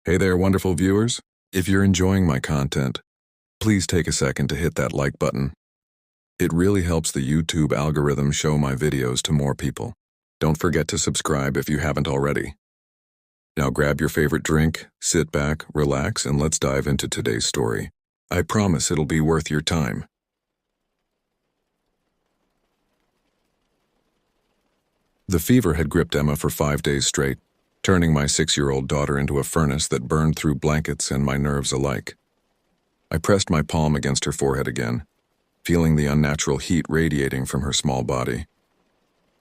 Hey there, wonderful viewers. If you're enjoying my content, please take a second to hit that like button. It really helps the YouTube algorithm show my videos to more people. Don't forget to subscribe if you haven't already. Now grab your favorite drink, sit back, relax, and let's dive into today's story. I promise it'll be worth your time. The fever had gripped Emma for 5 days straight, turning my 6-year-old daughter into a furnace that burned through blankets and my nerves alike. I pressed my palm against her forehead again, feeling the unnatural heat radiating from her small body.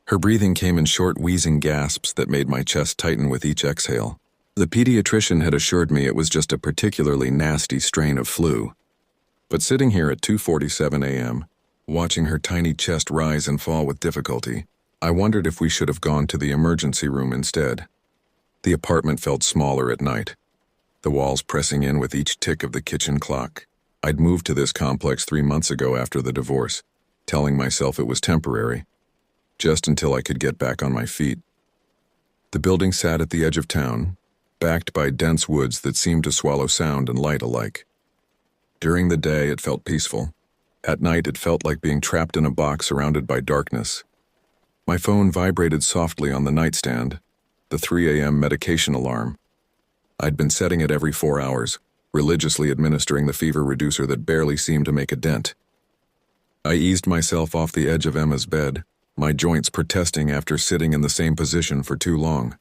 Her breathing came in short, wheezing gasps that made my chest tighten with each exhale. The pediatrician had assured me it was just a particularly nasty strain of flu. But sitting here at 2:47 a.m., watching her tiny chest rise and fall with difficulty, I wondered if we should have gone to the emergency room instead. The apartment felt smaller at night, the walls pressing in with each tick of the kitchen clock. I'd moved to this complex 3 months ago after the divorce, telling myself it was temporary, just until I could get back on my feet. The building sat at the edge of town, backed by dense woods that seemed to swallow sound and light alike. During the day, it felt peaceful. At night, it felt like being trapped in a box surrounded by darkness. My phone vibrated softly on the nightstand, the 3 a.m. medication alarm. I'd been setting it every 4 hours, religiously administering the fever reducer that barely seemed to make a dent. I eased myself off the edge of Emma's bed, my joints protesting after sitting in the same position for too long.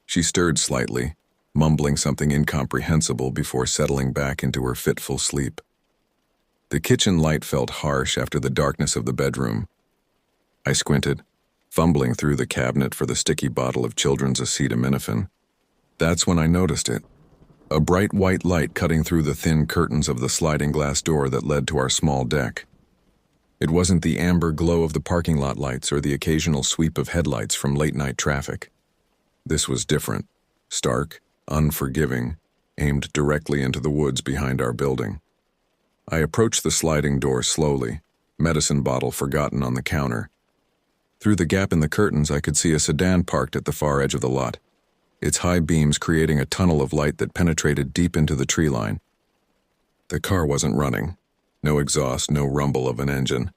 She stirred slightly, mumbling something incomprehensible before settling back into her fitful sleep. The kitchen light felt harsh after the darkness of the bedroom. I squinted, fumbling through the cabinet for the sticky bottle of children's acetaminophen. That's when I noticed it. A bright white light cutting through the thin curtains of the sliding glass door that led to our small deck. It wasn't the amber glow of the parking lot lights or the occasional sweep of headlights from late-night traffic. This was different, stark, unforgiving, aimed directly into the woods behind our building. I approached the sliding door slowly, medicine bottle forgotten on the counter. Through the gap in the curtains, I could see a sedan parked at the far edge of the lot, its high beams creating a tunnel of light that penetrated deep into the tree line. The car wasn't running. No exhaust, no rumble of an engine.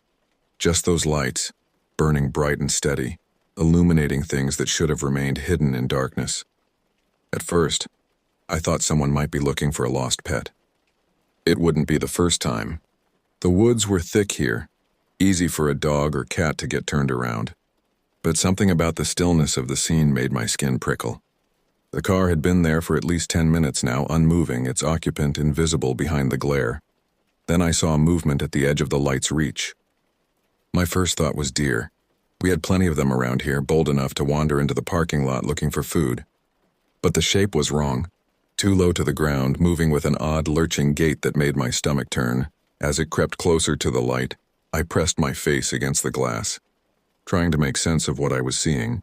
Just those lights, burning bright and steady, illuminating things that should have remained hidden in darkness. At first, I thought someone might be looking for a lost pet. It wouldn't be the first time. The woods were thick here, easy for a dog or cat to get turned around. But something about the stillness of the scene made my skin prickle. The car had been there for at least 10 minutes now, unmoving, its occupant invisible behind the glare. Then I saw movement at the edge of the light's reach. My first thought was deer. We had plenty of them around here, bold enough to wander into the parking lot looking for food. But the shape was wrong. Too low to the ground, moving with an odd lurching gait that made my stomach turn. As it crept closer to the light, I pressed my face against the glass, trying to make sense of what I was seeing.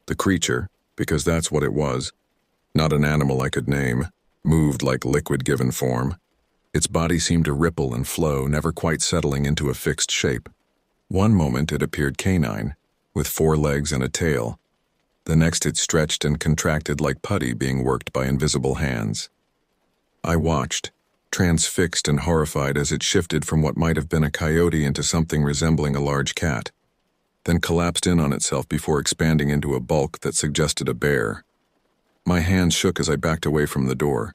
The creature, because that's what it was, not an animal I could name, moved like liquid given form. Its body seemed to ripple and flow, never quite settling into a fixed shape. One moment it appeared canine, with 4 legs and a tail. The next it stretched and contracted like putty being worked by invisible hands. I watched, transfixed and horrified as it shifted from what might have been a coyote into something resembling a large cat, then collapsed in on itself before expanding into a bulk that suggested a bear. My hands shook as I backed away from the door.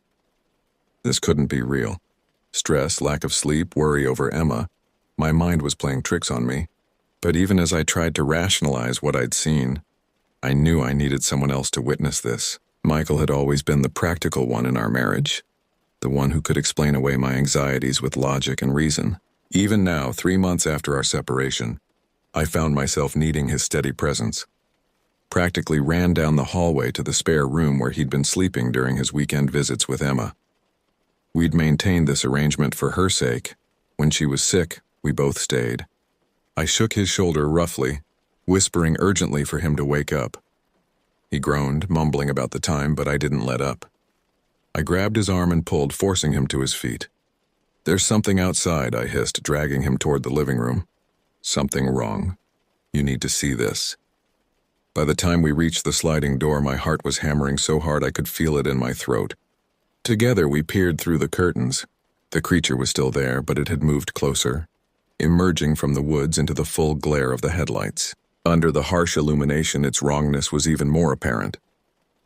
This couldn't be real. Stress, lack of sleep, worry over Emma. My mind was playing tricks on me. But even as I tried to rationalize what I'd seen, I knew I needed someone else to witness this. Michael had always been the practical one in our marriage, the one who could explain away my anxieties with logic and reason. Even now, 3 months after our separation, I found myself needing his steady presence. Practically ran down the hallway to the spare room where he'd been sleeping during his weekend visits with Emma. We'd maintained this arrangement for her sake. When she was sick, we both stayed. I shook his shoulder roughly, whispering urgently for him to wake up. He groaned, mumbling about the time, but I didn't let up. I grabbed his arm and pulled, forcing him to his feet. "There's something outside," I hissed, dragging him toward the living room. "Something wrong. You need to see this." By the time we reached the sliding door, my heart was hammering so hard I could feel it in my throat. Together we peered through the curtains. The creature was still there, but it had moved closer, emerging from the woods into the full glare of the headlights. Under the harsh illumination, its wrongness was even more apparent.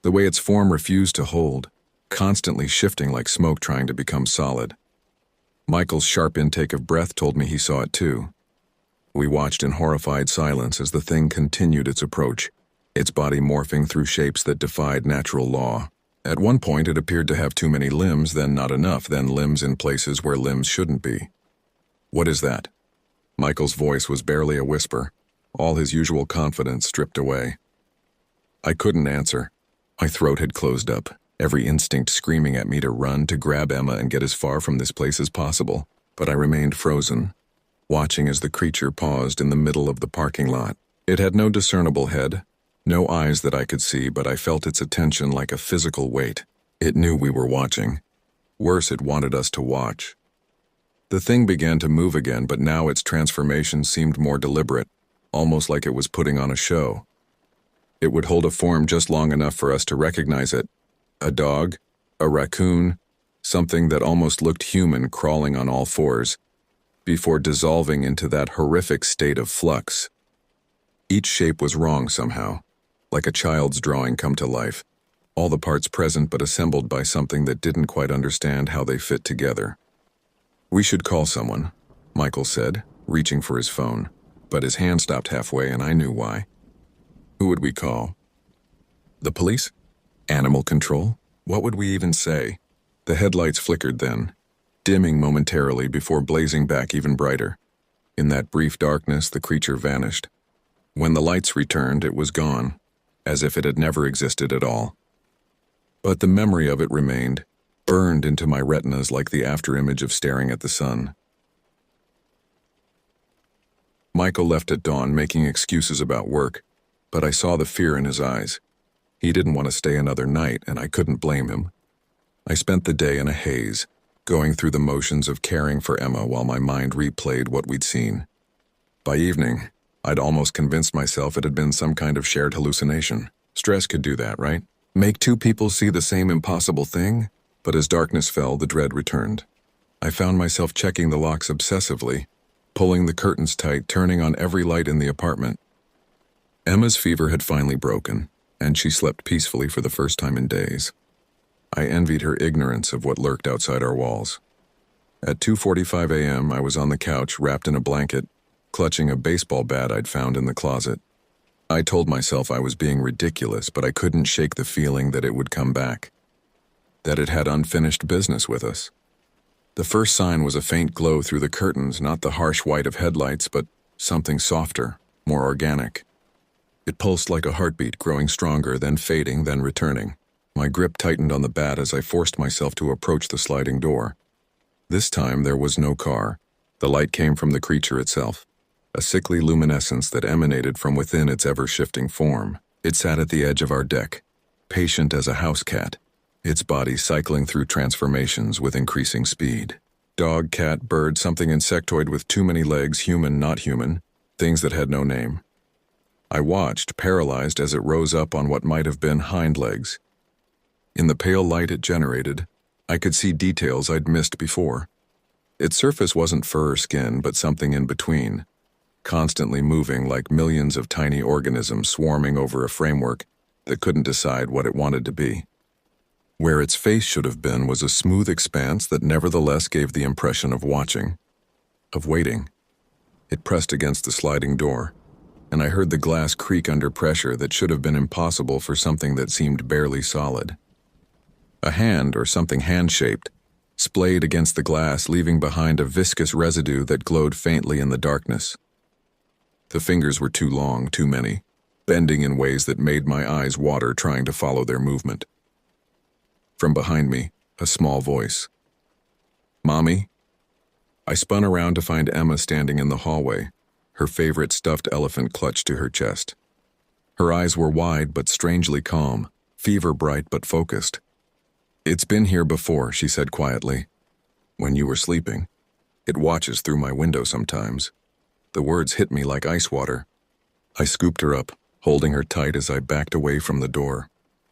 The way its form refused to hold, constantly shifting like smoke trying to become solid. Michael's sharp intake of breath told me he saw it too. We watched in horrified silence as the thing continued its approach, its body morphing through shapes that defied natural law. At one point it appeared to have too many limbs, then not enough, then limbs in places where limbs shouldn't be. "What is that?" Michael's voice was barely a whisper, all his usual confidence stripped away. I couldn't answer. My throat had closed up, every instinct screaming at me to run, to grab Emma and get as far from this place as possible, but I remained frozen, watching as the creature paused in the middle of the parking lot. It had no discernible head, no eyes that I could see, but I felt its attention like a physical weight. It knew we were watching. Worse, it wanted us to watch. The thing began to move again, but now its transformation seemed more deliberate, almost like it was putting on a show. It would hold a form just long enough for us to recognize it. A dog, a raccoon, something that almost looked human crawling on all fours, before dissolving into that horrific state of flux. Each shape was wrong somehow, like a child's drawing come to life, all the parts present but assembled by something that didn't quite understand how they fit together. "We should call someone," Michael said, reaching for his phone, but his hand stopped halfway and I knew why. Who would we call? The police? Animal control? What would we even say? The headlights flickered then, dimming momentarily before blazing back even brighter. In that brief darkness, the creature vanished. When the lights returned, it was gone, as if it had never existed at all. But the memory of it remained, burned into my retinas like the afterimage of staring at the sun. Michael left at dawn, making excuses about work, but I saw the fear in his eyes. He didn't want to stay another night, and I couldn't blame him. I spent the day in a haze, going through the motions of caring for Emma while my mind replayed what we'd seen. By evening, I'd almost convinced myself it had been some kind of shared hallucination. Stress could do that, right? Make two people see the same impossible thing? But as darkness fell, the dread returned. I found myself checking the locks obsessively, pulling the curtains tight, turning on every light in the apartment. Emma's fever had finally broken, and she slept peacefully for the first time in days. I envied her ignorance of what lurked outside our walls. At 2:45 a.m., I was on the couch, wrapped in a blanket, clutching a baseball bat I'd found in the closet. I told myself I was being ridiculous, but I couldn't shake the feeling that it would come back, that it had unfinished business with us. The first sign was a faint glow through the curtains, not the harsh white of headlights, but something softer, more organic. It pulsed like a heartbeat, growing stronger, then fading, then returning. My grip tightened on the bat as I forced myself to approach the sliding door. This time there was no car. The light came from the creature itself, a sickly luminescence that emanated from within its ever-shifting form. It sat at the edge of our deck, patient as a house cat, its body cycling through transformations with increasing speed. Dog, cat, bird, something insectoid with too many legs, human, not human, things that had no name. I watched, paralyzed, as it rose up on what might have been hind legs. In the pale light it generated, I could see details I'd missed before. Its surface wasn't fur or skin, but something in between, constantly moving like millions of tiny organisms swarming over a framework that couldn't decide what it wanted to be. Where its face should have been was a smooth expanse that nevertheless gave the impression of watching, of waiting. It pressed against the sliding door, and I heard the glass creak under pressure that should have been impossible for something that seemed barely solid. A hand, or something hand-shaped, splayed against the glass, leaving behind a viscous residue that glowed faintly in the darkness. The fingers were too long, too many, bending in ways that made my eyes water trying to follow their movement. From behind me, a small voice. "Mommy?" I spun around to find Emma standing in the hallway, her favorite stuffed elephant clutched to her chest. Her eyes were wide but strangely calm, fever-bright but focused. "It's been here before," she said quietly. "When you were sleeping. It watches through my window sometimes." The words hit me like ice water. I scooped her up, holding her tight as I backed away from the door.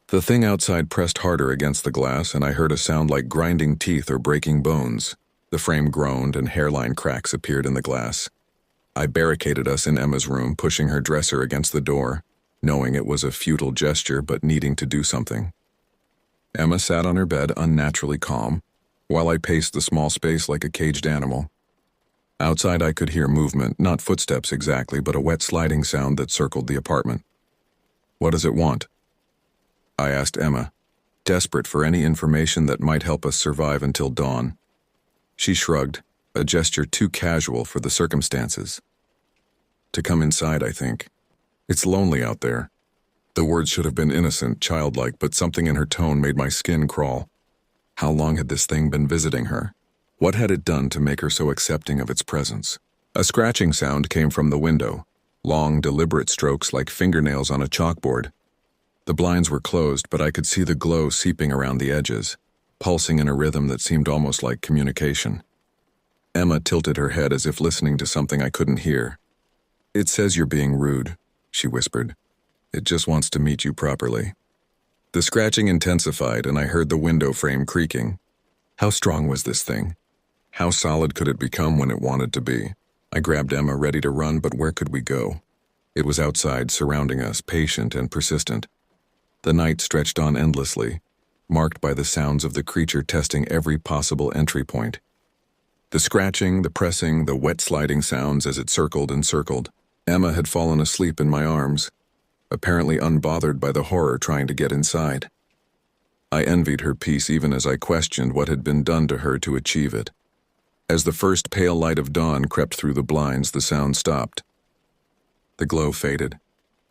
The thing outside pressed harder against the glass, and I heard a sound like grinding teeth or breaking bones. The frame groaned and hairline cracks appeared in the glass. I barricaded us in Emma's room, pushing her dresser against the door, knowing it was a futile gesture but needing to do something. Emma sat on her bed, unnaturally calm, while I paced the small space like a caged animal. Outside I could hear movement, not footsteps exactly, but a wet sliding sound that circled the apartment. "What does it want?" I asked Emma, desperate for any information that might help us survive until dawn. She shrugged, a gesture too casual for the circumstances. "To come inside, I think. It's lonely out there." The words should have been innocent, childlike, but something in her tone made my skin crawl. How long had this thing been visiting her? What had it done to make her so accepting of its presence? A scratching sound came from the window, long, deliberate strokes like fingernails on a chalkboard. The blinds were closed, but I could see the glow seeping around the edges, pulsing in a rhythm that seemed almost like communication. Emma tilted her head as if listening to something I couldn't hear. "It says you're being rude," she whispered. "It just wants to meet you properly." The scratching intensified, and I heard the window frame creaking. How strong was this thing? How solid could it become when it wanted to be? I grabbed Emma, ready to run, but where could we go? It was outside, surrounding us, patient and persistent. The night stretched on endlessly, marked by the sounds of the creature testing every possible entry point. The scratching, the pressing, the wet sliding sounds as it circled and circled. Emma had fallen asleep in my arms, apparently unbothered by the horror trying to get inside. I envied her peace even as I questioned what had been done to her to achieve it. As the first pale light of dawn crept through the blinds, the sound stopped. The glow faded.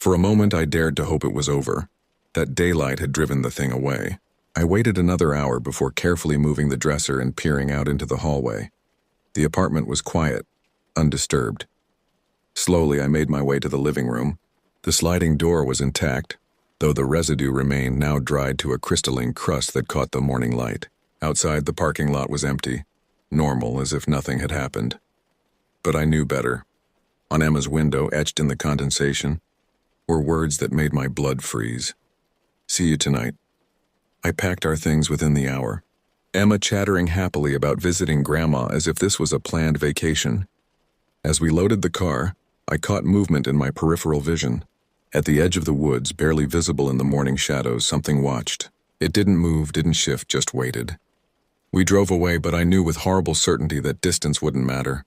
For a moment I dared to hope it was over, that daylight had driven the thing away. I waited another hour before carefully moving the dresser and peering out into the hallway. The apartment was quiet, undisturbed. Slowly I made my way to the living room. The sliding door was intact, though the residue remained, now dried to a crystalline crust that caught the morning light. Outside, the parking lot was empty, normal, as if nothing had happened. But I knew better. On Emma's window, etched in the condensation, were words that made my blood freeze. "See you tonight." I packed our things within the hour, Emma chattering happily about visiting Grandma as if this was a planned vacation. As we loaded the car, I caught movement in my peripheral vision. At the edge of the woods, barely visible in the morning shadows, something watched. It didn't move, didn't shift, just waited. We drove away, but I knew with horrible certainty that distance wouldn't matter.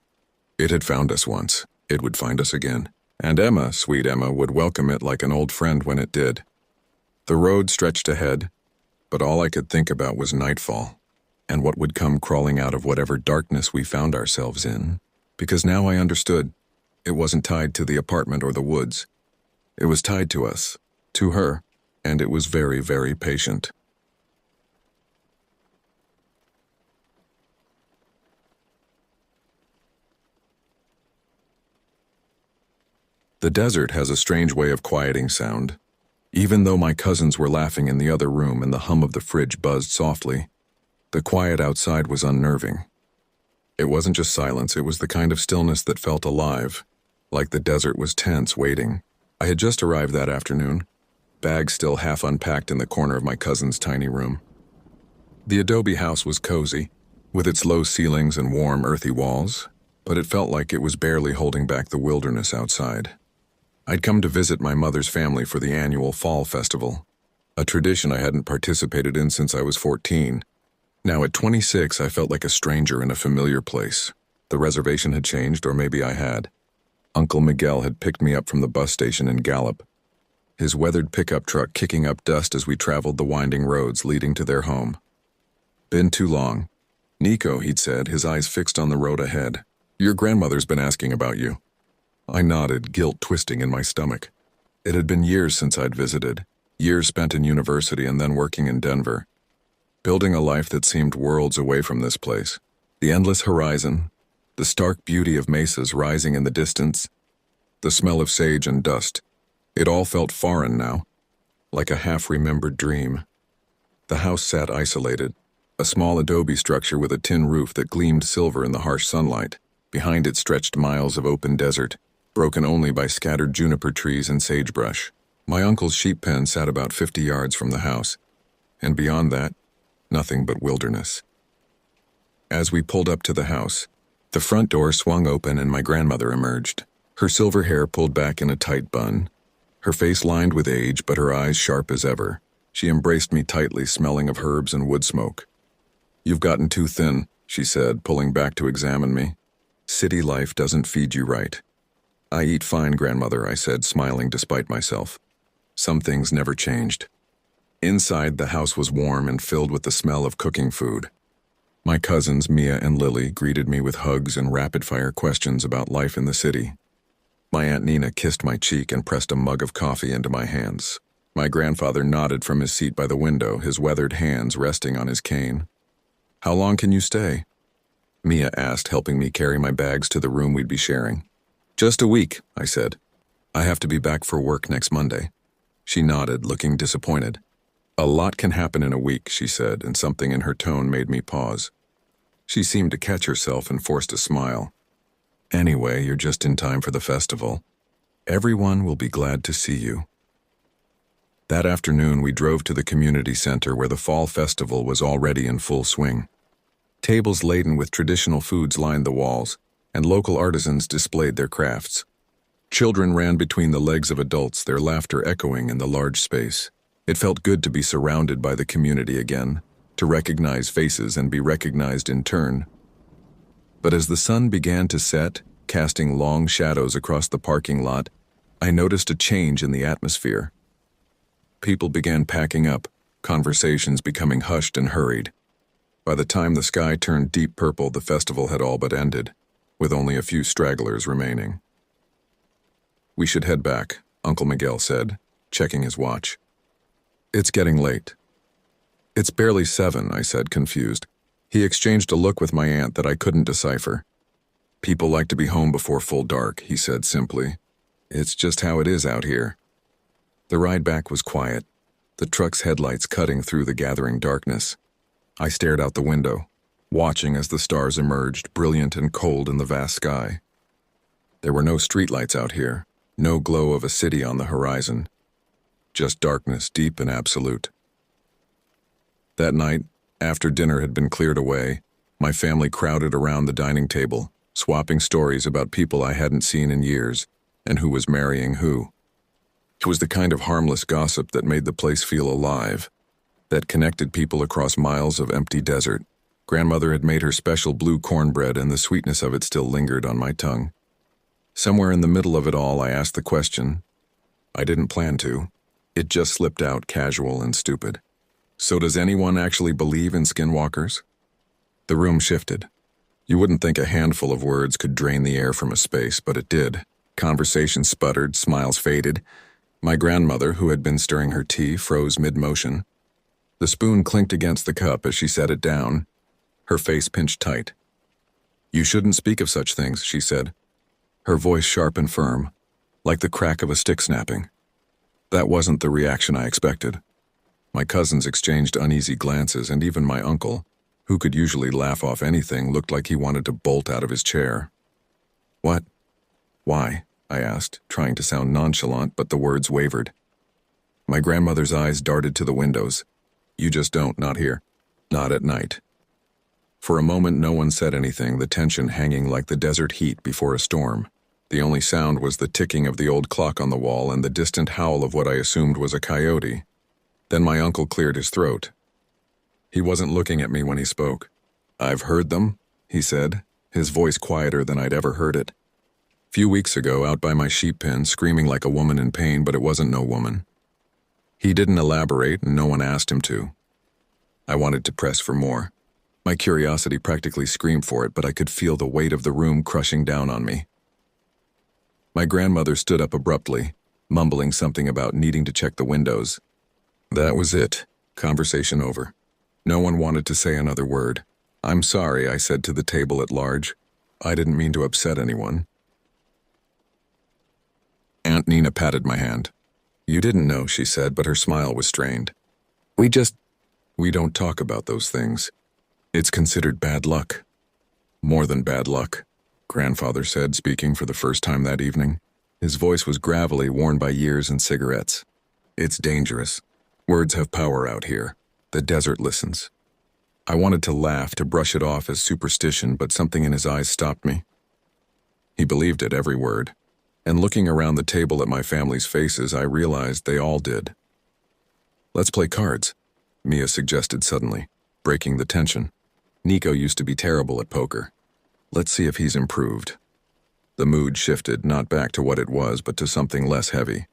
It had found us once. It would find us again. And Emma, sweet Emma, would welcome it like an old friend when it did. The road stretched ahead, but all I could think about was nightfall, and what would come crawling out of whatever darkness we found ourselves in. Because now I understood. It wasn't tied to the apartment or the woods. It was tied to us, to her, and it was very, very patient. The desert has a strange way of quieting sound. Even though my cousins were laughing in the other room and the hum of the fridge buzzed softly, the quiet outside was unnerving. It wasn't just silence, it was the kind of stillness that felt alive, like the desert was tense, waiting. I had just arrived that afternoon, bags still half unpacked in the corner of my cousin's tiny room. The adobe house was cozy, with its low ceilings and warm, earthy walls, but it felt like it was barely holding back the wilderness outside. I'd come to visit my mother's family for the annual fall festival, a tradition I hadn't participated in since I was 14. Now at 26, I felt like a stranger in a familiar place. The reservation had changed, or maybe I had. Uncle Miguel had picked me up from the bus station in Gallup, his weathered pickup truck kicking up dust as we traveled the winding roads leading to their home. "Been too long." "Nico," he'd said, his eyes fixed on the road ahead. "Your grandmother's been asking about you." I nodded, guilt twisting in my stomach. It had been years since I'd visited, years spent in university and then working in Denver, building a life that seemed worlds away from this place. The endless horizon, the stark beauty of mesas rising in the distance, the smell of sage and dust. It all felt foreign now, like a half-remembered dream. The house sat isolated, a small adobe structure with a tin roof that gleamed silver in the harsh sunlight. Behind it stretched miles of open desert, broken only by scattered juniper trees and sagebrush. My uncle's sheep pen sat about 50 yards from the house, and beyond that, nothing but wilderness. As we pulled up to the house, the front door swung open and my grandmother emerged, her silver hair pulled back in a tight bun, her face lined with age but her eyes sharp as ever. She embraced me tightly, smelling of herbs and wood smoke. "You've gotten too thin," she said, pulling back to examine me. "City life doesn't feed you right." "I eat fine, grandmother," I said, smiling despite myself. Some things never changed. Inside, the house was warm and filled with the smell of cooking food. My cousins, Mia and Lily, greeted me with hugs and rapid-fire questions about life in the city. My Aunt Nina kissed my cheek and pressed a mug of coffee into my hands. My grandfather nodded from his seat by the window, his weathered hands resting on his cane. "How long can you stay?" Mia asked, helping me carry my bags to the room we'd be sharing. "Just a week," I said. "I have to be back for work next Monday." She nodded, looking disappointed. "A lot can happen in a week," she said, and something in her tone made me pause. She seemed to catch herself and forced a smile. "Anyway, you're just in time for the festival. Everyone will be glad to see you." That afternoon, we drove to the community center where the fall festival was already in full swing. Tables laden with traditional foods lined the walls, and local artisans displayed their crafts. Children ran between the legs of adults, their laughter echoing in the large space. It felt good to be surrounded by the community again, to recognize faces and be recognized in turn. But as the sun began to set, casting long shadows across the parking lot, I noticed a change in the atmosphere. People began packing up, conversations becoming hushed and hurried. By the time the sky turned deep purple, the festival had all but ended, with only a few stragglers remaining. "We should head back," Uncle Miguel said, checking his watch. "It's getting late." "It's barely 7, I said, confused. He exchanged a look with my aunt that I couldn't decipher. "People like to be home before full dark," he said simply. "It's just how it is out here." The ride back was quiet, the truck's headlights cutting through the gathering darkness. I stared out the window, watching as the stars emerged, brilliant and cold in the vast sky. There were no streetlights out here, no glow of a city on the horizon. Just darkness, deep and absolute. That night, after dinner had been cleared away, my family crowded around the dining table, swapping stories about people I hadn't seen in years, and who was marrying who. It was the kind of harmless gossip that made the place feel alive, that connected people across miles of empty desert. Grandmother had made her special blue cornbread, and the sweetness of it still lingered on my tongue. Somewhere in the middle of it all, I asked the question. I didn't plan to. It just slipped out, casual and stupid. "So does anyone actually believe in skinwalkers?" The room shifted. You wouldn't think a handful of words could drain the air from a space, but it did. Conversation sputtered, smiles faded. My grandmother, who had been stirring her tea, froze mid-motion. The spoon clinked against the cup as she set it down. Her face pinched tight. "You shouldn't speak of such things," she said, her voice sharp and firm, like the crack of a stick snapping. That wasn't the reaction I expected. My cousins exchanged uneasy glances, and even my uncle, who could usually laugh off anything, looked like he wanted to bolt out of his chair. "What? Why?" I asked, trying to sound nonchalant, but the words wavered. My grandmother's eyes darted to the windows. "You just don't, not here. Not at night." For a moment, no one said anything, the tension hanging like the desert heat before a storm. The only sound was the ticking of the old clock on the wall and the distant howl of what I assumed was a coyote. Then my uncle cleared his throat. He wasn't looking at me when he spoke. "I've heard them," he said, his voice quieter than I'd ever heard it. "Few weeks ago, out by my sheep pen, screaming like a woman in pain, but it wasn't no woman." He didn't elaborate, and no one asked him to. I wanted to press for more. My curiosity practically screamed for it, but I could feel the weight of the room crushing down on me. My grandmother stood up abruptly, mumbling something about needing to check the windows. That was it. Conversation over. No one wanted to say another word. "I'm sorry," I said to the table at large. "I didn't mean to upset anyone." Aunt Nina patted my hand. "You didn't know," she said, but her smile was strained. We don't talk about those things. It's considered bad luck." "More than bad luck," Grandfather said, speaking for the first time that evening. His voice was gravelly, worn by years and cigarettes. It's dangerous. Words have power out here. The desert listens. I wanted to laugh, to brush it off as superstition, but something in his eyes stopped me. He believed it, every word. And looking around the table at my family's faces, I realized they all did. "Let's play cards," Mia suggested suddenly, breaking the tension. "Nico used to be terrible at poker. Let's see if he's improved." The mood shifted, not back to what it was, but to something less heavy.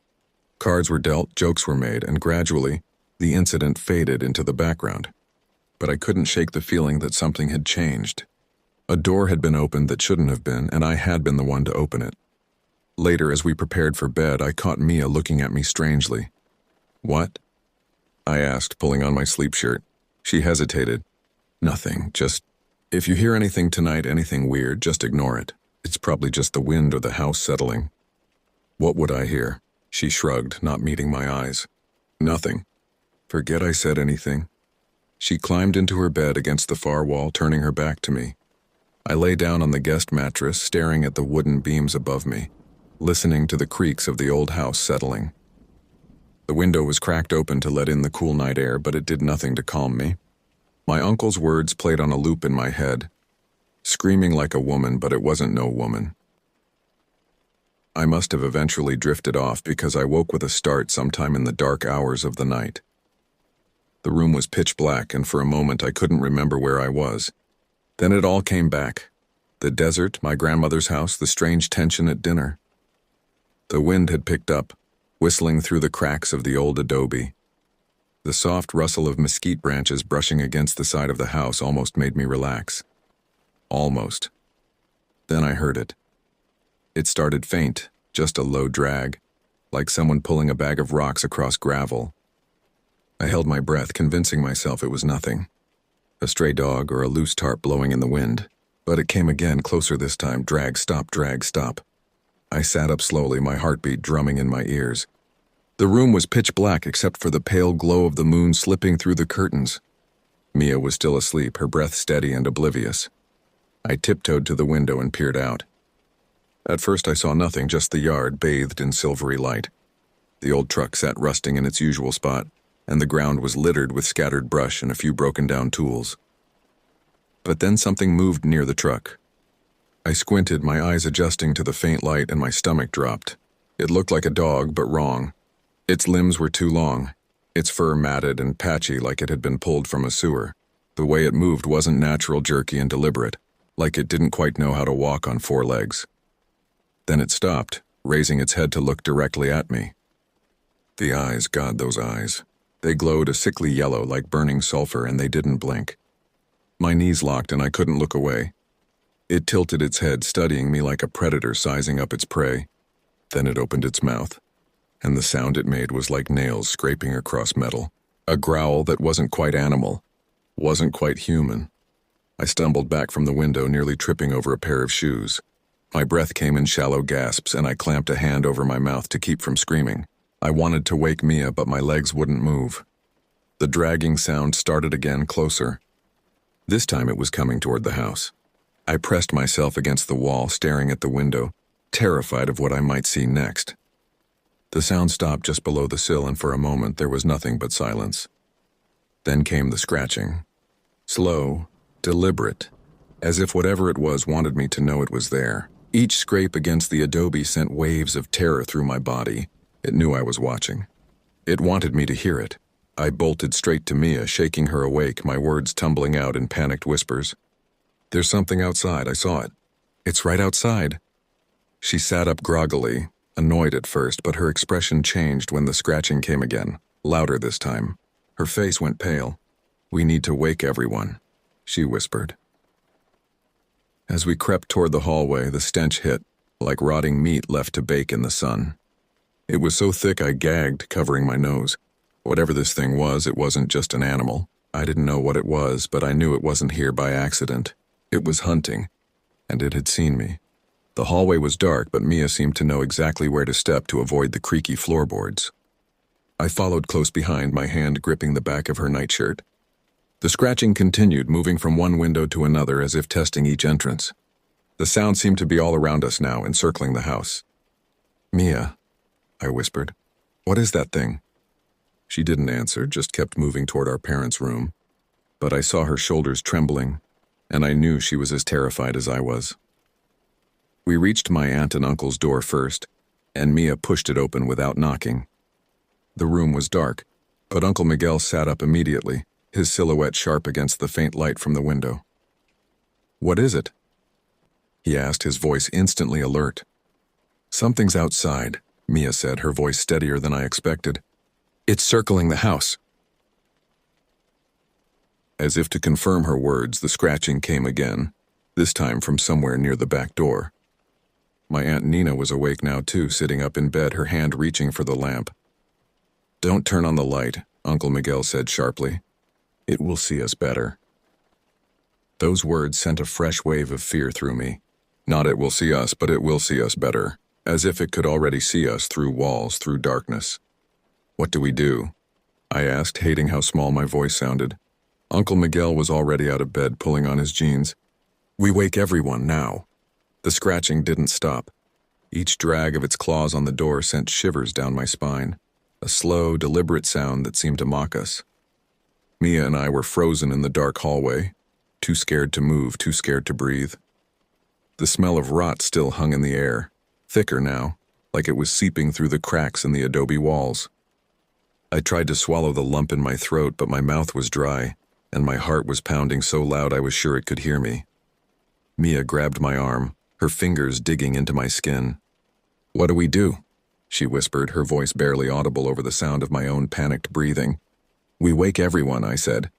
Cards were dealt, jokes were made, and gradually, the incident faded into the background. But I couldn't shake the feeling that something had changed. A door had been opened that shouldn't have been, and I had been the one to open it. Later, as we prepared for bed, I caught Mia looking at me strangely. "What?" I asked, pulling on my sleep shirt. She hesitated. "Nothing, just, if you hear anything tonight, anything weird, just ignore it. It's probably just the wind or the house settling." "What would I hear?" She shrugged, not meeting my eyes. "Nothing. Forget I said anything." She climbed into her bed against the far wall, turning her back to me. I lay down on the guest mattress, staring at the wooden beams above me, listening to the creaks of the old house settling. The window was cracked open to let in the cool night air, but it did nothing to calm me. My uncle's words played on a loop in my head, screaming like a woman, but it wasn't no woman. I must have eventually drifted off because I woke with a start sometime in the dark hours of the night. The room was pitch black, and for a moment I couldn't remember where I was. Then it all came back. The desert, my grandmother's house, the strange tension at dinner. The wind had picked up, whistling through the cracks of the old adobe. The soft rustle of mesquite branches brushing against the side of the house almost made me relax. Almost. Then I heard it. It started faint, just a low drag, like someone pulling a bag of rocks across gravel. I held my breath, convincing myself it was nothing. A stray dog or a loose tarp blowing in the wind. But it came again, closer this time. Drag, stop, drag, stop. I sat up slowly, my heartbeat drumming in my ears. The room was pitch black except for the pale glow of the moon slipping through the curtains. Mia was still asleep, her breath steady and oblivious. I tiptoed to the window and peered out. At first I saw nothing, just the yard bathed in silvery light. The old truck sat rusting in its usual spot, and the ground was littered with scattered brush and a few broken-down tools. But then something moved near the truck. I squinted, my eyes adjusting to the faint light, and my stomach dropped. It looked like a dog, but wrong. Its limbs were too long, its fur matted and patchy like it had been pulled from a sewer. The way it moved wasn't natural, jerky, and deliberate, like it didn't quite know how to walk on four legs. Then it stopped, raising its head to look directly at me. The eyes, God, those eyes. They glowed a sickly yellow like burning sulfur, and they didn't blink. My knees locked and I couldn't look away. It tilted its head, studying me like a predator sizing up its prey. Then it opened its mouth, and the sound it made was like nails scraping across metal. A growl that wasn't quite animal, wasn't quite human. I stumbled back from the window, nearly tripping over a pair of shoes. My breath came in shallow gasps, and I clamped a hand over my mouth to keep from screaming. I wanted to wake Mia, but my legs wouldn't move. The dragging sound started again, closer. This time it was coming toward the house. I pressed myself against the wall, staring at the window, terrified of what I might see next. The sound stopped just below the sill, and for a moment there was nothing but silence. Then came the scratching. Slow, deliberate, as if whatever it was wanted me to know it was there. Each scrape against the adobe sent waves of terror through my body. It knew I was watching. It wanted me to hear it. I bolted straight to Mia, shaking her awake, my words tumbling out in panicked whispers. "There's something outside, I saw it. It's right outside." She sat up groggily, annoyed at first, but her expression changed when the scratching came again, louder this time. Her face went pale. "We need to wake everyone," she whispered. As we crept toward the hallway, the stench hit, like rotting meat left to bake in the sun. It was so thick I gagged, covering my nose. Whatever this thing was, it wasn't just an animal. I didn't know what it was, but I knew it wasn't here by accident. It was hunting, and it had seen me. The hallway was dark, but Mia seemed to know exactly where to step to avoid the creaky floorboards. I followed close behind, my hand gripping the back of her nightshirt. The scratching continued, moving from one window to another as if testing each entrance. The sound seemed to be all around us now, encircling the house. "Mia," I whispered. "What is that thing?" She didn't answer, just kept moving toward our parents' room. But I saw her shoulders trembling, and I knew she was as terrified as I was. We reached my aunt and uncle's door first, and Mia pushed it open without knocking. The room was dark, but Uncle Miguel sat up immediately, his silhouette sharp against the faint light from the window. "What is it?" he asked, his voice instantly alert. "Something's outside," Mia said, her voice steadier than I expected. "It's circling the house." As if to confirm her words, the scratching came again, this time from somewhere near the back door. My Aunt Nina was awake now too, sitting up in bed, her hand reaching for the lamp. "Don't turn on the light," Uncle Miguel said sharply. "It will see us better." Those words sent a fresh wave of fear through me. Not "it will see us," but "it will see us better," as if it could already see us through walls, through darkness. "What do we do?" I asked, hating how small my voice sounded. Uncle Miguel was already out of bed, pulling on his jeans. "We wake everyone now." The scratching didn't stop. Each drag of its claws on the door sent shivers down my spine, a slow, deliberate sound that seemed to mock us. Mia and I were frozen in the dark hallway, too scared to move, too scared to breathe. The smell of rot still hung in the air, thicker now, like it was seeping through the cracks in the adobe walls. I tried to swallow the lump in my throat, but my mouth was dry, and my heart was pounding so loud I was sure it could hear me. Mia grabbed my arm, her fingers digging into my skin. "What do we do?" she whispered, her voice barely audible over the sound of my own panicked breathing. "We wake everyone," I said,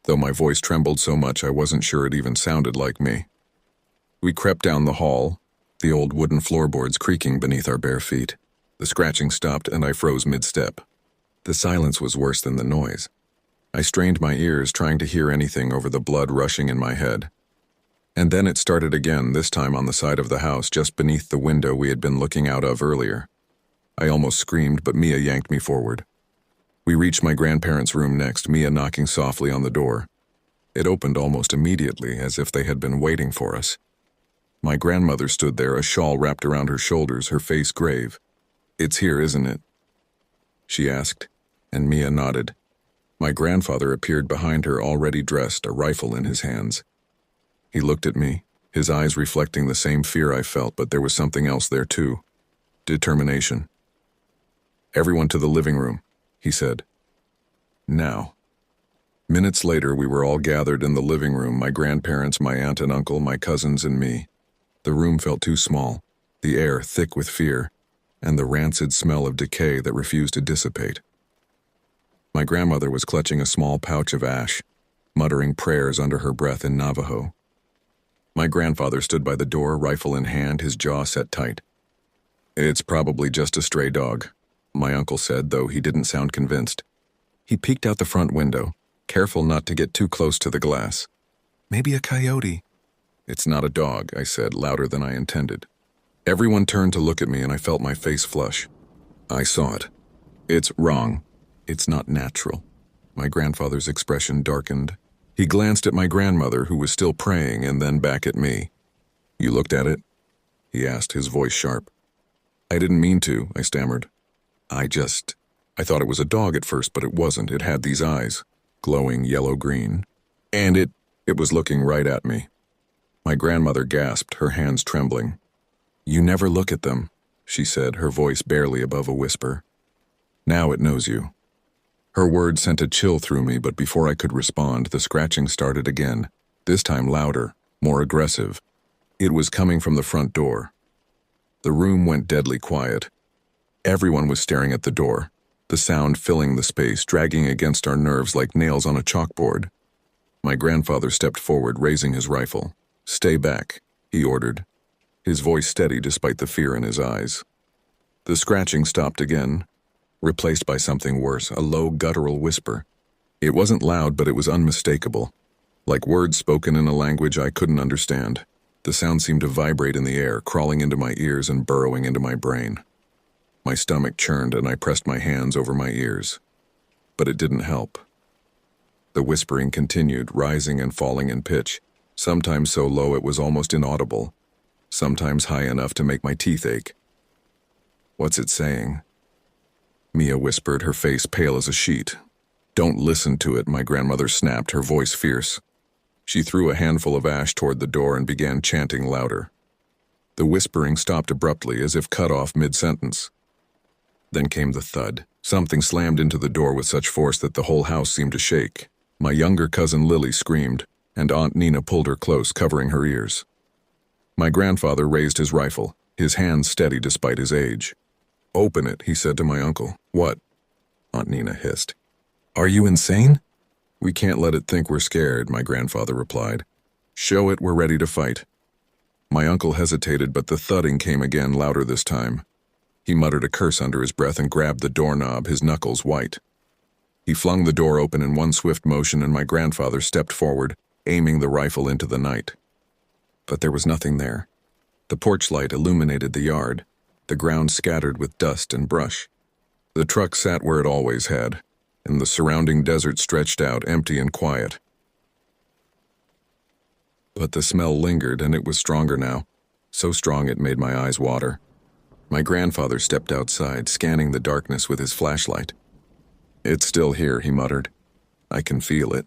though my voice trembled so much I wasn't sure it even sounded like me. We crept down the hall, the old wooden floorboards creaking beneath our bare feet. The scratching stopped and I froze mid-step. The silence was worse than the noise. I strained my ears, trying to hear anything over the blood rushing in my head. And then it started again, this time on the side of the house just beneath the window we had been looking out of earlier. I almost screamed, but Mia yanked me forward. We reached my grandparents' room next, Mia knocking softly on the door. It opened almost immediately, as if they had been waiting for us. My grandmother stood there, a shawl wrapped around her shoulders, her face grave. "It's here, isn't it?" she asked, and Mia nodded. My grandfather appeared behind her, already dressed, a rifle in his hands. He looked at me, his eyes reflecting the same fear I felt, but there was something else there too. Determination. "Everyone to the living room," he said. "Now." Minutes later, we were all gathered in the living room, my grandparents, my aunt and uncle, my cousins, and me. The room felt too small, the air thick with fear, and the rancid smell of decay that refused to dissipate. My grandmother was clutching a small pouch of ash, muttering prayers under her breath in Navajo. My grandfather stood by the door, rifle in hand, his jaw set tight. "It's probably just a stray dog," my uncle said, though he didn't sound convinced. He peeked out the front window, careful not to get too close to the glass. "Maybe a coyote." "It's not a dog," I said, louder than I intended. Everyone turned to look at me, and I felt my face flush. I saw it. "It's wrong. It's not natural." My grandfather's expression darkened. He glanced at my grandmother, who was still praying, and then back at me. "You looked at it?" he asked, his voice sharp. "I didn't mean to," I stammered. I thought it was a dog at first, but it wasn't. It had these eyes, glowing yellow-green. And it was looking right at me." My grandmother gasped, her hands trembling. "You never look at them," she said, her voice barely above a whisper. "Now it knows you." Her words sent a chill through me, but before I could respond, the scratching started again, this time louder, more aggressive. It was coming from the front door. The room went deadly quiet. Everyone was staring at the door, the sound filling the space, dragging against our nerves like nails on a chalkboard. My grandfather stepped forward, raising his rifle. "Stay back," he ordered, his voice steady despite the fear in his eyes. The scratching stopped again, replaced by something worse, a low, guttural whisper. It wasn't loud, but it was unmistakable, like words spoken in a language I couldn't understand. The sound seemed to vibrate in the air, crawling into my ears and burrowing into my brain. My stomach churned, and I pressed my hands over my ears. But it didn't help. The whispering continued, rising and falling in pitch, sometimes so low it was almost inaudible, sometimes high enough to make my teeth ache. "What's it saying?" Mia whispered, her face pale as a sheet. "Don't listen to it," my grandmother snapped, her voice fierce. She threw a handful of ash toward the door and began chanting louder. The whispering stopped abruptly, as if cut off mid-sentence. Then came the thud. Something slammed into the door with such force that the whole house seemed to shake. My younger cousin Lily screamed, and Aunt Nina pulled her close, covering her ears. My grandfather raised his rifle, his hands steady despite his age. "Open it," he said to my uncle. "What?" Aunt Nina hissed. "Are you insane?" "We can't let it think we're scared," my grandfather replied. "Show it we're ready to fight." My uncle hesitated, but the thudding came again, louder this time. He muttered a curse under his breath and grabbed the doorknob, his knuckles white. He flung the door open in one swift motion, and my grandfather stepped forward, aiming the rifle into the night. But there was nothing there. The porch light illuminated the yard, the ground scattered with dust and brush. The truck sat where it always had, and the surrounding desert stretched out, empty and quiet. But the smell lingered, and it was stronger now, so strong it made my eyes water. My grandfather stepped outside, scanning the darkness with his flashlight. "It's still here," he muttered. "I can feel it."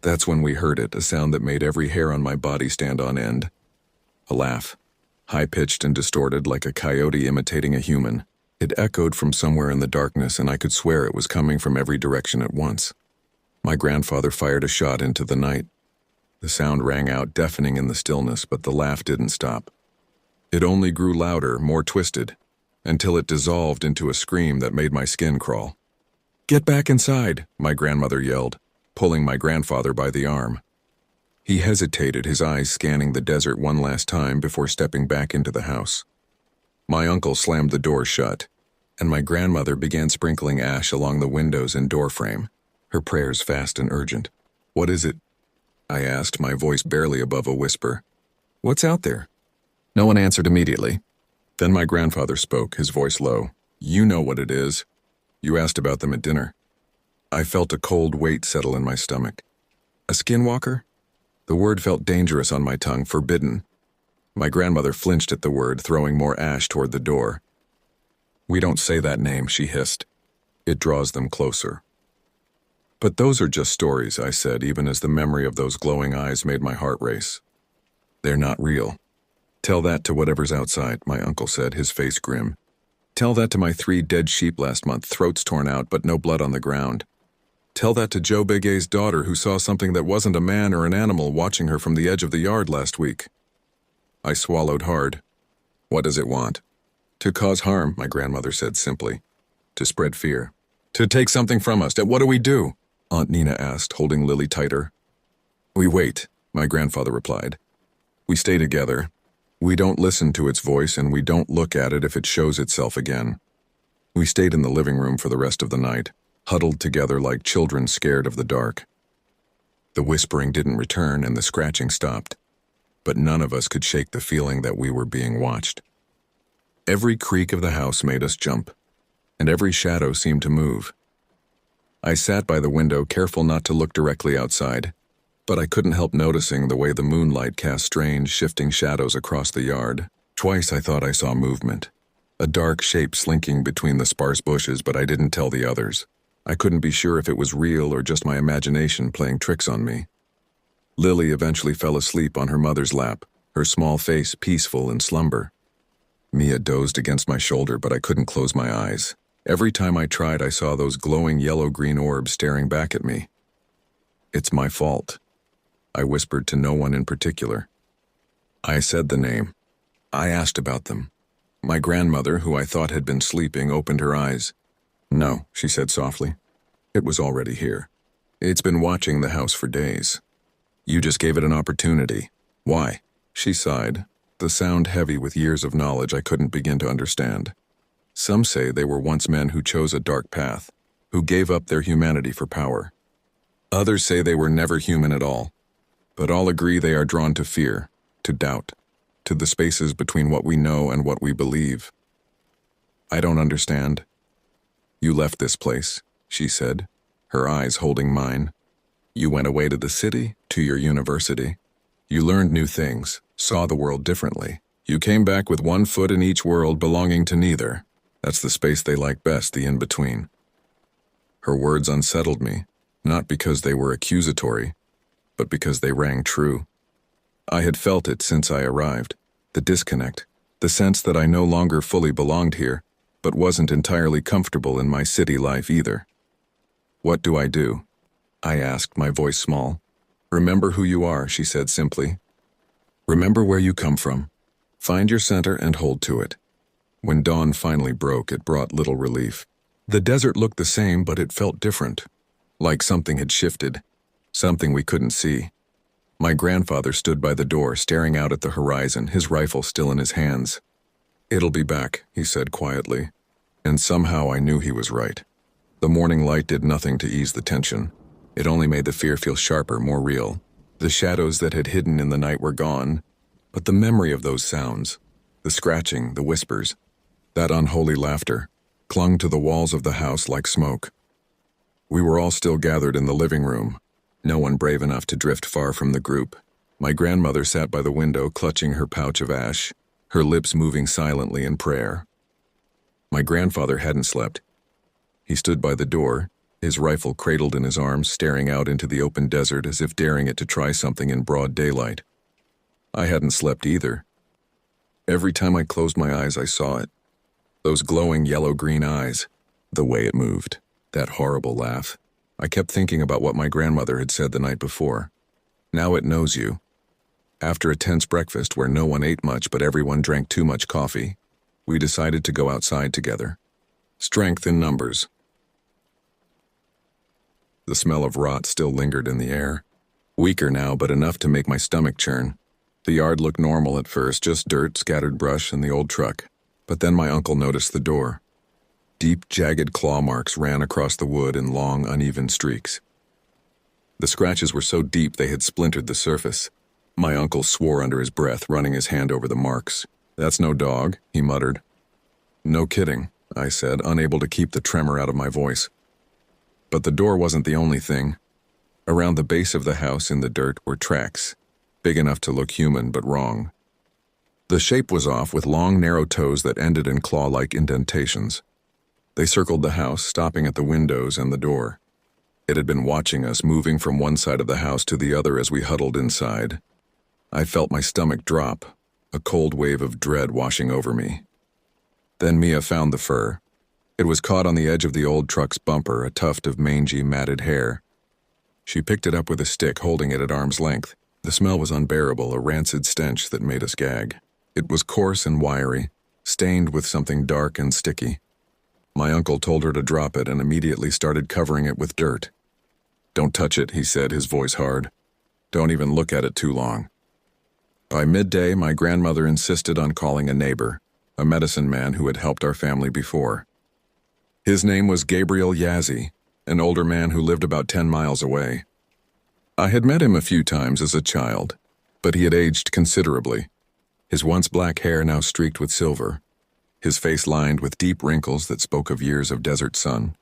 That's when we heard it, a sound that made every hair on my body stand on end. A laugh, high-pitched and distorted like a coyote imitating a human. It echoed from somewhere in the darkness, and I could swear it was coming from every direction at once. My grandfather fired a shot into the night. The sound rang out, deafening in the stillness, but the laugh didn't stop. It only grew louder, more twisted, until it dissolved into a scream that made my skin crawl. "Get back inside," my grandmother yelled, pulling my grandfather by the arm. He hesitated, his eyes scanning the desert one last time before stepping back into the house. My uncle slammed the door shut, and my grandmother began sprinkling ash along the windows and doorframe, her prayers fast and urgent. "What is it?" I asked, my voice barely above a whisper. "What's out there?" No one answered immediately. Then my grandfather spoke, his voice low. "You know what it is. You asked about them at dinner." I felt a cold weight settle in my stomach. A skinwalker? The word felt dangerous on my tongue, forbidden. My grandmother flinched at the word, throwing more ash toward the door. "We don't say that name," she hissed. "It draws them closer." "But those are just stories," I said, even as the memory of those glowing eyes made my heart race. "They're not real." "Tell that to whatever's outside," my uncle said, his face grim. "Tell that to my 3 dead sheep last month, throats torn out but no blood on the ground. Tell that to Joe Big A's daughter, who saw something that wasn't a man or an animal watching her from the edge of the yard last week." I swallowed hard. "What does it want?" "To cause harm," my grandmother said simply. "To spread fear. To take something from us. What do we do?" Aunt Nina asked, holding Lily tighter. "We wait," my grandfather replied. "We stay together. We don't listen to its voice, and we don't look at it if it shows itself again." We stayed in the living room for the rest of the night, huddled together like children scared of the dark. The whispering didn't return, and the scratching stopped, but none of us could shake the feeling that we were being watched. Every creak of the house made us jump, and every shadow seemed to move. I sat by the window, careful not to look directly outside, but I couldn't help noticing the way the moonlight cast strange, shifting shadows across the yard. Twice I thought I saw movement, a dark shape slinking between the sparse bushes, but I didn't tell the others. I couldn't be sure if it was real or just my imagination playing tricks on me. Lily eventually fell asleep on her mother's lap, her small face peaceful in slumber. Mia dozed against my shoulder, but I couldn't close my eyes. Every time I tried, I saw those glowing yellow-green orbs staring back at me. "It's my fault," I whispered to no one in particular. I said the name. I asked about them. My grandmother, who I thought had been sleeping, opened her eyes. "No," she said softly. "It was already here. It's been watching the house for days. You just gave it an opportunity. Why?" She sighed, the sound heavy with years of knowledge I couldn't begin to understand. "Some say they were once men who chose a dark path, who gave up their humanity for power. Others say they were never human at all, but all agree they are drawn to fear, to doubt, to the spaces between what we know and what we believe. I don't understand." "You left this place," she said, her eyes holding mine. "You went away to the city, to your university. You learned new things, saw the world differently. You came back with one foot in each world, belonging to neither. That's the space they like best, the in-between. Her words unsettled me, not because they were accusatory, but because they rang true. I had felt it since I arrived, the disconnect, the sense that I no longer fully belonged here, but wasn't entirely comfortable in my city life either. "What do I do?" I asked, my voice small. "Remember who you are," she said simply. "Remember where you come from. Find your center and hold to it." When dawn finally broke, it brought little relief. The desert looked the same, but it felt different, like something had shifted, something we couldn't see. My grandfather stood by the door, staring out at the horizon, his rifle still in his hands. "It'll be back," he said quietly, and somehow I knew he was right. The morning light did nothing to ease the tension. It only made the fear feel sharper, more real. The shadows that had hidden in the night were gone, but the memory of those sounds, the scratching, the whispers, that unholy laughter, clung to the walls of the house like smoke. We were all still gathered in the living room, no one brave enough to drift far from the group. My grandmother sat by the window, clutching her pouch of ash, her lips moving silently in prayer. My grandfather hadn't slept. He stood by the door, his rifle cradled in his arms, staring out into the open desert as if daring it to try something in broad daylight. I hadn't slept either. Every time I closed my eyes, I saw it. Those glowing yellow-green eyes, the way it moved, that horrible laugh. I kept thinking about what my grandmother had said the night before. "Now it knows you." After a tense breakfast where no one ate much but everyone drank too much coffee, we decided to go outside together. Strength in numbers. The smell of rot still lingered in the air. Weaker now, but enough to make my stomach churn. The yard looked normal at first, just dirt, scattered brush, and the old truck. But then my uncle noticed the door. Deep, jagged claw marks ran across the wood in long, uneven streaks. The scratches were so deep they had splintered the surface. My uncle swore under his breath, running his hand over the marks. "That's no dog," he muttered. "No kidding," I said, unable to keep the tremor out of my voice. But the door wasn't the only thing. Around the base of the house in the dirt were tracks, big enough to look human but wrong. The shape was off, with long, narrow toes that ended in claw-like indentations. They circled the house, stopping at the windows and the door. It had been watching us, moving from one side of the house to the other as we huddled inside. I felt my stomach drop, a cold wave of dread washing over me. Then Mia found the fur. It was caught on the edge of the old truck's bumper, a tuft of mangy, matted hair. She picked it up with a stick, holding it at arm's length. The smell was unbearable, a rancid stench that made us gag. It was coarse and wiry, stained with something dark and sticky. My uncle told her to drop it and immediately started covering it with dirt. "Don't touch it," he said, his voice hard. "Don't even look at it too long." By midday, my grandmother insisted on calling a neighbor, a medicine man who had helped our family before. His name was Gabriel Yazzie, an older man who lived about 10 miles away. I had met him a few times as a child, but he had aged considerably. His once black hair now streaked with silver, his face lined with deep wrinkles that spoke of years of desert sun.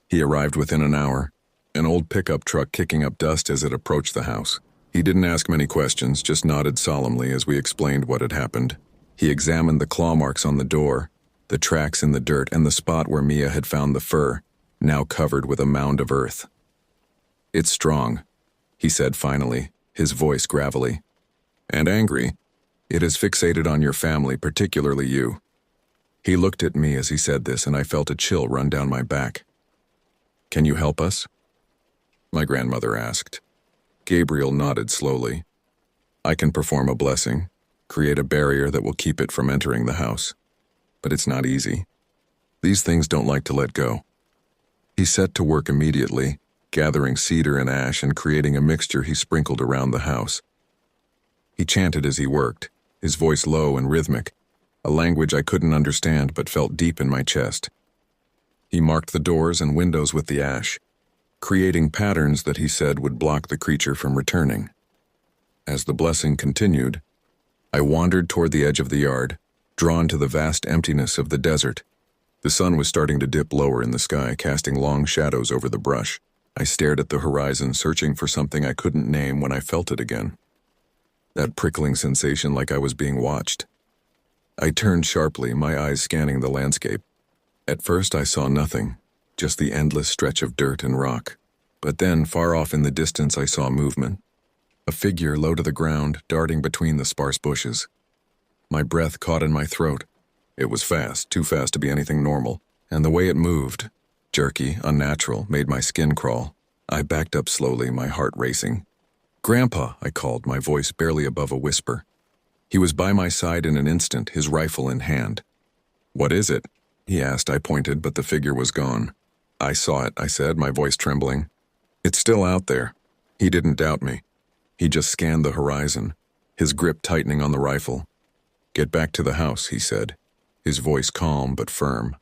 He arrived within an hour, an old pickup truck kicking up dust as it approached the house. He didn't ask many questions, just nodded solemnly as we explained what had happened. He examined the claw marks on the door, the tracks in the dirt, and the spot where Mia had found the fur, now covered with a mound of earth. "It's strong," he said finally, his voice gravelly. "And angry. It is fixated on your family, particularly you." He looked at me as he said this, and I felt a chill run down my back. "Can you help us?" my grandmother asked. Gabriel nodded slowly. "I can perform a blessing, create a barrier that will keep it from entering the house. But it's not easy. These things don't like to let go." He set to work immediately, gathering cedar and ash and creating a mixture he sprinkled around the house. He chanted as he worked, his voice low and rhythmic, a language I couldn't understand but felt deep in my chest. He marked the doors and windows with the ash, creating patterns that he said would block the creature from returning. As the blessing continued, I wandered toward the edge of the yard, drawn to the vast emptiness of the desert. The sun was starting to dip lower in the sky, casting long shadows over the brush. I stared at the horizon, searching for something I couldn't name when I felt it again. That prickling sensation like I was being watched. I turned sharply, my eyes scanning the landscape. At first I saw nothing, just the endless stretch of dirt and rock. But then, far off in the distance, I saw movement. A figure low to the ground, darting between the sparse bushes. My breath caught in my throat. It was fast, too fast to be anything normal, and the way it moved, jerky, unnatural, made my skin crawl. I backed up slowly, my heart racing. "Grandpa," I called, my voice barely above a whisper. He was by my side in an instant, his rifle in hand. "What is it?" he asked. I pointed, but the figure was gone. "I saw it," I said, my voice trembling. "It's still out there." He didn't doubt me. He just scanned the horizon, his grip tightening on the rifle. "Get back to the house," he said, his voice calm but firm.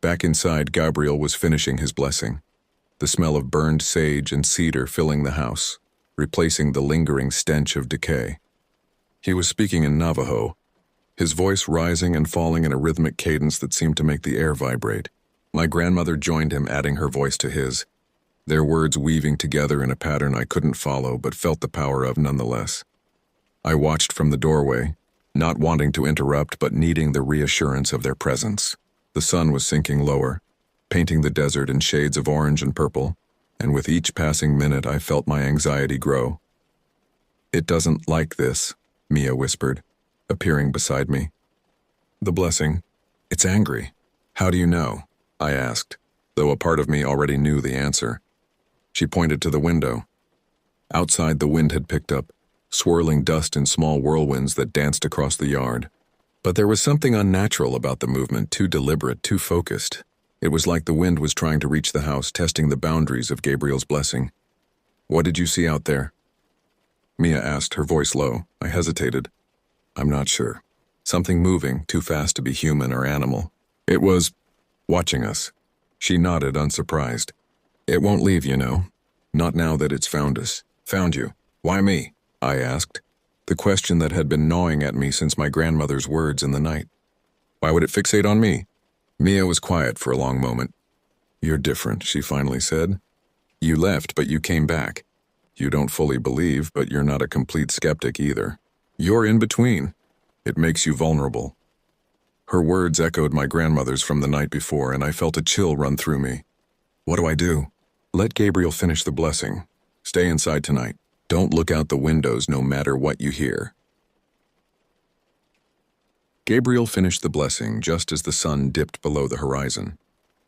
Back inside, Gabriel was finishing his blessing, the smell of burned sage and cedar filling the house, replacing the lingering stench of decay. He was speaking in Navajo, his voice rising and falling in a rhythmic cadence that seemed to make the air vibrate. My grandmother joined him, adding her voice to his, their words weaving together in a pattern I couldn't follow but felt the power of nonetheless. I watched from the doorway, not wanting to interrupt but needing the reassurance of their presence. The sun was sinking lower, painting the desert in shades of orange and purple, and with each passing minute I felt my anxiety grow. "It doesn't like this," Mia whispered, appearing beside me. "The blessing. It's angry." "How do you know?" I asked, though a part of me already knew the answer. She pointed to the window. Outside, the wind had picked up, swirling dust in small whirlwinds that danced across the yard. But there was something unnatural about the movement, too deliberate, too focused. It was like the wind was trying to reach the house, testing the boundaries of Gabriel's blessing. "What did you see out there?" Mia asked, her voice low. I hesitated. "I'm not sure. Something moving, too fast to be human or animal. It was watching us." She nodded, unsurprised. "It won't leave, you know. Not now that it's found us." "Found you? Why me?" I asked, the question that had been gnawing at me since my grandmother's words in the night. "Why would it fixate on me?" Mia was quiet for a long moment. "You're different," she finally said. "You left, but you came back. You don't fully believe, but you're not a complete skeptic either. You're in between. It makes you vulnerable." Her words echoed my grandmother's from the night before, and I felt a chill run through me. "What do I do?" "Let Gabriel finish the blessing. Stay inside tonight. Don't look out the windows no matter what you hear." Gabriel finished the blessing just as the sun dipped below the horizon.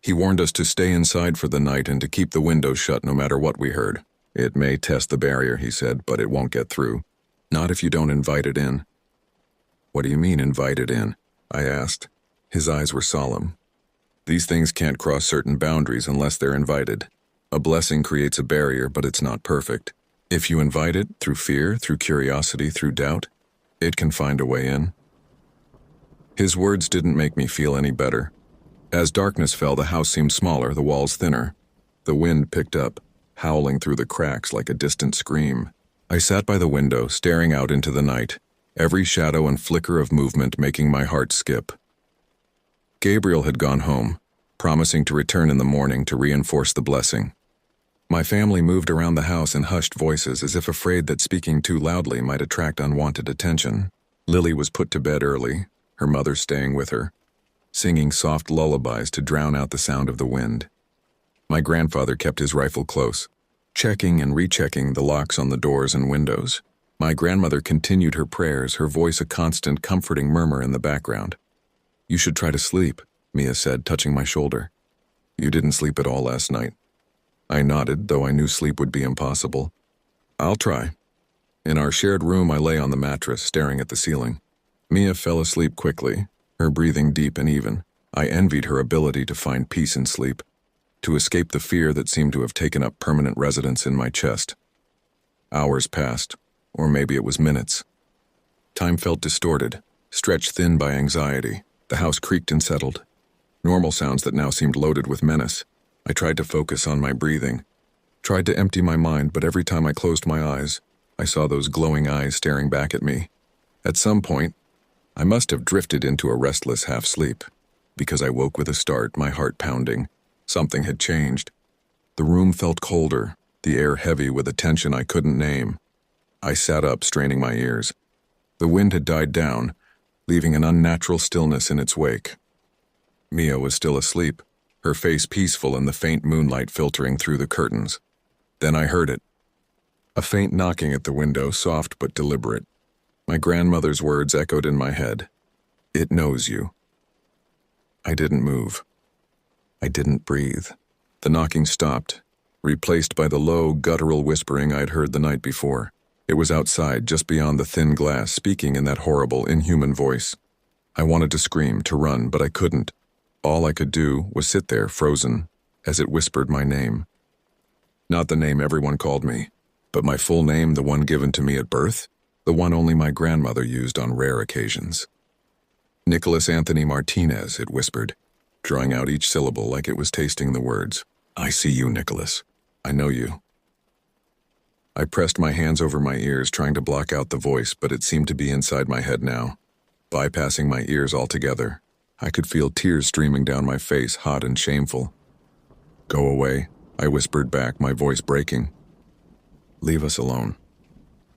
He warned us to stay inside for the night and to keep the windows shut no matter what we heard. "It may test the barrier," he said, "but it won't get through. Not if you don't invite it in." "What do you mean, invite it in?" I asked. His eyes were solemn. "These things can't cross certain boundaries unless they're invited. A blessing creates a barrier, but it's not perfect. If you invite it, through fear, through curiosity, through doubt, it can find a way in." His words didn't make me feel any better. As darkness fell, the house seemed smaller, the walls thinner. The wind picked up, howling through the cracks like a distant scream. I sat by the window, staring out into the night, every shadow and flicker of movement making my heart skip. Gabriel had gone home, promising to return in the morning to reinforce the blessing. My family moved around the house in hushed voices as if afraid that speaking too loudly might attract unwanted attention. Lily was put to bed early, her mother staying with her, singing soft lullabies to drown out the sound of the wind. My grandfather kept his rifle close, checking and rechecking the locks on the doors and windows. My grandmother continued her prayers, her voice a constant comforting murmur in the background. "You should try to sleep," Mia said, touching my shoulder. "You didn't sleep at all last night." I nodded, though I knew sleep would be impossible. "I'll try." In our shared room, I lay on the mattress, staring at the ceiling. Mia fell asleep quickly, her breathing deep and even. I envied her ability to find peace in sleep, to escape the fear that seemed to have taken up permanent residence in my chest. Hours passed, or maybe it was minutes. Time felt distorted, stretched thin by anxiety. The house creaked and settled. Normal sounds that now seemed loaded with menace. I tried to focus on my breathing, tried to empty my mind, but every time I closed my eyes, I saw those glowing eyes staring back at me. At some point, I must have drifted into a restless half-sleep, because I woke with a start, my heart pounding. Something had changed. The room felt colder, the air heavy with a tension I couldn't name. I sat up, straining my ears. The wind had died down, leaving an unnatural stillness in its wake. Mia was still asleep, her face peaceful in the faint moonlight filtering through the curtains. Then I heard it. A faint knocking at the window, soft but deliberate. My grandmother's words echoed in my head. It knows you. I didn't move. I didn't breathe. The knocking stopped, replaced by the low, guttural whispering I'd heard the night before. It was outside, just beyond the thin glass, speaking in that horrible, inhuman voice. I wanted to scream, to run, but I couldn't. All I could do was sit there, frozen, as it whispered my name. Not the name everyone called me, but my full name, the one given to me at birth, the one only my grandmother used on rare occasions. Nicholas Anthony Martinez, it whispered, drawing out each syllable like it was tasting the words. I see you, Nicholas. I know you. I pressed my hands over my ears, trying to block out the voice, but it seemed to be inside my head now, bypassing my ears altogether. I could feel tears streaming down my face, hot and shameful. Go away, I whispered back, my voice breaking. Leave us alone.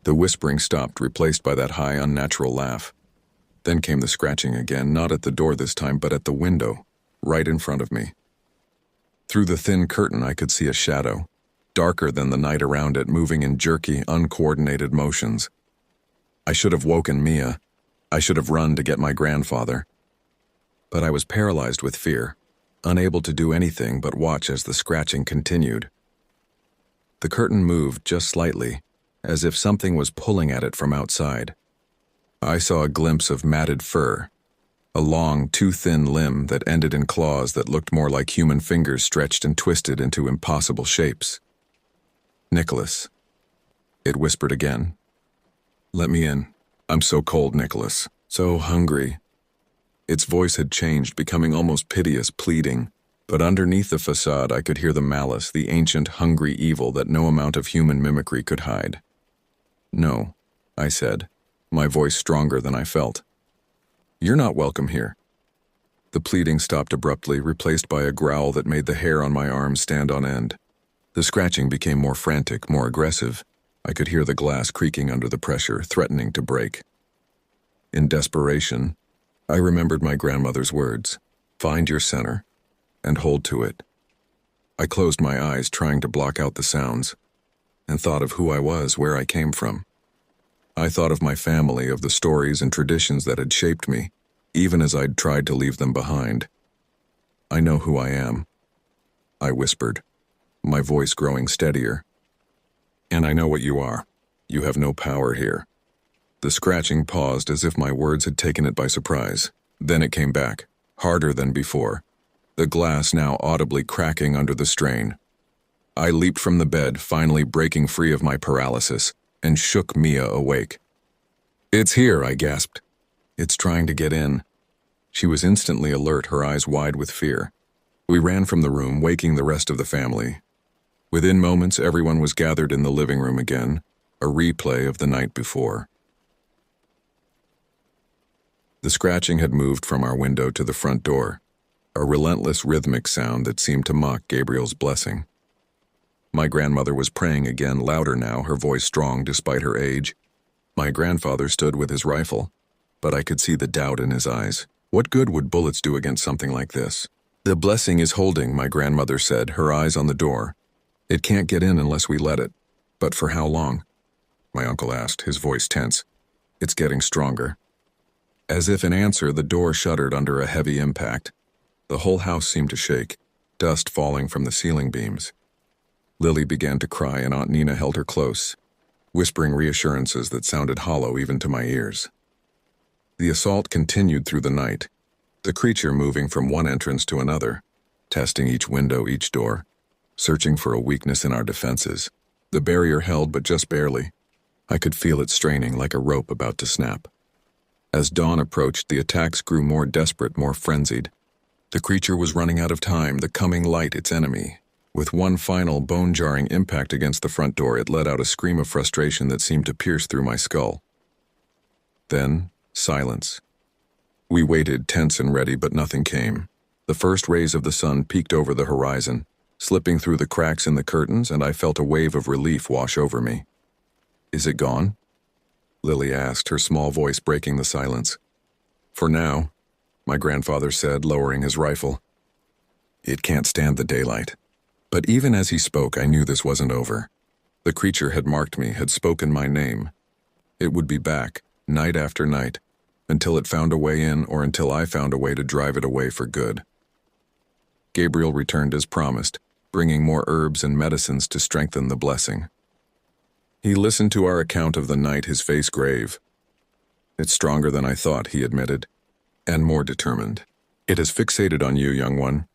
The whispering stopped, replaced by that high, unnatural laugh. Then came the scratching again, not at the door this time, but at the window, right in front of me. Through the thin curtain, I could see a shadow, darker than the night around it, moving in jerky, uncoordinated motions. I should have woken Mia. I should have run to get my grandfather. But I was paralyzed with fear, unable to do anything but watch as the scratching continued. The curtain moved just slightly, as if something was pulling at it from outside. I saw a glimpse of matted fur, a long, too thin limb that ended in claws that looked more like human fingers stretched and twisted into impossible shapes. Nicholas, it whispered again. Let me in. I'm so cold, Nicholas. So hungry. Its voice had changed, becoming almost piteous, pleading. But underneath the facade, I could hear the malice, the ancient, hungry evil that no amount of human mimicry could hide. No, I said, my voice stronger than I felt. You're not welcome here. The pleading stopped abruptly, replaced by a growl that made the hair on my arms stand on end. The scratching became more frantic, more aggressive. I could hear the glass creaking under the pressure, threatening to break. In desperation, I remembered my grandmother's words, find your center, and hold to it. I closed my eyes, trying to block out the sounds, and thought of who I was, where I came from. I thought of my family, of the stories and traditions that had shaped me, even as I'd tried to leave them behind. I know who I am, I whispered, my voice growing steadier. And I know what you are. You have no power here. The scratching paused as if my words had taken it by surprise. Then it came back, harder than before, the glass now audibly cracking under the strain. I leaped from the bed, finally breaking free of my paralysis, and shook Mia awake. It's here, I gasped. It's trying to get in. She was instantly alert, her eyes wide with fear. We ran from the room, waking the rest of the family. Within moments, everyone was gathered in the living room again, a replay of the night before. The scratching had moved from our window to the front door, a relentless rhythmic sound that seemed to mock Gabriel's blessing. My grandmother was praying again, louder now, her voice strong despite her age. My grandfather stood with his rifle, but I could see the doubt in his eyes. What good would bullets do against something like this? The blessing is holding, my grandmother said, her eyes on the door. It can't get in unless we let it. But for how long? My uncle asked, his voice tense. It's getting stronger. As if in answer, the door shuddered under a heavy impact. The whole house seemed to shake, dust falling from the ceiling beams. Lily began to cry, and Aunt Nina held her close, whispering reassurances that sounded hollow even to my ears. The assault continued through the night, the creature moving from one entrance to another, testing each window, each door, searching for a weakness in our defenses. The barrier held, but just barely. I could feel it straining like a rope about to snap. As dawn approached, the attacks grew more desperate, more frenzied. The creature was running out of time, the coming light its enemy. With one final bone-jarring impact against the front door, it let out a scream of frustration that seemed to pierce through my skull. Then, silence. We waited, tense and ready, but nothing came. The first rays of the sun peeked over the horizon, slipping through the cracks in the curtains, and I felt a wave of relief wash over me. Is it gone? Lily asked, her small voice breaking the silence. For now, my grandfather said, lowering his rifle. It can't stand the daylight. But even as he spoke, I knew this wasn't over. The creature had marked me, had spoken my name. It would be back, night after night, until it found a way in or until I found a way to drive it away for good. Gabriel returned as promised, bringing more herbs and medicines to strengthen the blessing. He listened to our account of the night, his face grave. It's stronger than I thought, he admitted, and more determined. It is fixated on you, young one.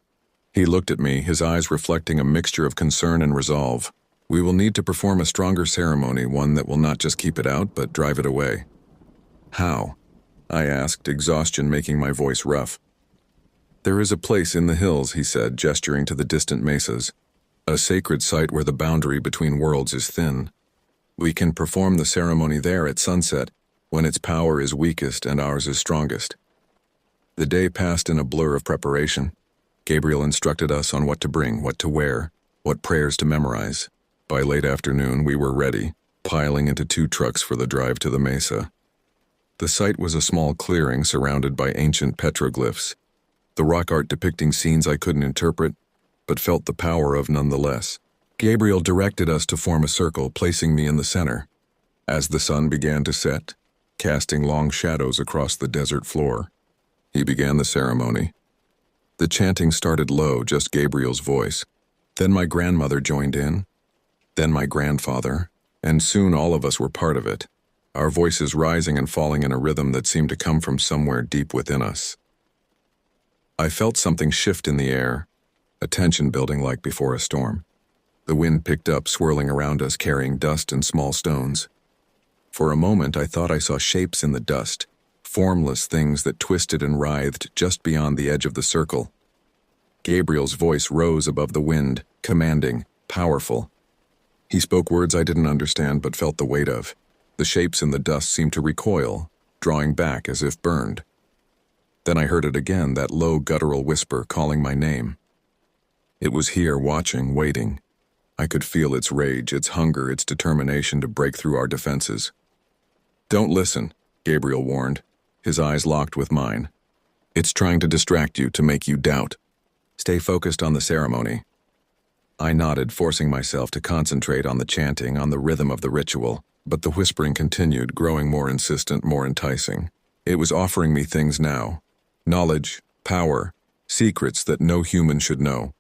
He looked at me, his eyes reflecting a mixture of concern and resolve. We will need to perform a stronger ceremony, one that will not just keep it out, but drive it away. How? I asked, exhaustion making my voice rough. There is a place in the hills, he said, gesturing to the distant mesas. A sacred site where the boundary between worlds is thin. We can perform the ceremony there at sunset, when its power is weakest and ours is strongest. The day passed in a blur of preparation. Gabriel instructed us on what to bring, what to wear, what prayers to memorize. By late afternoon, we were ready, piling into 2 trucks for the drive to the mesa. The site was a small clearing surrounded by ancient petroglyphs, the rock art depicting scenes I couldn't interpret, but felt the power of nonetheless. Gabriel directed us to form a circle, placing me in the center. As the sun began to set, casting long shadows across the desert floor, he began the ceremony. The chanting started low, just Gabriel's voice. Then my grandmother joined in, then my grandfather, and soon all of us were part of it, our voices rising and falling in a rhythm that seemed to come from somewhere deep within us. I felt something shift in the air, a tension building like before a storm. The wind picked up, swirling around us, carrying dust and small stones. For a moment, I thought I saw shapes in the dust, formless things that twisted and writhed just beyond the edge of the circle. Gabriel's voice rose above the wind, commanding, powerful. He spoke words I didn't understand but felt the weight of. The shapes in the dust seemed to recoil, drawing back as if burned. Then I heard it again, that low guttural whisper calling my name. It was here, watching, waiting. I could feel its rage, its hunger, its determination to break through our defenses. Don't listen, Gabriel warned, his eyes locked with mine. It's trying to distract you, to make you doubt. Stay focused on the ceremony. I nodded, forcing myself to concentrate on the chanting, on the rhythm of the ritual, but the whispering continued, growing more insistent, more enticing. It was offering me things now. Knowledge, power, secrets that no human should know.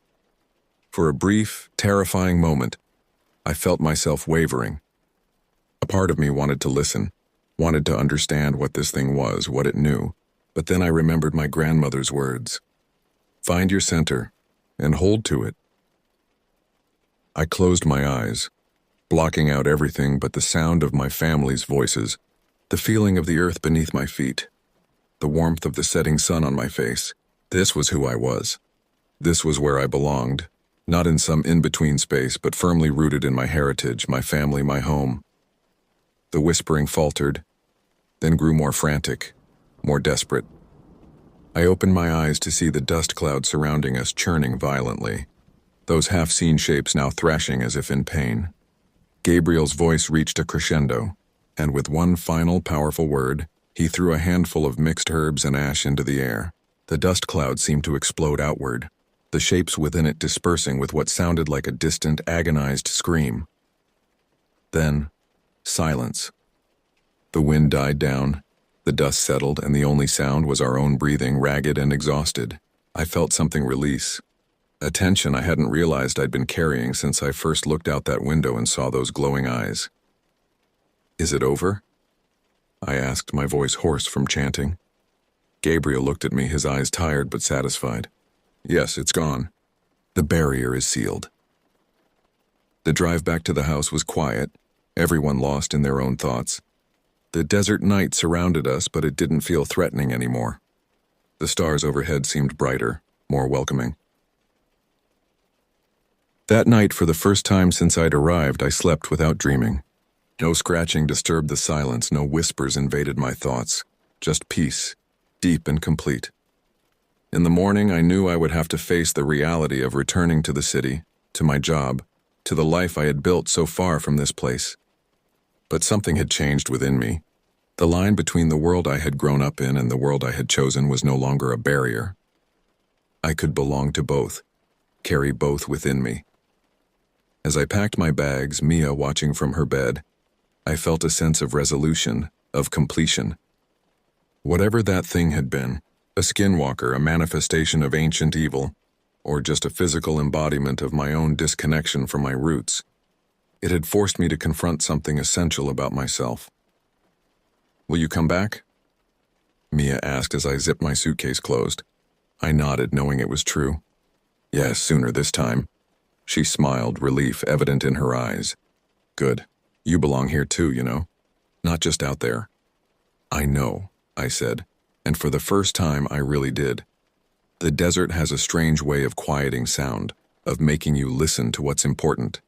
For a brief, terrifying moment, I felt myself wavering. A part of me wanted to listen, wanted to understand what this thing was, what it knew, but then I remembered my grandmother's words. Find your center, and hold to it. I closed my eyes, blocking out everything but the sound of my family's voices, the feeling of the earth beneath my feet, the warmth of the setting sun on my face. This was who I was. This was where I belonged, not in some in-between space, but firmly rooted in my heritage, my family, my home. The whispering faltered, then grew more frantic, more desperate. I opened my eyes to see the dust cloud surrounding us churning violently, those half-seen shapes now thrashing as if in pain. Gabriel's voice reached a crescendo, and with one final powerful word, he threw a handful of mixed herbs and ash into the air. The dust cloud seemed to explode outward, the shapes within it dispersing with what sounded like a distant, agonized scream. Then, silence. The wind died down, the dust settled, and the only sound was our own breathing, ragged and exhausted. I felt something release, a tension I hadn't realized I'd been carrying since I first looked out that window and saw those glowing eyes. Is it over? I asked, my voice hoarse from chanting. Gabriel looked at me, his eyes tired but satisfied. Yes, it's gone. The barrier is sealed. The drive back to the house was quiet, everyone lost in their own thoughts. The desert night surrounded us, but it didn't feel threatening anymore. The stars overhead seemed brighter, more welcoming. That night, for the first time since I'd arrived, I slept without dreaming. No scratching disturbed the silence, no whispers invaded my thoughts. Just peace, deep and complete. In the morning, I knew I would have to face the reality of returning to the city, to my job, to the life I had built so far from this place. But something had changed within me. The line between the world I had grown up in and the world I had chosen was no longer a barrier. I could belong to both, carry both within me. As I packed my bags, Mia watching from her bed, I felt a sense of resolution, of completion. Whatever that thing had been, a skinwalker, a manifestation of ancient evil, or just a physical embodiment of my own disconnection from my roots, it had forced me to confront something essential about myself. "Will you come back?" Mia asked as I zipped my suitcase closed. I nodded, knowing it was true. "Yes, sooner this time." She smiled, relief evident in her eyes. "Good. You belong here too, you know. Not just out there." "I know," I said, and for the first time I really did. The desert has a strange way of quieting sound, of making you listen to what's important.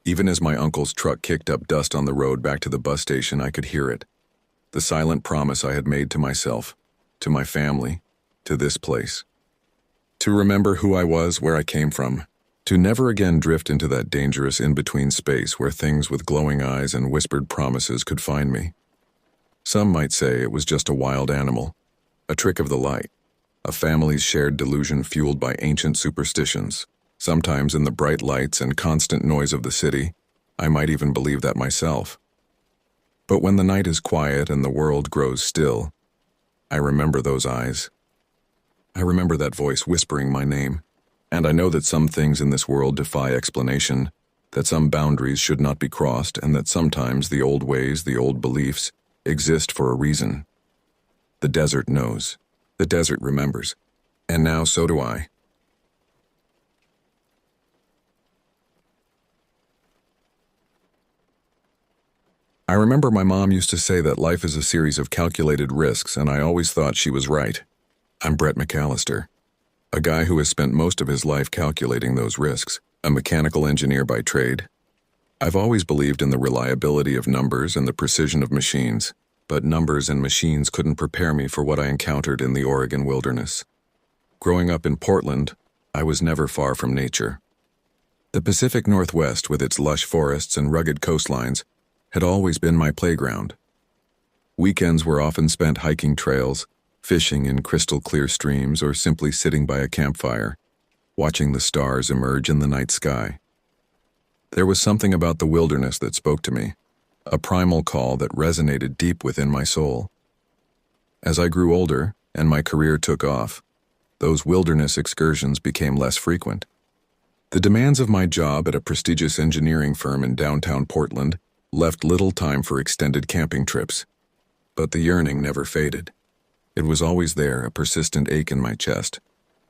Even as my uncle's truck kicked up dust on the road back to the bus station, I could hear it. The silent promise I had made to myself, to my family, to this place. To remember who I was, where I came from. To never again drift into that dangerous in-between space where things with glowing eyes and whispered promises could find me. Some might say it was just a wild animal, a trick of the light, a family's shared delusion fueled by ancient superstitions. Sometimes in the bright lights and constant noise of the city, I might even believe that myself. But when the night is quiet and the world grows still, I remember those eyes. I remember that voice whispering my name. And I know that some things in this world defy explanation, that some boundaries should not be crossed, and that sometimes the old ways, the old beliefs, exist for a reason. The desert knows. The desert remembers. And now so do I. I remember my mom used to say that life is a series of calculated risks, and I always thought she was right. I'm Brett McAllister, a guy who has spent most of his life calculating those risks, a mechanical engineer by trade. I've always believed in the reliability of numbers and the precision of machines, but numbers and machines couldn't prepare me for what I encountered in the Oregon wilderness. Growing up in Portland, I was never far from nature. The Pacific Northwest, with its lush forests and rugged coastlines, had always been my playground. Weekends were often spent hiking trails, fishing in crystal-clear streams, or simply sitting by a campfire, watching the stars emerge in the night sky. There was something about the wilderness that spoke to me, a primal call that resonated deep within my soul. As I grew older and my career took off, those wilderness excursions became less frequent. The demands of my job at a prestigious engineering firm in downtown Portland left little time for extended camping trips, but the yearning never faded. It was always there, a persistent ache in my chest,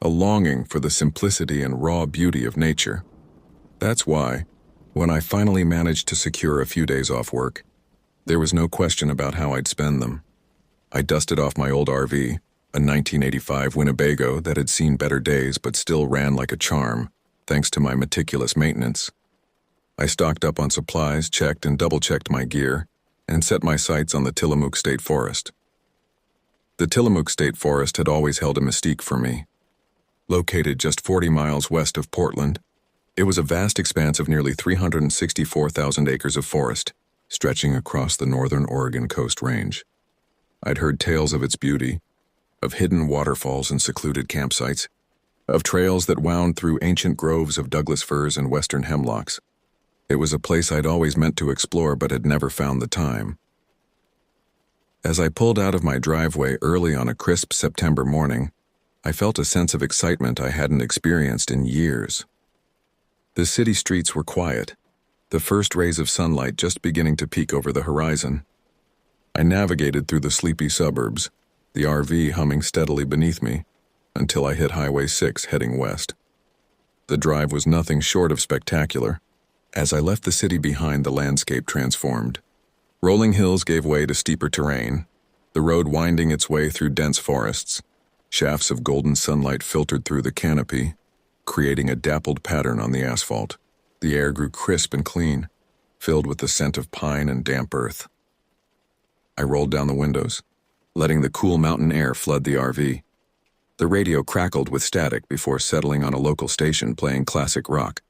a longing for the simplicity and raw beauty of nature. That's why, when I finally managed to secure a few days off work, there was no question about how I'd spend them. I dusted off my old RV, a 1985 Winnebago that had seen better days but still ran like a charm, thanks to my meticulous maintenance. I stocked up on supplies, checked and double-checked my gear, and set my sights on the Tillamook State Forest. The Tillamook State Forest had always held a mystique for me. Located just 40 miles west of Portland, it was a vast expanse of nearly 364,000 acres of forest, stretching across the northern Oregon Coast Range. I'd heard tales of its beauty, of hidden waterfalls and secluded campsites, of trails that wound through ancient groves of Douglas firs and western hemlocks. It was a place I'd always meant to explore but had never found the time. As I pulled out of my driveway early on a crisp September morning, I felt a sense of excitement I hadn't experienced in years. The city streets were quiet, the first rays of sunlight just beginning to peek over the horizon. I navigated through the sleepy suburbs, the RV humming steadily beneath me, until I hit Highway 6 heading west. The drive was nothing short of spectacular. As I left the city behind, the landscape transformed. Rolling hills gave way to steeper terrain, the road winding its way through dense forests. Shafts of golden sunlight filtered through the canopy, creating a dappled pattern on the asphalt. The air grew crisp and clean, filled with the scent of pine and damp earth. I rolled down the windows, letting the cool mountain air flood the RV. The radio crackled with static before settling on a local station playing classic rock.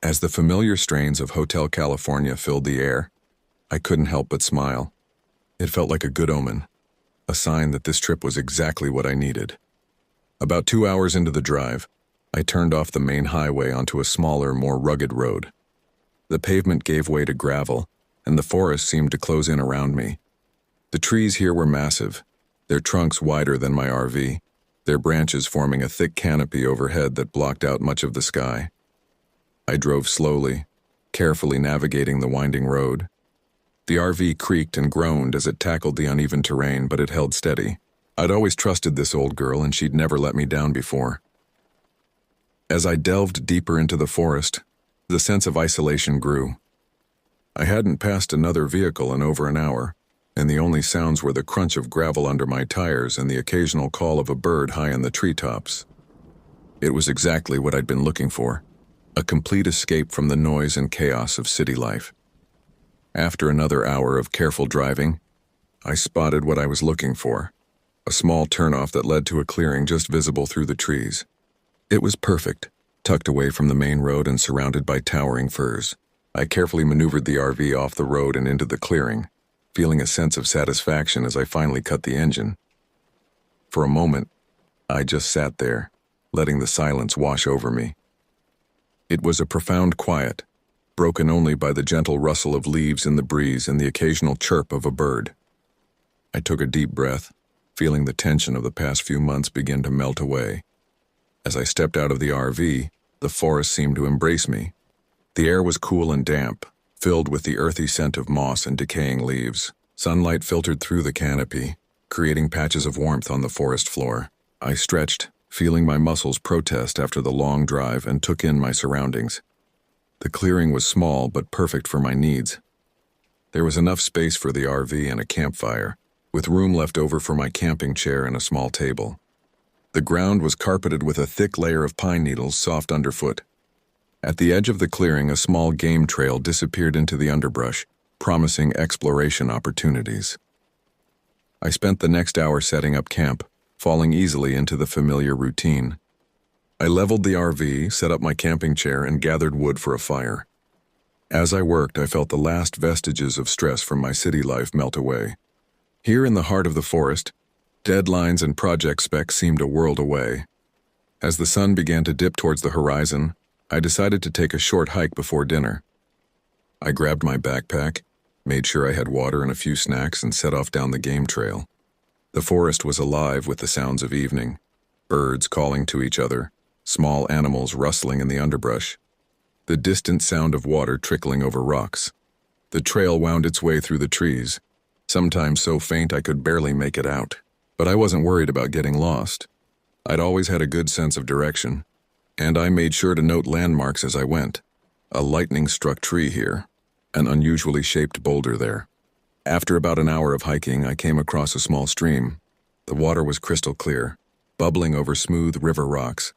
As the familiar strains of Hotel California filled the air, I couldn't help but smile. It felt like a good omen, a sign that this trip was exactly what I needed. About 2 hours into the drive, I turned off the main highway onto a smaller, more rugged road. The pavement gave way to gravel, and the forest seemed to close in around me. The trees here were massive, their trunks wider than my RV, their branches forming a thick canopy overhead that blocked out much of the sky. I drove slowly, carefully navigating the winding road. The RV creaked and groaned as it tackled the uneven terrain, but it held steady. I'd always trusted this old girl, and she'd never let me down before. As I delved deeper into the forest, the sense of isolation grew. I hadn't passed another vehicle in over an hour, and the only sounds were the crunch of gravel under my tires and the occasional call of a bird high in the treetops. It was exactly what I'd been looking for, a complete escape from the noise and chaos of city life. After another hour of careful driving, I spotted what I was looking for, a small turnoff that led to a clearing just visible through the trees. It was perfect, tucked away from the main road and surrounded by towering firs. I carefully maneuvered the RV off the road and into the clearing, feeling a sense of satisfaction as I finally cut the engine. For a moment, I just sat there, letting the silence wash over me. It was a profound quiet, broken only by the gentle rustle of leaves in the breeze and the occasional chirp of a bird. I took a deep breath, feeling the tension of the past few months begin to melt away. As I stepped out of the RV, the forest seemed to embrace me. The air was cool and damp, filled with the earthy scent of moss and decaying leaves. Sunlight filtered through the canopy, creating patches of warmth on the forest floor. I stretched, feeling my muscles protest after the long drive, and took in my surroundings. The clearing was small but perfect for my needs. There was enough space for the RV and a campfire, with room left over for my camping chair and a small table. The ground was carpeted with a thick layer of pine needles soft underfoot. At the edge of the clearing, a small game trail disappeared into the underbrush, promising exploration opportunities. I spent the next hour setting up camp, falling easily into the familiar routine. I leveled the RV, set up my camping chair, and gathered wood for a fire. As I worked, I felt the last vestiges of stress from my city life melt away. Here in the heart of the forest, deadlines and project specs seemed a world away. As the sun began to dip towards the horizon, I decided to take a short hike before dinner. I grabbed my backpack, made sure I had water and a few snacks, and set off down the game trail. The forest was alive with the sounds of evening, birds calling to each other, small animals rustling in the underbrush, the distant sound of water trickling over rocks. The trail wound its way through the trees, sometimes so faint I could barely make it out. But I wasn't worried about getting lost. I'd always had a good sense of direction, and I made sure to note landmarks as I went. A lightning-struck tree here, an unusually shaped boulder there. After about an hour of hiking, I came across a small stream. The water was crystal clear, bubbling over smooth river rocks.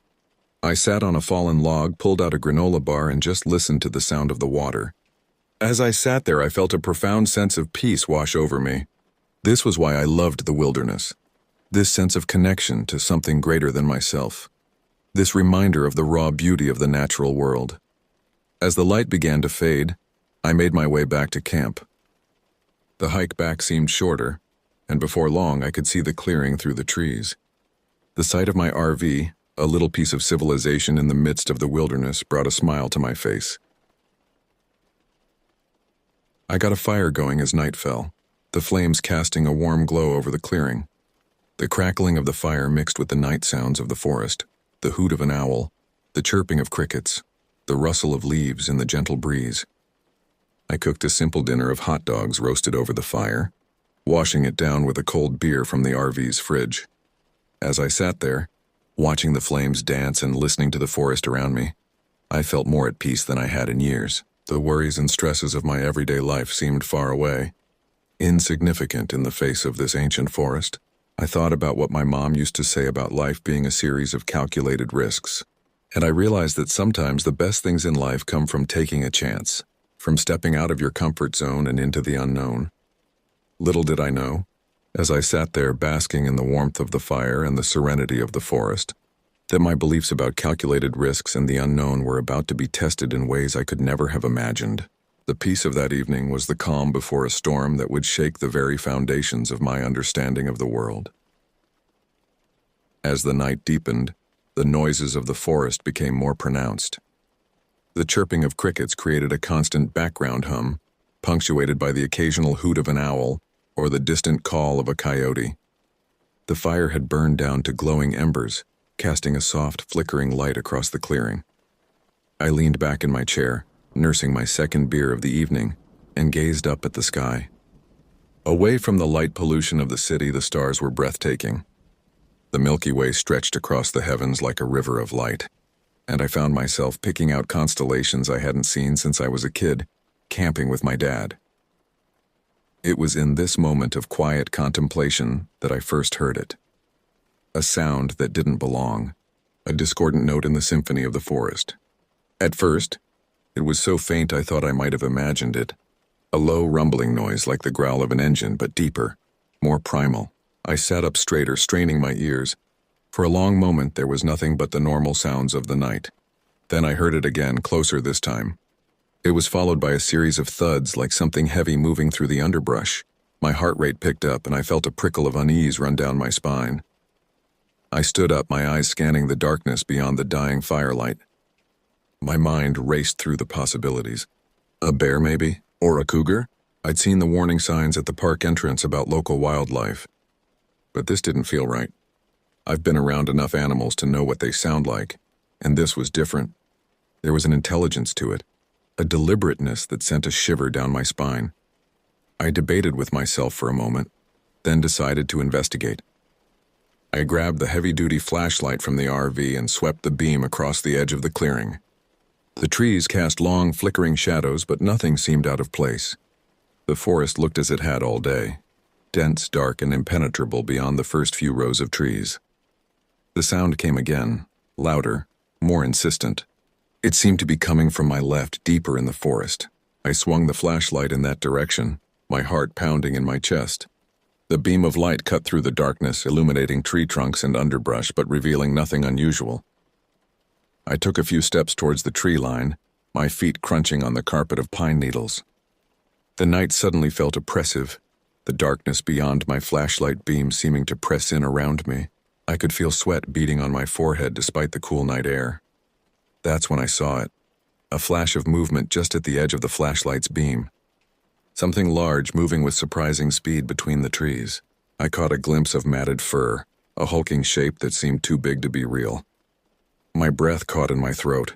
I sat on a fallen log, pulled out a granola bar, and just listened to the sound of the water. As I sat there, I felt a profound sense of peace wash over me. This was why I loved the wilderness. This sense of connection to something greater than myself. This reminder of the raw beauty of the natural world. As the light began to fade, I made my way back to camp. The hike back seemed shorter, and before long I could see the clearing through the trees. The sight of my RV, a little piece of civilization in the midst of the wilderness, brought a smile to my face. I got a fire going as night fell, the flames casting a warm glow over the clearing. The crackling of the fire mixed with the night sounds of the forest, the hoot of an owl, the chirping of crickets, the rustle of leaves in the gentle breeze. I cooked a simple dinner of hot dogs roasted over the fire, washing it down with a cold beer from the RV's fridge. As I sat there, watching the flames dance and listening to the forest around me, I felt more at peace than I had in years. The worries and stresses of my everyday life seemed far away, insignificant in the face of this ancient forest. I thought about what my mom used to say about life being a series of calculated risks, and I realized that sometimes the best things in life come from taking a chance, from stepping out of your comfort zone and into the unknown. Little did I know, as I sat there basking in the warmth of the fire and the serenity of the forest, that my beliefs about calculated risks and the unknown were about to be tested in ways I could never have imagined. The peace of that evening was the calm before a storm that would shake the very foundations of my understanding of the world. As the night deepened, the noises of the forest became more pronounced. The chirping of crickets created a constant background hum, punctuated by the occasional hoot of an owl or the distant call of a coyote. The fire had burned down to glowing embers, casting a soft, flickering light across the clearing. I leaned back in my chair, nursing my second beer of the evening, and gazed up at the sky. Away from the light pollution of the city, the stars were breathtaking. The Milky Way stretched across the heavens like a river of light, and I found myself picking out constellations I hadn't seen since I was a kid, camping with my dad. It was in this moment of quiet contemplation that I first heard it. A sound that didn't belong, a discordant note in the symphony of the forest. At first, it was so faint I thought I might have imagined it. A low rumbling noise like the growl of an engine, but deeper, more primal. I sat up straighter, straining my ears. For a long moment there was nothing but the normal sounds of the night. Then I heard it again, closer this time. It was followed by a series of thuds like something heavy moving through the underbrush. My heart rate picked up and I felt a prickle of unease run down my spine. I stood up, my eyes scanning the darkness beyond the dying firelight. My mind raced through the possibilities. A bear, maybe? Or a cougar? I'd seen the warning signs at the park entrance about local wildlife. But this didn't feel right. I've been around enough animals to know what they sound like, and this was different. There was an intelligence to it, a deliberateness that sent a shiver down my spine. I debated with myself for a moment, then decided to investigate. I grabbed the heavy-duty flashlight from the RV and swept the beam across the edge of the clearing. The trees cast long, flickering shadows, but nothing seemed out of place. The forest looked as it had all day, dense, dark, and impenetrable beyond the first few rows of trees. The sound came again, louder, more insistent. It seemed to be coming from my left, deeper in the forest. I swung the flashlight in that direction, my heart pounding in my chest. The beam of light cut through the darkness, illuminating tree trunks and underbrush, but revealing nothing unusual. I took a few steps towards the tree line, my feet crunching on the carpet of pine needles. The night suddenly felt oppressive, the darkness beyond my flashlight beam seeming to press in around me. I could feel sweat beading on my forehead despite the cool night air. That's when I saw it, a flash of movement just at the edge of the flashlight's beam. Something large moving with surprising speed between the trees. I caught a glimpse of matted fur, a hulking shape that seemed too big to be real. My breath caught in my throat.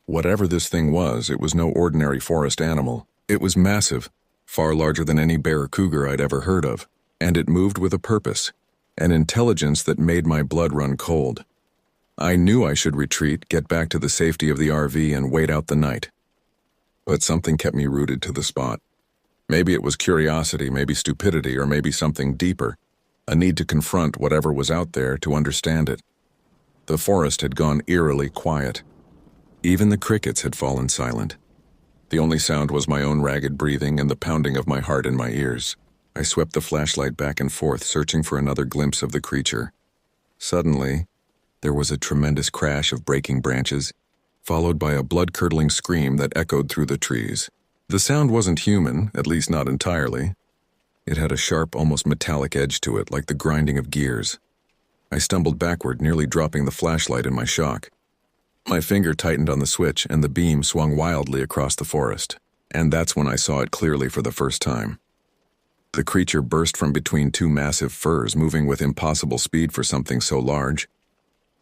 Whatever this thing was, it was no ordinary forest animal. It was massive, far larger than any bear or cougar I'd ever heard of, and it moved with a purpose, an intelligence that made my blood run cold. I knew I should retreat, get back to the safety of the RV, and wait out the night. But something kept me rooted to the spot. Maybe it was curiosity, maybe stupidity, or maybe something deeper, a need to confront whatever was out there, to understand it. The forest had gone eerily quiet. Even the crickets had fallen silent. The only sound was my own ragged breathing and the pounding of my heart in my ears. I swept the flashlight back and forth, searching for another glimpse of the creature. Suddenly, there was a tremendous crash of breaking branches, followed by a blood-curdling scream that echoed through the trees. The sound wasn't human, at least not entirely. It had a sharp, almost metallic edge to it, like the grinding of gears. I stumbled backward, nearly dropping the flashlight in my shock. My finger tightened on the switch, and the beam swung wildly across the forest. And that's when I saw it clearly for the first time. The creature burst from between two massive firs, moving with impossible speed for something so large.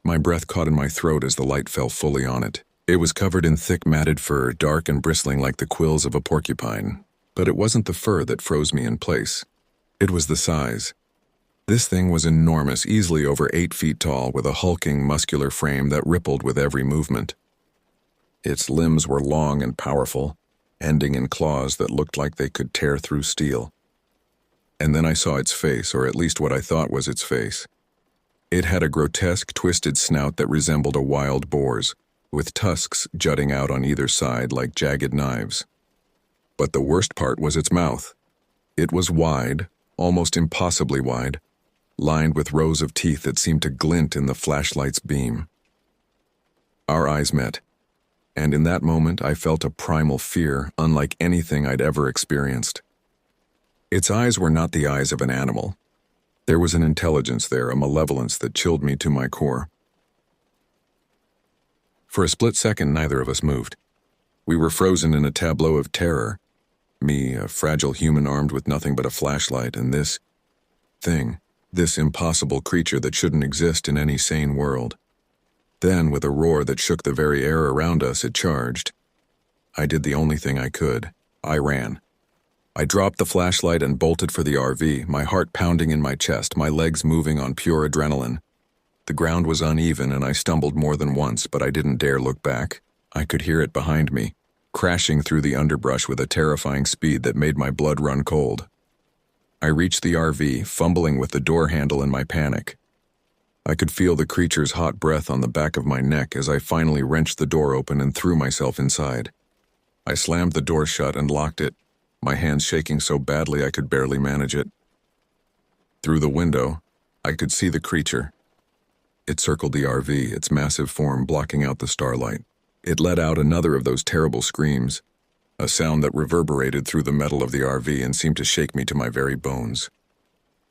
My breath caught in my throat as the light fell fully on it. It was covered in thick, matted fur, dark and bristling like the quills of a porcupine. But it wasn't the fur that froze me in place. It was the size. This thing was enormous, easily over 8 feet tall, with a hulking, muscular frame that rippled with every movement. Its limbs were long and powerful, ending in claws that looked like they could tear through steel. And then I saw its face, or at least what I thought was its face. It had a grotesque, twisted snout that resembled a wild boar's, with tusks jutting out on either side like jagged knives. But the worst part was its mouth. It was wide, almost impossibly wide, lined with rows of teeth that seemed to glint in the flashlight's beam. Our eyes met. and in that moment I felt a primal fear unlike anything I'd ever experienced. Its eyes were not the eyes of an animal. There was an intelligence there, a malevolence that chilled me to my core. For a split second, neither of us moved. We were frozen in a tableau of terror. Me, a fragile human armed with nothing but a flashlight, and this thing, this impossible creature that shouldn't exist in any sane world. Then, with a roar that shook the very air around us, it charged. I did the only thing I could. I ran. I dropped the flashlight and bolted for the RV, my heart pounding in my chest, my legs moving on pure adrenaline. The ground was uneven and I stumbled more than once, but I didn't dare look back. I could hear it behind me, crashing through the underbrush with a terrifying speed that made my blood run cold. I reached the RV, fumbling with the door handle in my panic. I could feel the creature's hot breath on the back of my neck as I finally wrenched the door open and threw myself inside. I slammed the door shut and locked it, my hands shaking so badly I could barely manage it. Through the window, I could see the creature. It circled the RV, its massive form blocking out the starlight. It let out another of those terrible screams, a sound that reverberated through the metal of the RV and seemed to shake me to my very bones.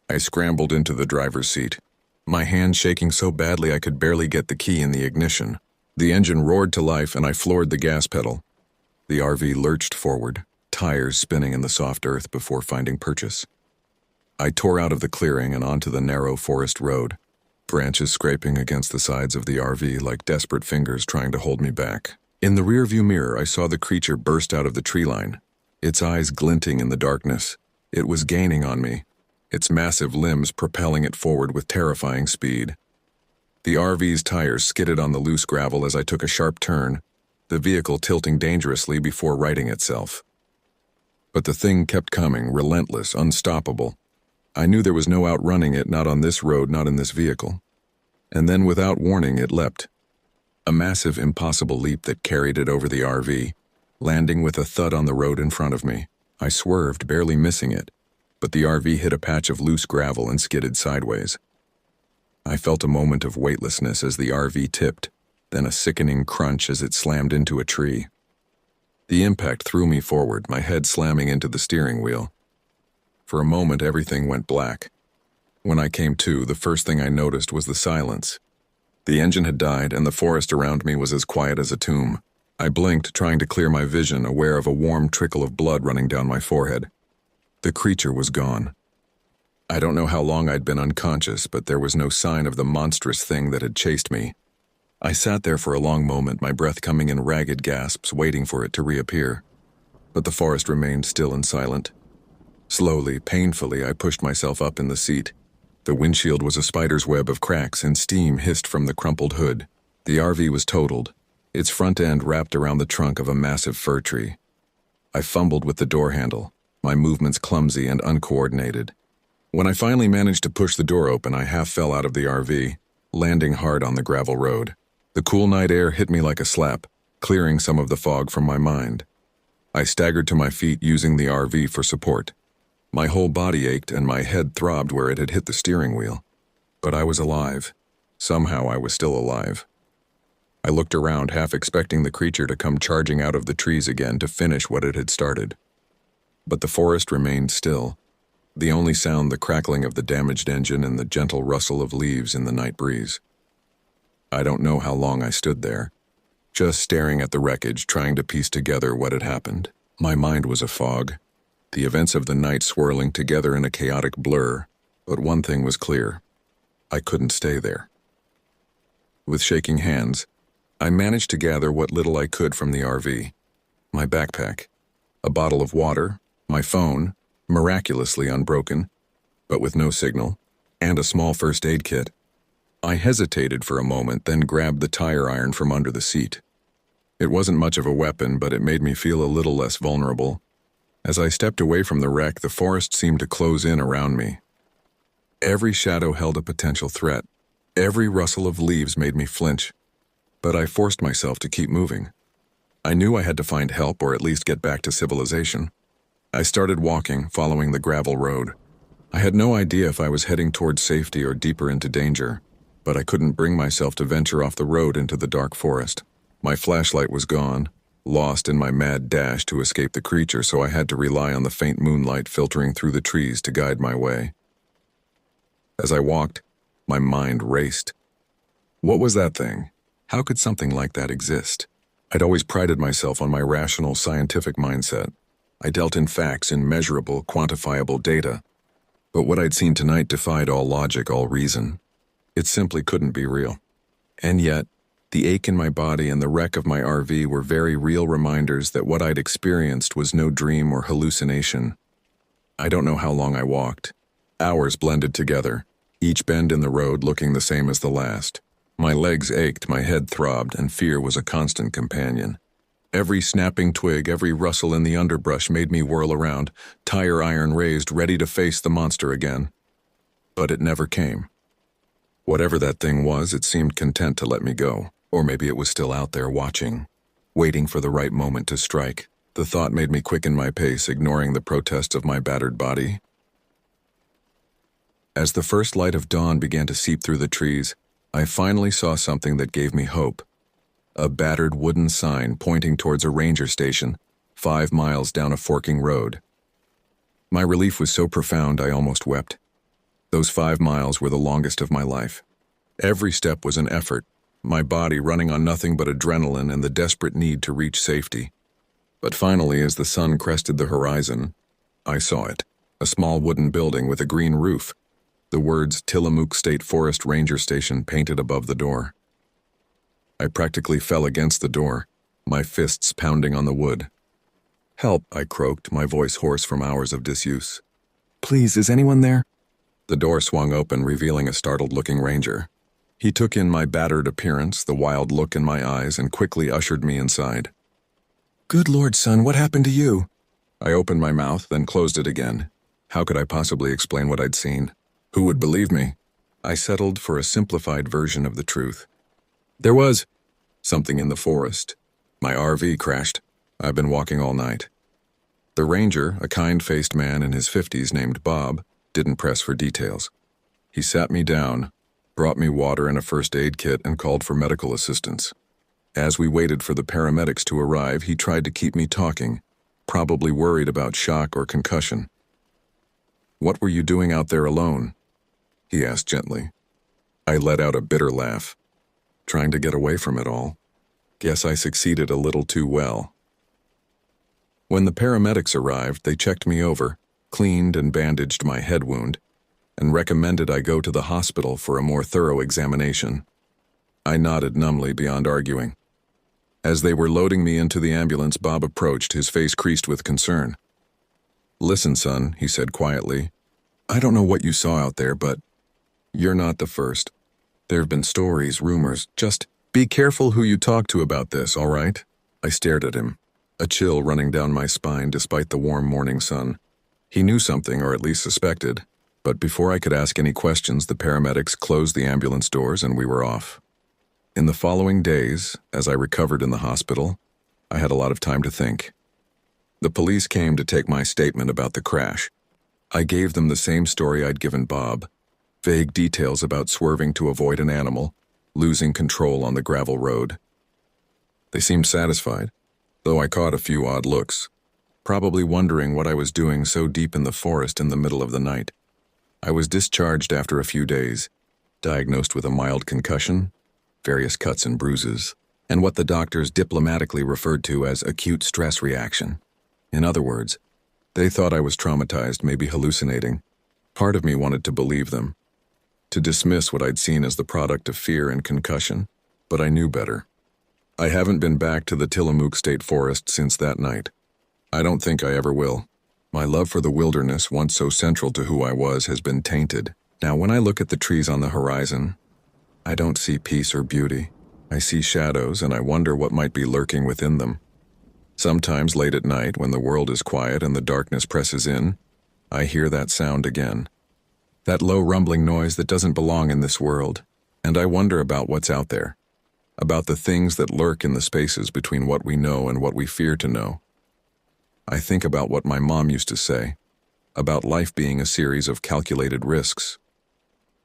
I scrambled into the driver's seat, my hands shaking so badly I could barely get the key in the ignition. The engine roared to life and I floored the gas pedal. The RV lurched forward, tires spinning in the soft earth before finding purchase. I tore out of the clearing and onto the narrow forest road, branches scraping against the sides of the RV like desperate fingers trying to hold me back. In the rearview mirror, I saw the creature burst out of the tree line, its eyes glinting in the darkness. It was gaining on me, its massive limbs propelling it forward with terrifying speed. The RV's tires skidded on the loose gravel as I took a sharp turn, the vehicle tilting dangerously before righting itself. But the thing kept coming, relentless, unstoppable. I knew there was no outrunning it, not on this road, not in this vehicle. And then without warning, it leapt. A massive, impossible leap that carried it over the RV, landing with a thud on the road in front of me. I swerved, barely missing it, but the RV hit a patch of loose gravel and skidded sideways. I felt a moment of weightlessness as the RV tipped, then a sickening crunch as it slammed into a tree. The impact threw me forward, my head slamming into the steering wheel. For a moment, everything went black. When I came to, the first thing I noticed was the silence. The engine had died, and the forest around me was as quiet as a tomb. I blinked, trying to clear my vision, aware of a warm trickle of blood running down my forehead. The creature was gone. I don't know how long I'd been unconscious, but there was no sign of the monstrous thing that had chased me. I sat there for a long moment, my breath coming in ragged gasps, waiting for it to reappear. But the forest remained still and silent. Slowly, painfully, I pushed myself up in the seat. The windshield was a spider's web of cracks and steam hissed from the crumpled hood. The RV was totaled, its front end wrapped around the trunk of a massive fir tree. I fumbled with the door handle, my movements clumsy and uncoordinated. When I finally managed to push the door open, I half fell out of the RV, landing hard on the gravel road. The cool night air hit me like a slap, clearing some of the fog from my mind. I staggered to my feet using the RV for support. My whole body ached and my head throbbed where it had hit the steering wheel. But I was alive. Somehow I was still alive. I looked around, half expecting the creature to come charging out of the trees again to finish what it had started. But the forest remained still, the only sound the crackling of the damaged engine and the gentle rustle of leaves in the night breeze. I don't know how long I stood there, just staring at the wreckage, trying to piece together what had happened. My mind was a fog, the events of the night swirling together in a chaotic blur, but one thing was clear. I couldn't stay there. With shaking hands, I managed to gather what little I could from the RV. My backpack, a bottle of water, my phone, miraculously unbroken, but with no signal, and a small first aid kit. I hesitated for a moment, then grabbed the tire iron from under the seat. It wasn't much of a weapon, but it made me feel a little less vulnerable. As I stepped away from the wreck, the forest seemed to close in around me. Every shadow held a potential threat. Every rustle of leaves made me flinch. But I forced myself to keep moving. I knew I had to find help or at least get back to civilization. I started walking, following the gravel road. I had no idea if I was heading towards safety or deeper into danger, but I couldn't bring myself to venture off the road into the dark forest. My flashlight was gone, lost in my mad dash to escape the creature, so I had to rely on the faint moonlight filtering through the trees to guide my way. As I walked, my mind raced. What was that thing? How could something like that exist? I'd always prided myself on my rational, scientific mindset. I dealt in facts, in measurable, quantifiable data. But what I'd seen tonight defied all logic, all reason. It simply couldn't be real. And yet, the ache in my body and the wreck of my RV were very real reminders that what I'd experienced was no dream or hallucination. I don't know how long I walked. Hours blended together, each bend in the road looking the same as the last. My legs ached, my head throbbed, and fear was a constant companion. Every snapping twig, every rustle in the underbrush made me whirl around, tire iron raised, ready to face the monster again. But it never came. Whatever that thing was, it seemed content to let me go. Or maybe it was still out there watching, waiting for the right moment to strike. The thought made me quicken my pace, ignoring the protests of my battered body. As the first light of dawn began to seep through the trees, I finally saw something that gave me hope. A battered wooden sign pointing towards a ranger station, 5 miles down a forking road. My relief was so profound I almost wept. Those 5 miles were the longest of my life. Every step was an effort, my body running on nothing but adrenaline and the desperate need to reach safety. But finally, as the sun crested the horizon, I saw it. A small wooden building with a green roof. The words Tillamook State Forest Ranger Station painted above the door. I practically fell against the door, my fists pounding on the wood. "Help," I croaked, my voice hoarse from hours of disuse. "Please, is anyone there?" The door swung open, revealing a startled-looking ranger. He took in my battered appearance, the wild look in my eyes, and quickly ushered me inside. "Good Lord, son, what happened to you?" I opened my mouth, then closed it again. How could I possibly explain what I'd seen? Who would believe me? I settled for a simplified version of the truth. There was something in the forest. My RV crashed. I've been walking all night. The ranger, a kind-faced man in his 50s named Bob, didn't press for details. He sat me down, brought me water and a first aid kit, and called for medical assistance. As we waited for the paramedics to arrive, he tried to keep me talking, probably worried about shock or concussion. "What were you doing out there alone?" he asked gently. I let out a bitter laugh, trying to get away from it all. Guess I succeeded a little too well. When the paramedics arrived, they checked me over, cleaned and bandaged my head wound, and recommended I go to the hospital for a more thorough examination. I nodded numbly beyond arguing. As they were loading me into the ambulance, Bob approached, his face creased with concern. "Listen, son," he said quietly. "I don't know what you saw out there, but you're not the first. There have been stories, rumors. Just be careful who you talk to about this, all right?" I stared at him, a chill running down my spine despite the warm morning sun. He knew something, or at least suspected, but before I could ask any questions, the paramedics closed the ambulance doors and we were off. In the following days, as I recovered in the hospital, I had a lot of time to think. The police came to take my statement about the crash. I gave them the same story I'd given Bob. Vague details about swerving to avoid an animal, losing control on the gravel road. They seemed satisfied, though I caught a few odd looks, probably wondering what I was doing so deep in the forest in the middle of the night. I was discharged after a few days, diagnosed with a mild concussion, various cuts and bruises, and what the doctors diplomatically referred to as acute stress reaction. In other words, they thought I was traumatized, maybe hallucinating. Part of me wanted to believe them, to dismiss what I'd seen as the product of fear and concussion, but I knew better. I haven't been back to the Tillamook State Forest since that night. I don't think I ever will. My love for the wilderness, once so central to who I was, has been tainted. Now, when I look at the trees on the horizon, I don't see peace or beauty. I see shadows, and I wonder what might be lurking within them. Sometimes late at night, when the world is quiet and the darkness presses in, I hear that sound again. That low rumbling noise that doesn't belong in this world, and I wonder about what's out there, about the things that lurk in the spaces between what we know and what we fear to know. I think about what my mom used to say, about life being a series of calculated risks.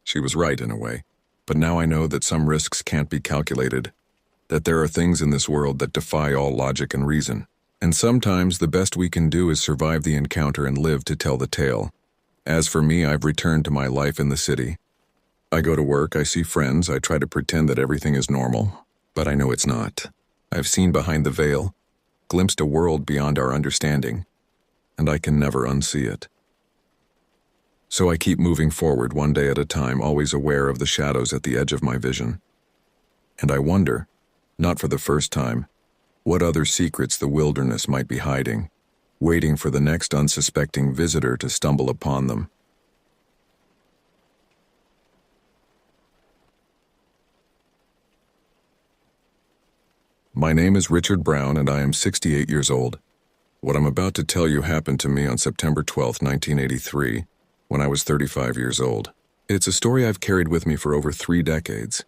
She was right in a way, but now I know that some risks can't be calculated. that there are things in this world that defy all logic and reason. And sometimes the best we can do is survive the encounter and live to tell the tale. As for me, I've returned to my life in the city. I go to work, I see friends, I try to pretend that everything is normal, but I know it's not. I've seen behind the veil, glimpsed a world beyond our understanding, and I can never unsee it. So I keep moving forward one day at a time, always aware of the shadows at the edge of my vision. And I wonder, not for the first time, what other secrets the wilderness might be hiding, waiting for the next unsuspecting visitor to stumble upon them. My name is Richard Brown, and I am 68 years old. What I'm about to tell you happened to me on September 12, 1983, when I was 35 years old. It's a story I've carried with me for over 3 decades,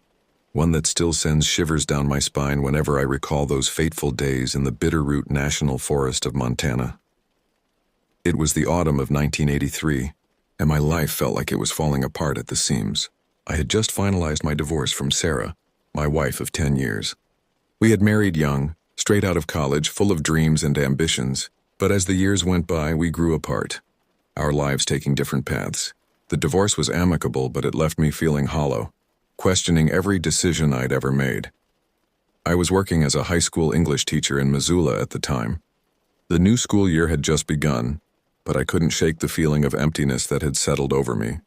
one that still sends shivers down my spine whenever I recall those fateful days in the Bitterroot National Forest of Montana. It was the autumn of 1983, and my life felt like it was falling apart at the seams. I had just finalized my divorce from Sarah, my wife of 10 years. We had married young, straight out of college, full of dreams and ambitions, but as the years went by, we grew apart, our lives taking different paths. The divorce was amicable, but it left me feeling hollow, questioning every decision I'd ever made. I was working as a high school English teacher in Missoula at the time. The new school year had just begun, but I couldn't shake the feeling of emptiness that had settled over me.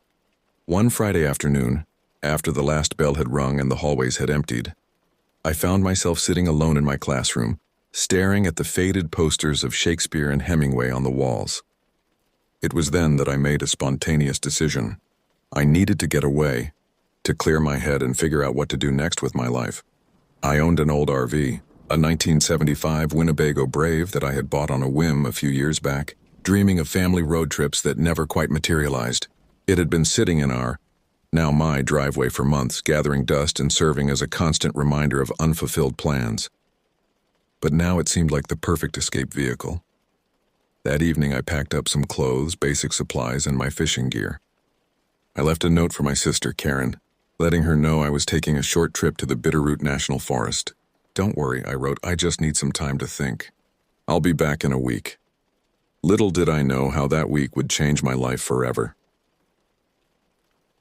One Friday afternoon, after the last bell had rung and the hallways had emptied, I found myself sitting alone in my classroom, staring at the faded posters of Shakespeare and Hemingway on the walls. It was then that I made a spontaneous decision. I needed to get away, to clear my head and figure out what to do next with my life. I owned an old RV, a 1975 Winnebago Brave that I had bought on a whim a few years back, dreaming of family road trips that never quite materialized. It had been sitting in our, now my, driveway for months, gathering dust and serving as a constant reminder of unfulfilled plans. But now it seemed like the perfect escape vehicle. That evening I packed up some clothes, basic supplies, and my fishing gear. I left a note for my sister, Karen, letting her know I was taking a short trip to the Bitterroot National Forest. "Don't worry," I wrote, "I just need some time to think. I'll be back in a week." Little did I know how that week would change my life forever.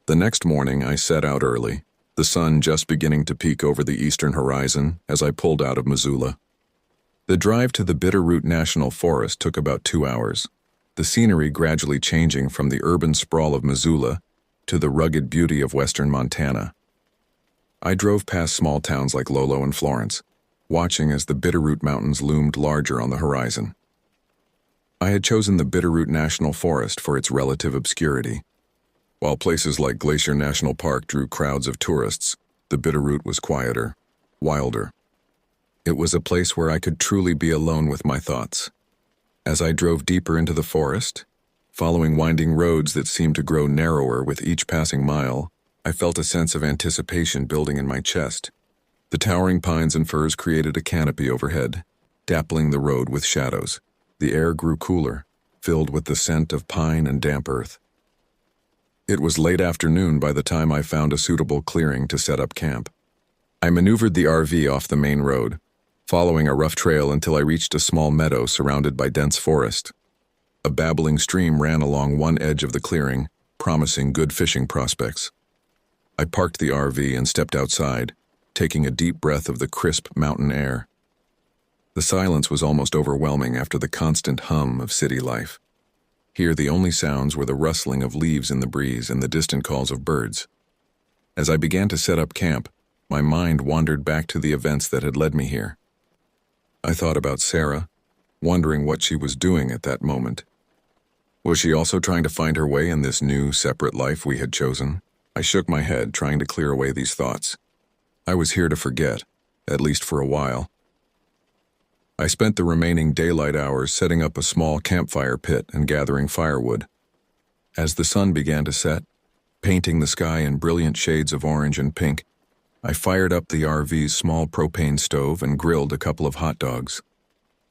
The next morning, I set out early, the sun just beginning to peek over the eastern horizon as I pulled out of Missoula. The drive to the Bitterroot National Forest took about 2 hours, the scenery gradually changing from the urban sprawl of Missoula to the rugged beauty of western Montana. I drove past small towns like Lolo and Florence, watching as the Bitterroot Mountains loomed larger on the horizon. I had chosen the Bitterroot National Forest for its relative obscurity. While places like Glacier National Park drew crowds of tourists, the Bitterroot was quieter, wilder. It was a place where I could truly be alone with my thoughts. As I drove deeper into the forest, following winding roads that seemed to grow narrower with each passing mile, I felt a sense of anticipation building in my chest. The towering pines and firs created a canopy overhead, dappling the road with shadows. The air grew cooler, filled with the scent of pine and damp earth. It was late afternoon by the time I found a suitable clearing to set up camp. I maneuvered the RV off the main road, following a rough trail until I reached a small meadow surrounded by dense forest. A babbling stream ran along one edge of the clearing, promising good fishing prospects. I parked the RV and stepped outside, taking a deep breath of the crisp mountain air. The silence was almost overwhelming after the constant hum of city life. Here the only sounds were the rustling of leaves in the breeze and the distant calls of birds. As I began to set up camp, my mind wandered back to the events that had led me here. I thought about Sarah, wondering what she was doing at that moment. Was she also trying to find her way in this new, separate life we had chosen? I shook my head, trying to clear away these thoughts. I was here to forget, at least for a while. I spent the remaining daylight hours setting up a small campfire pit and gathering firewood. As the sun began to set, painting the sky in brilliant shades of orange and pink, I fired up the RV's small propane stove and grilled a couple of hot dogs.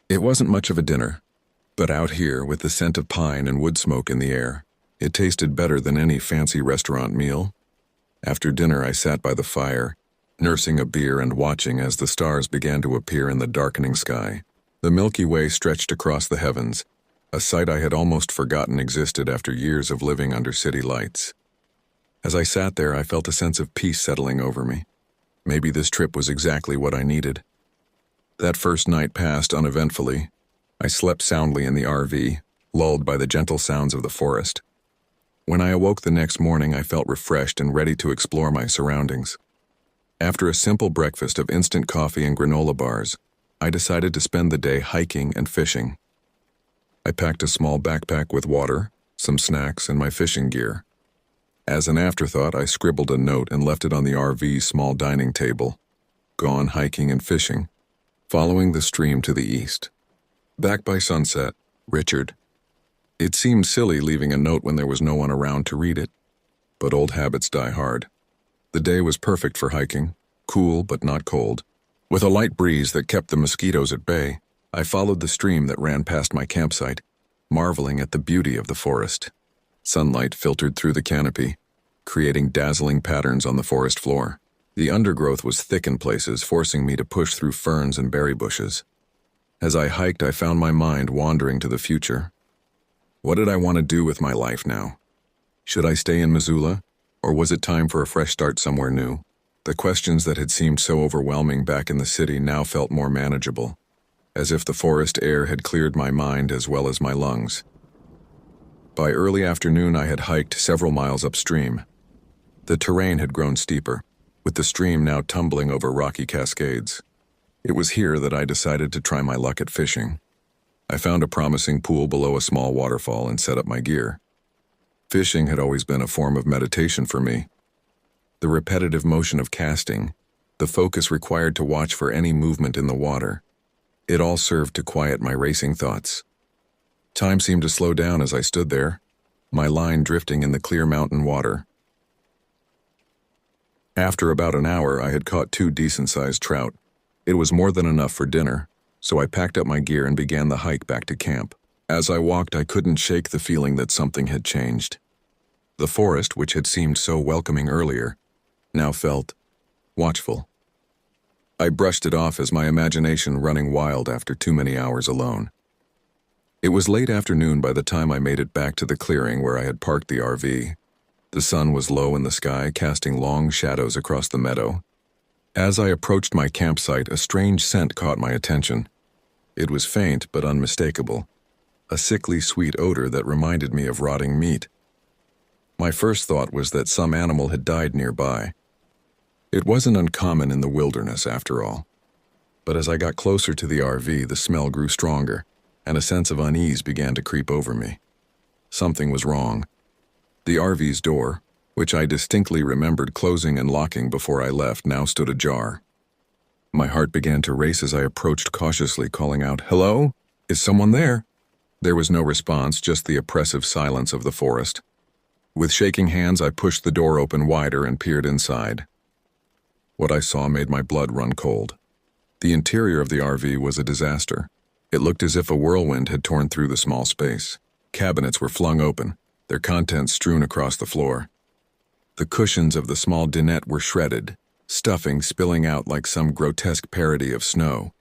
It wasn't much of a dinner, but out here, with the scent of pine and wood smoke in the air, it tasted better than any fancy restaurant meal. After dinner, I sat by the fire, nursing a beer and watching as the stars began to appear in the darkening sky. The Milky Way stretched across the heavens, a sight I had almost forgotten existed after years of living under city lights. As I sat there, I felt a sense of peace settling over me. Maybe this trip was exactly what I needed. That first night passed uneventfully. I slept soundly in the RV, lulled by the gentle sounds of the forest. When I awoke the next morning, I felt refreshed and ready to explore my surroundings. After a simple breakfast of instant coffee and granola bars, I decided to spend the day hiking and fishing. I packed a small backpack with water, some snacks, and my fishing gear. As an afterthought, I scribbled a note and left it on the RV's small dining table. Gone hiking and fishing, following the stream to the east. Back by sunset, Richard. It seemed silly leaving a note when there was no one around to read it, but old habits die hard. The day was perfect for hiking, cool but not cold. With a light breeze that kept the mosquitoes at bay, I followed the stream that ran past my campsite, marveling at the beauty of the forest. Sunlight filtered through the canopy, creating dazzling patterns on the forest floor. The undergrowth was thick in places, forcing me to push through ferns and berry bushes. As I hiked, I found my mind wandering to the future. What did I want to do with my life now? Should I stay in Missoula, or was it time for a fresh start somewhere new? The questions that had seemed so overwhelming back in the city now felt more manageable, as if the forest air had cleared my mind as well as my lungs. By early afternoon, I had hiked several miles upstream. The terrain had grown steeper, with the stream now tumbling over rocky cascades. It was here that I decided to try my luck at fishing. I found a promising pool below a small waterfall and set up my gear. Fishing had always been a form of meditation for me. The repetitive motion of casting, the focus required to watch for any movement in the water, it all served to quiet my racing thoughts. Time seemed to slow down as I stood there, my line drifting in the clear mountain water. After about an hour, I had caught 2 decent-sized trout. It was more than enough for dinner, so I packed up my gear and began the hike back to camp. As I walked, I couldn't shake the feeling that something had changed. The forest, which had seemed so welcoming earlier, now felt watchful. I brushed it off as my imagination running wild after too many hours alone. It was late afternoon by the time I made it back to the clearing where I had parked the RV. The sun was low in the sky, casting long shadows across the meadow. As I approached my campsite, a strange scent caught my attention. It was faint but unmistakable, a sickly sweet odor that reminded me of rotting meat. My first thought was that some animal had died nearby. It wasn't uncommon in the wilderness, after all. But as I got closer to the RV, the smell grew stronger, and a sense of unease began to creep over me. Something was wrong. The RV's door, which I distinctly remembered closing and locking before I left, now stood ajar. My heart began to race as I approached cautiously, calling out, "Hello? Is someone there?" There was no response, just the oppressive silence of the forest. With shaking hands, I pushed the door open wider and peered inside. What I saw made my blood run cold. The interior of the RV was a disaster. It looked as if a whirlwind had torn through the small space. Cabinets were flung open, their contents strewn across the floor. The cushions of the small dinette were shredded, stuffing spilling out like some grotesque parody of snow.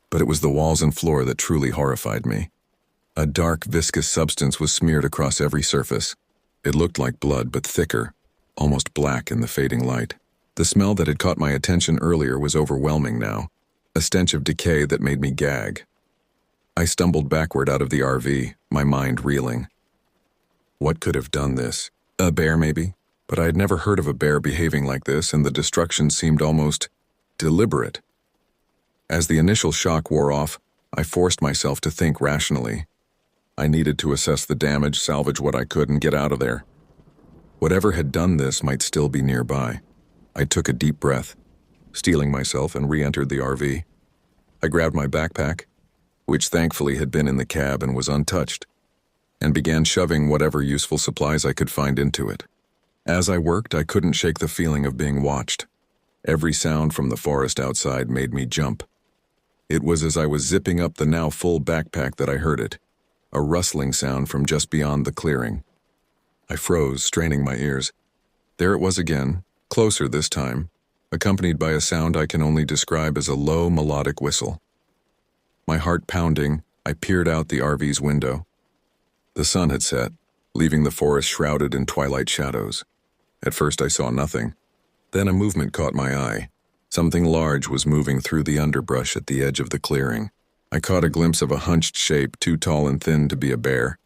But it was the walls and floor that truly horrified me. A dark, viscous substance was smeared across every surface. It looked like blood, but thicker, almost black in the fading light. The smell that had caught my attention earlier was overwhelming now, a stench of decay that made me gag. I stumbled backward out of the RV, my mind reeling. What could have done this? A bear, maybe? But I had never heard of a bear behaving like this, and the destruction seemed almost deliberate. As the initial shock wore off, I forced myself to think rationally. I needed to assess the damage, salvage what I could, and get out of there. Whatever had done this might still be nearby. I took a deep breath, steeling myself, and re-entered the RV. I grabbed my backpack, which thankfully had been in the cab and was untouched, and began shoving whatever useful supplies I could find into it. As I worked, I couldn't shake the feeling of being watched. Every sound from the forest outside made me jump. It was as I was zipping up the now full backpack that I heard it, a rustling sound from just beyond the clearing. I froze, straining my ears. There it was again, closer this time, accompanied by a sound I can only describe as a low melodic whistle. My heart pounding, I peered out the RV's window. The sun had set, leaving the forest shrouded in twilight shadows. At first I saw nothing. Then a movement caught my eye. Something large was moving through the underbrush at the edge of the clearing. I caught a glimpse of a hunched shape too tall and thin to be a bear.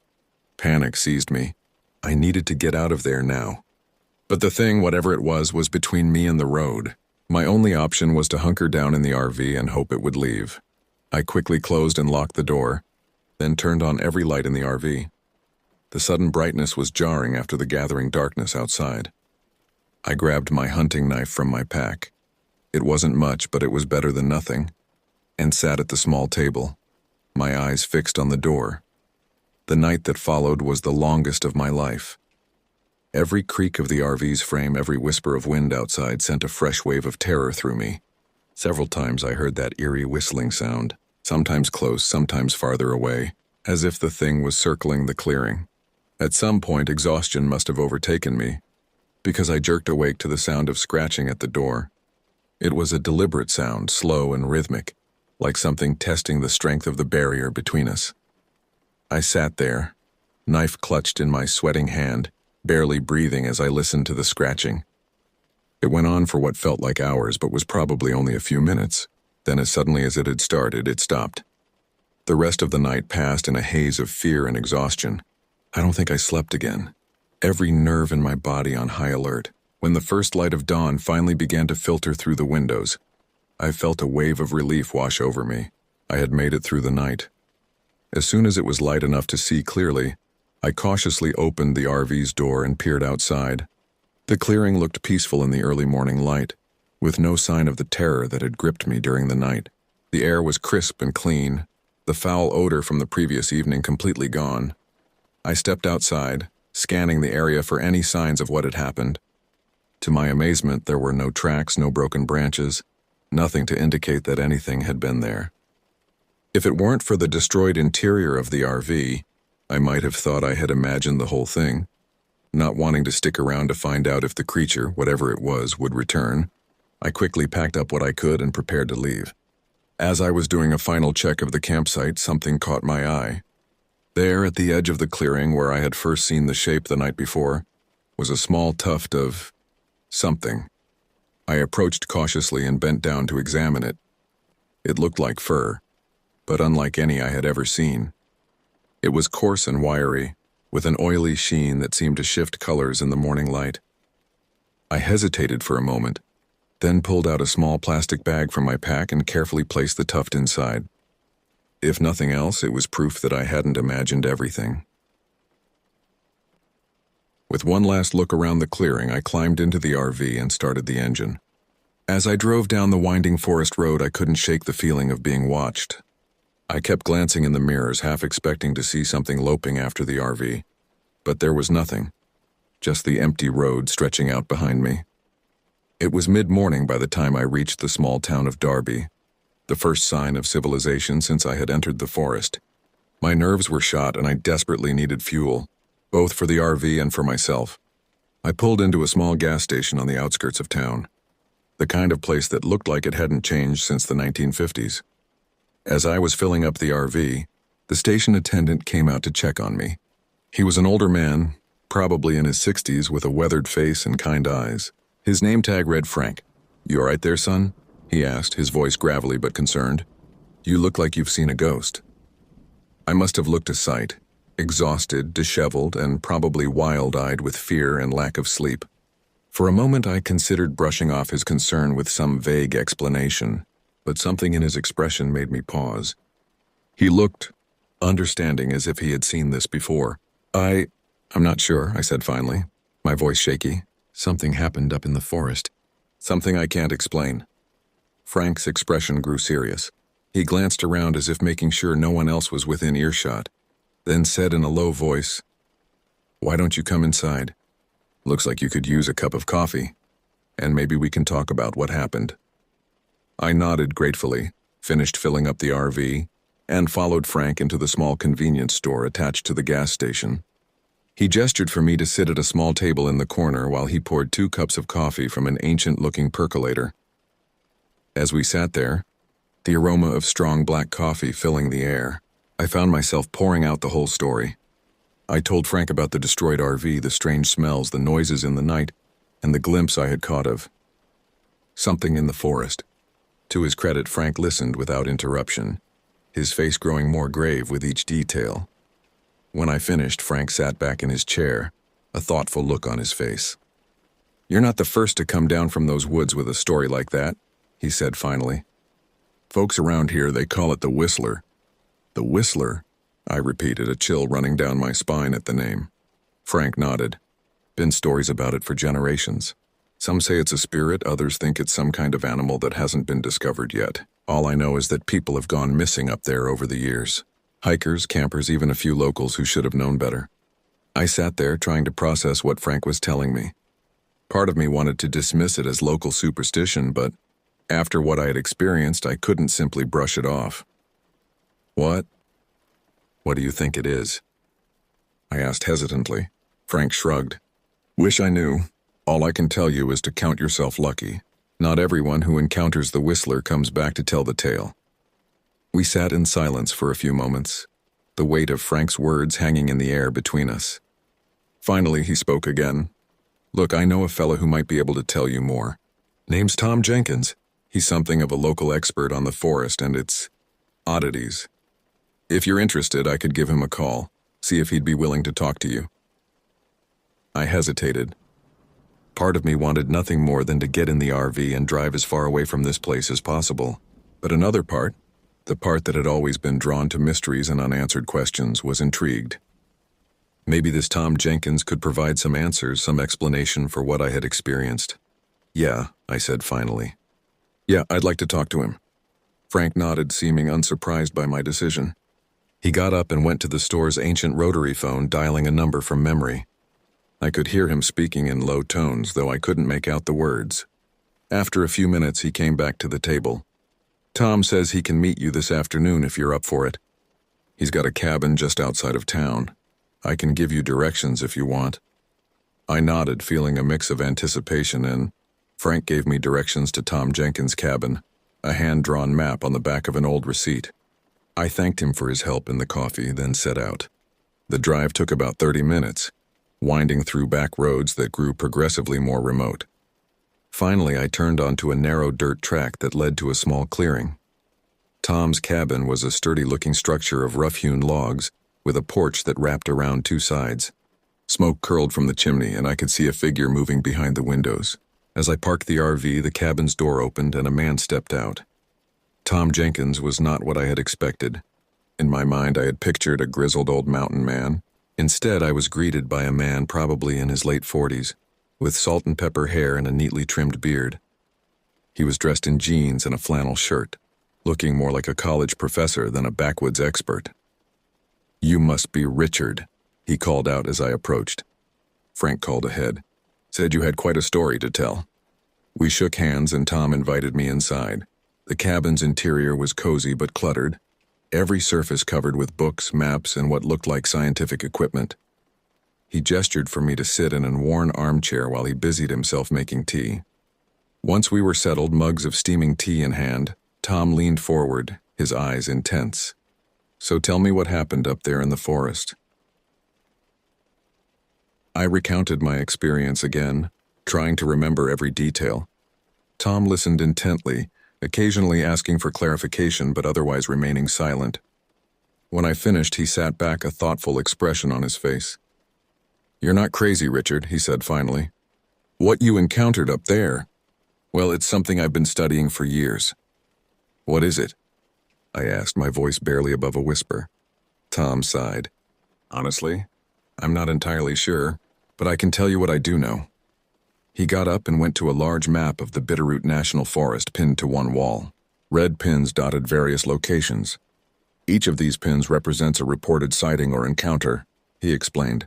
Panic seized me. I needed to get out of there now. But the thing, whatever it was between me and the road. My only option was to hunker down in the RV and hope it would leave. I quickly closed and locked the door, then turned on every light in the RV. The sudden brightness was jarring after the gathering darkness outside. I grabbed my hunting knife from my pack. It wasn't much, but it was better than nothing, and sat at the small table, my eyes fixed on the door. The night that followed was the longest of my life. Every creak of the RV's frame, every whisper of wind outside sent a fresh wave of terror through me. Several times I heard that eerie whistling sound, sometimes close, sometimes farther away, as if the thing was circling the clearing. At some point, exhaustion must have overtaken me, because I jerked awake to the sound of scratching at the door. It was a deliberate sound, slow and rhythmic, like something testing the strength of the barrier between us. I sat there, knife clutched in my sweating hand, barely breathing as I listened to the scratching. It went on for what felt like hours, but was probably only a few minutes. Then as suddenly as it had started, it stopped. The rest of the night passed in a haze of fear and exhaustion. I don't think I slept again. Every nerve in my body on high alert. When the first light of dawn finally began to filter through the windows, I felt a wave of relief wash over me. I had made it through the night. As soon as it was light enough to see clearly, I cautiously opened the RV's door and peered outside. The clearing looked peaceful in the early morning light, with no sign of the terror that had gripped me during the night. The air was crisp and clean, the foul odor from the previous evening completely gone. I stepped outside, scanning the area for any signs of what had happened. To my amazement, there were no tracks, no broken branches, nothing to indicate that anything had been there. If it weren't for the destroyed interior of the RV, I might have thought I had imagined the whole thing. Not wanting to stick around to find out if the creature, whatever it was, would return, I quickly packed up what I could and prepared to leave. As I was doing a final check of the campsite, something caught my eye. There, at the edge of the clearing where I had first seen the shape the night before, was a small tuft of something. I approached cautiously and bent down to examine it. It looked like fur, but unlike any I had ever seen. It was coarse and wiry, with an oily sheen that seemed to shift colors in the morning light. I hesitated for a moment, then pulled out a small plastic bag from my pack and carefully placed the tuft inside. If nothing else, it was proof that I hadn't imagined everything. With one last look around the clearing, I climbed into the RV and started the engine. As I drove down the winding forest road, I couldn't shake the feeling of being watched. I kept glancing in the mirrors, half expecting to see something loping after the RV. But there was nothing, just the empty road stretching out behind me. It was mid-morning by the time I reached the small town of Darby, the first sign of civilization since I had entered the forest. My nerves were shot and I desperately needed fuel, both for the RV and for myself. I pulled into a small gas station on the outskirts of town, the kind of place that looked like it hadn't changed since the 1950s. As I was filling up the RV, the station attendant came out to check on me. He was an older man, probably in his 60s, with a weathered face and kind eyes. His name tag read Frank. "You all right there, son?" he asked, his voice gravelly but concerned. "You look like you've seen a ghost." I must have looked a sight, exhausted, disheveled, and probably wild-eyed with fear and lack of sleep. For a moment I considered brushing off his concern with some vague explanation, but something in his expression made me pause. He looked understanding, as if he had seen this before. I'm not sure," I said finally, my voice shaky. "Something happened up in the forest. Something I can't explain." Frank's expression grew serious. He glanced around as if making sure no one else was within earshot, then said in a low voice, "Why don't you come inside? Looks like you could use a cup of coffee, and maybe we can talk about what happened." I nodded gratefully, finished filling up the RV, and followed Frank into the small convenience store attached to the gas station. He gestured for me to sit at a small table in the corner while he poured 2 cups of coffee from an ancient-looking percolator. As we sat there, the aroma of strong black coffee filling the air, I found myself pouring out the whole story. I told Frank about the destroyed RV, the strange smells, the noises in the night, and the glimpse I had caught of something in the forest. To his credit, Frank listened without interruption, his face growing more grave with each detail. When I finished, Frank sat back in his chair, a thoughtful look on his face. "You're not the first to come down from those woods with a story like that," he said finally. "Folks around here, they call it the Whistler." "The Whistler?" I repeated, a chill running down my spine at the name. Frank nodded. "Been stories about it for generations. Some say it's a spirit, others think it's some kind of animal that hasn't been discovered yet. All I know is that people have gone missing up there over the years. Hikers, campers, even a few locals who should have known better." I sat there trying to process what Frank was telling me. Part of me wanted to dismiss it as local superstition, but after what I had experienced, I couldn't simply brush it off. "What do you think it is?" I asked hesitantly. Frank shrugged. "Wish I knew. All I can tell you is to count yourself lucky. Not everyone who encounters the Whistler comes back to tell the tale." We sat in silence for a few moments, the weight of Frank's words hanging in the air between us. Finally, he spoke again. "Look, I know a fella who might be able to tell you more. Name's Tom Jenkins. He's something of a local expert on the forest and its oddities. If you're interested, I could give him a call, see if he'd be willing to talk to you." I hesitated. Part of me wanted nothing more than to get in the RV and drive as far away from this place as possible. But another part, the part that had always been drawn to mysteries and unanswered questions, was intrigued. Maybe this Tom Jenkins could provide some answers, some explanation for what I had experienced. "Yeah," I said finally. "Yeah, I'd like to talk to him." Frank nodded, seeming unsurprised by my decision. He got up and went to the store's ancient rotary phone, dialing a number from memory. I could hear him speaking in low tones, though I couldn't make out the words. After a few minutes, he came back to the table. "Tom says he can meet you this afternoon if you're up for it. He's got a cabin just outside of town. I can give you directions if you want." I nodded, feeling a mix of anticipation, and Frank gave me directions to Tom Jenkins' cabin, a hand-drawn map on the back of an old receipt. I thanked him for his help in the coffee, then set out. The drive took about 30 minutes, winding through back roads that grew progressively more remote. Finally, I turned onto a narrow dirt track that led to a small clearing. Tom's cabin was a sturdy-looking structure of rough-hewn logs with a porch that wrapped around 2 sides. Smoke curled from the chimney, and I could see a figure moving behind the windows. As I parked the RV, the cabin's door opened and a man stepped out. Tom Jenkins was not what I had expected. In my mind, I had pictured a grizzled old mountain man. Instead, I was greeted by a man probably in his late 40s, with salt and pepper hair and a neatly trimmed beard. He was dressed in jeans and a flannel shirt, looking more like a college professor than a backwoods expert. "You must be Richard," he called out as I approached. Frank called ahead. "Said you had quite a story to tell." We shook hands and Tom invited me inside. The cabin's interior was cozy but cluttered, every surface covered with books, maps, and what looked like scientific equipment. He gestured for me to sit in a worn armchair while he busied himself making tea. Once we were settled, mugs of steaming tea in hand, Tom leaned forward, his eyes intense. "So tell me what happened up there in the forest." I recounted my experience again, trying to remember every detail. Tom listened intently, occasionally asking for clarification but otherwise remaining silent. When I finished, he sat back, a thoughtful expression on his face. "You're not crazy, Richard," he said finally. "What you encountered up there, well, it's something I've been studying for years." "What is it?" I asked, my voice barely above a whisper. Tom sighed. "Honestly, I'm not entirely sure, but I can tell you what I do know." He got up and went to a large map of the Bitterroot National Forest pinned to one wall. Red pins dotted various locations. Each of these pins represents a reported sighting or encounter, he explained.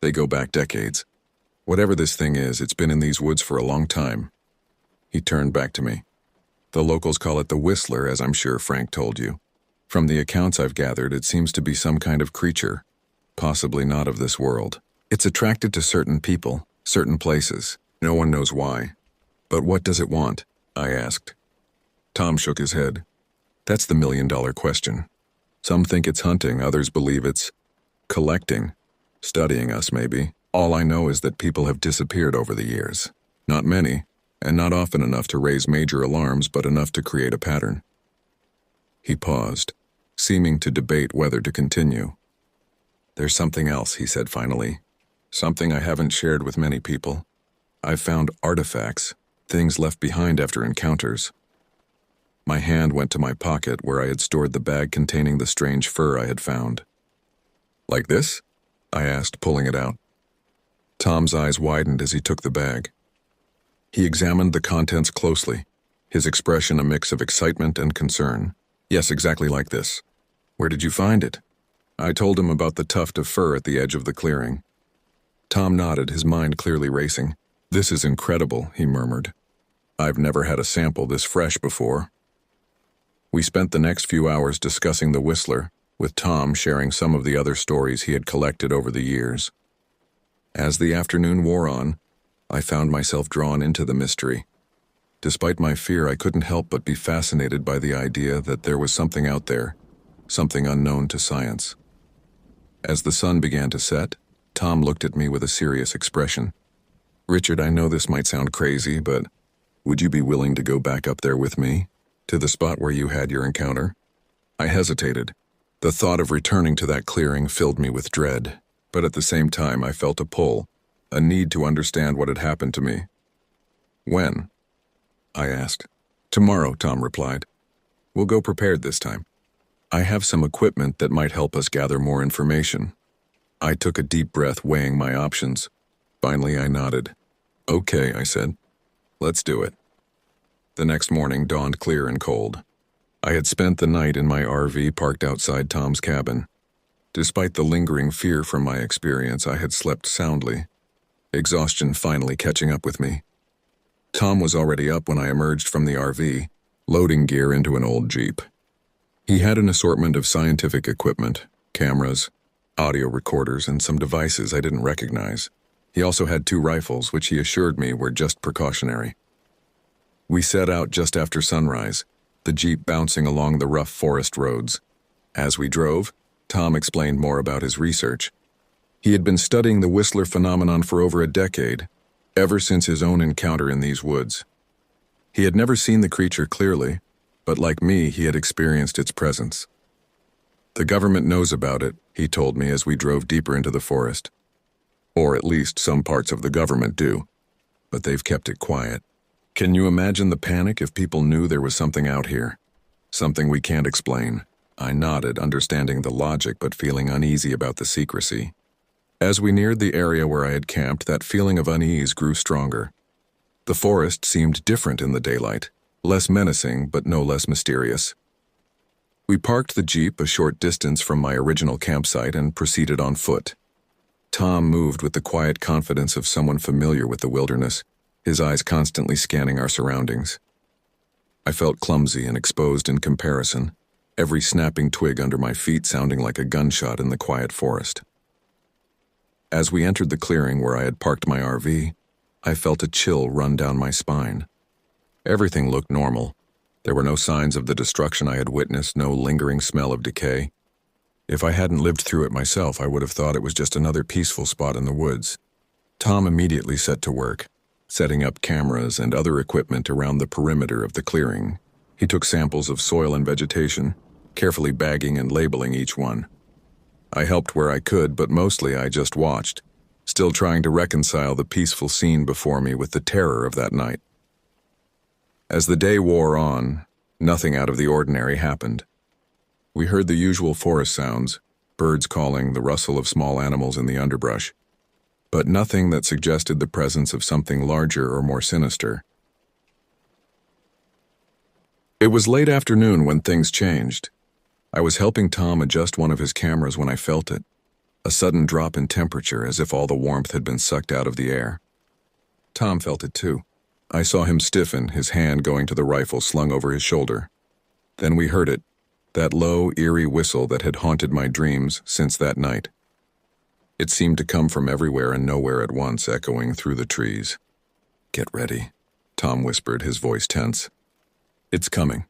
They go back decades. Whatever this thing is, it's been in these woods for a long time. He turned back to me. The locals call it the Whistler, as I'm sure Frank told you. From the accounts I've gathered, it seems to be some kind of creature, possibly not of this world. It's attracted to certain people, certain places. No one knows why. But what does it want? I asked. Tom shook his head. That's the million-dollar question. Some think it's hunting, others believe it's collecting, studying us maybe. All I know is that people have disappeared over the years. Not many, and not often enough to raise major alarms, but enough to create a pattern. He paused, seeming to debate whether to continue. There's something else, he said finally. Something I haven't shared with many people. I've found artifacts, things left behind after encounters. My hand went to my pocket where I had stored the bag containing the strange fur I had found. Like this? I asked, pulling it out. Tom's eyes widened as he took the bag. He examined the contents closely, his expression a mix of excitement and concern. Yes, exactly like this. Where did you find it? I told him about the tuft of fur at the edge of the clearing. Tom nodded, his mind clearly racing. This is incredible, he murmured. I've never had a sample this fresh before. We spent the next few hours discussing the Whistler, with Tom sharing some of the other stories he had collected over the years. As the afternoon wore on, I found myself drawn into the mystery. Despite my fear, I couldn't help but be fascinated by the idea that there was something out there, something unknown to science. As the sun began to set, Tom looked at me with a serious expression. Richard, I know this might sound crazy, but would you be willing to go back up there with me, to the spot where you had your encounter? I hesitated. The thought of returning to that clearing filled me with dread, but at the same time I felt a pull, a need to understand what had happened to me. When? I asked. Tomorrow, Tom replied. We'll go prepared this time. I have some equipment that might help us gather more information. I took a deep breath, weighing my options. Finally, I nodded. Okay, I said. Let's do it. The next morning dawned clear and cold. I had spent the night in my RV parked outside Tom's cabin. Despite the lingering fear from my experience, I had slept soundly, exhaustion finally catching up with me. Tom was already up when I emerged from the RV, loading gear into an old Jeep. He had an assortment of scientific equipment, cameras, audio recorders, and some devices I didn't recognize. He also had 2 rifles, which he assured me were just precautionary. We set out just after sunrise, the Jeep bouncing along the rough forest roads. As we drove, Tom explained more about his research. He had been studying the Whistler phenomenon for over a decade, ever since his own encounter in these woods. He had never seen the creature clearly, but like me, he had experienced its presence. The government knows about it, he told me as we drove deeper into the forest. Or at least some parts of the government do, but they've kept it quiet. Can you imagine the panic if people knew there was something out here? Something we can't explain. I nodded, understanding the logic but feeling uneasy about the secrecy. As we neared the area where I had camped, that feeling of unease grew stronger. The forest seemed different in the daylight, less menacing but no less mysterious. We parked the Jeep a short distance from my original campsite and proceeded on foot. Tom moved with the quiet confidence of someone familiar with the wilderness, his eyes constantly scanning our surroundings. I felt clumsy and exposed in comparison, every snapping twig under my feet sounding like a gunshot in the quiet forest. As we entered the clearing where I had parked my RV, I felt a chill run down my spine. Everything looked normal. There were no signs of the destruction I had witnessed, no lingering smell of decay. If I hadn't lived through it myself, I would have thought it was just another peaceful spot in the woods. Tom immediately set to work, setting up cameras and other equipment around the perimeter of the clearing. He took samples of soil and vegetation, carefully bagging and labeling each one. I helped where I could, but mostly I just watched, still trying to reconcile the peaceful scene before me with the terror of that night. As the day wore on, nothing out of the ordinary happened. We heard the usual forest sounds, birds calling, the rustle of small animals in the underbrush, but nothing that suggested the presence of something larger or more sinister. It was late afternoon when things changed. I was helping Tom adjust one of his cameras when I felt it, a sudden drop in temperature as if all the warmth had been sucked out of the air. Tom felt it too. I saw him stiffen, his hand going to the rifle slung over his shoulder. Then we heard it, that low, eerie whistle that had haunted my dreams since that night. It seemed to come from everywhere and nowhere at once, echoing through the trees. "Get ready," Tom whispered, his voice tense. "It's coming."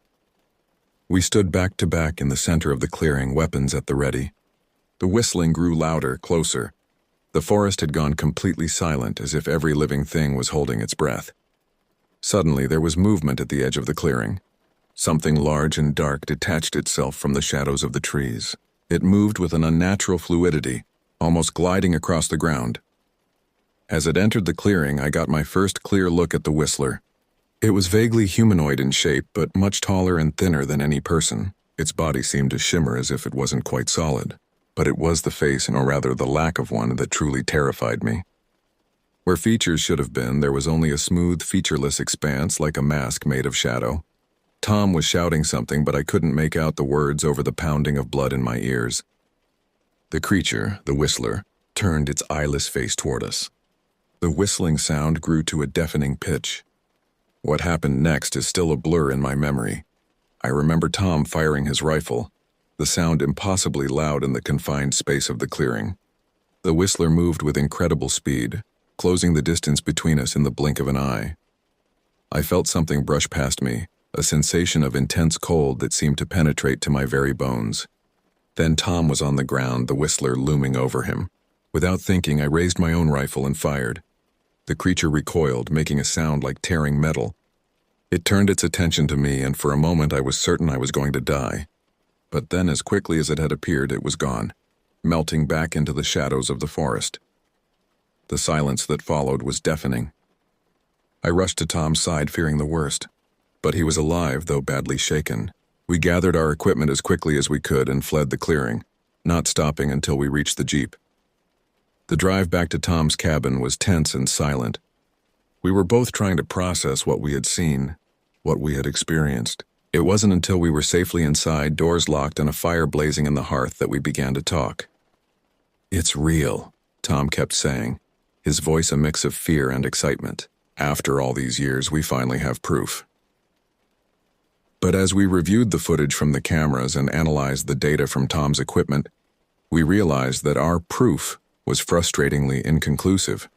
We stood back to back in the center of the clearing, weapons at the ready. The whistling grew louder, closer. The forest had gone completely silent, as if every living thing was holding its breath. Suddenly, there was movement at the edge of the clearing. Something large and dark detached itself from the shadows of the trees. It moved with an unnatural fluidity, almost gliding across the ground. As it entered the clearing, I got my first clear look at the whistler. It was vaguely humanoid in shape, but much taller and thinner than any person. Its body seemed to shimmer as if it wasn't quite solid. But it was the face, or rather the lack of one, that truly terrified me. Where features should have been, there was only a smooth, featureless expanse like a mask made of shadow. Tom was shouting something, but I couldn't make out the words over the pounding of blood in my ears. The creature, the whistler, turned its eyeless face toward us. The whistling sound grew to a deafening pitch. What happened next is still a blur in my memory. I remember Tom firing his rifle, the sound impossibly loud in the confined space of the clearing. The whistler moved with incredible speed, closing the distance between us in the blink of an eye. I felt something brush past me, a sensation of intense cold that seemed to penetrate to my very bones. Then Tom was on the ground, the whistler looming over him. Without thinking, I raised my own rifle and fired. The creature recoiled, making a sound like tearing metal. It turned its attention to me, and for a moment I was certain I was going to die. But then, as quickly as it had appeared, it was gone, melting back into the shadows of the forest. The silence that followed was deafening. I rushed to Tom's side, fearing the worst. But he was alive, though badly shaken. We gathered our equipment as quickly as we could and fled the clearing, not stopping until we reached the jeep. The drive back to Tom's cabin was tense and silent. We were both trying to process what we had seen, what we had experienced. It wasn't until we were safely inside, doors locked and a fire blazing in the hearth, that we began to talk. "It's real," Tom kept saying, his voice a mix of fear and excitement. "After all these years, we finally have proof." But as we reviewed the footage from the cameras and analyzed the data from Tom's equipment, we realized that our proof was frustratingly inconclusive.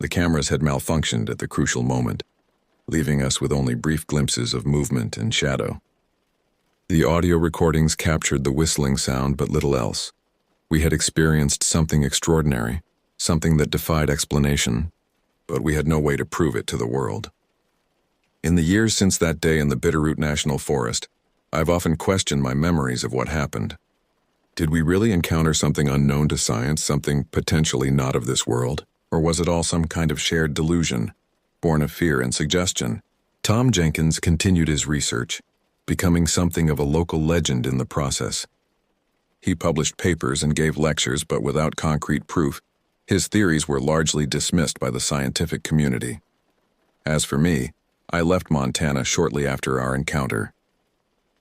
The cameras had malfunctioned at the crucial moment, leaving us with only brief glimpses of movement and shadow. The audio recordings captured the whistling sound, but little else. We had experienced something extraordinary, something that defied explanation, but we had no way to prove it to the world. In the years since that day in the Bitterroot National Forest, I've often questioned my memories of what happened. Did we really encounter something unknown to science, something potentially not of this world? Or was it all some kind of shared delusion, born of fear and suggestion? Tom Jenkins continued his research, becoming something of a local legend in the process. He published papers and gave lectures, but without concrete proof, his theories were largely dismissed by the scientific community. As for me, I left Montana shortly after our encounter.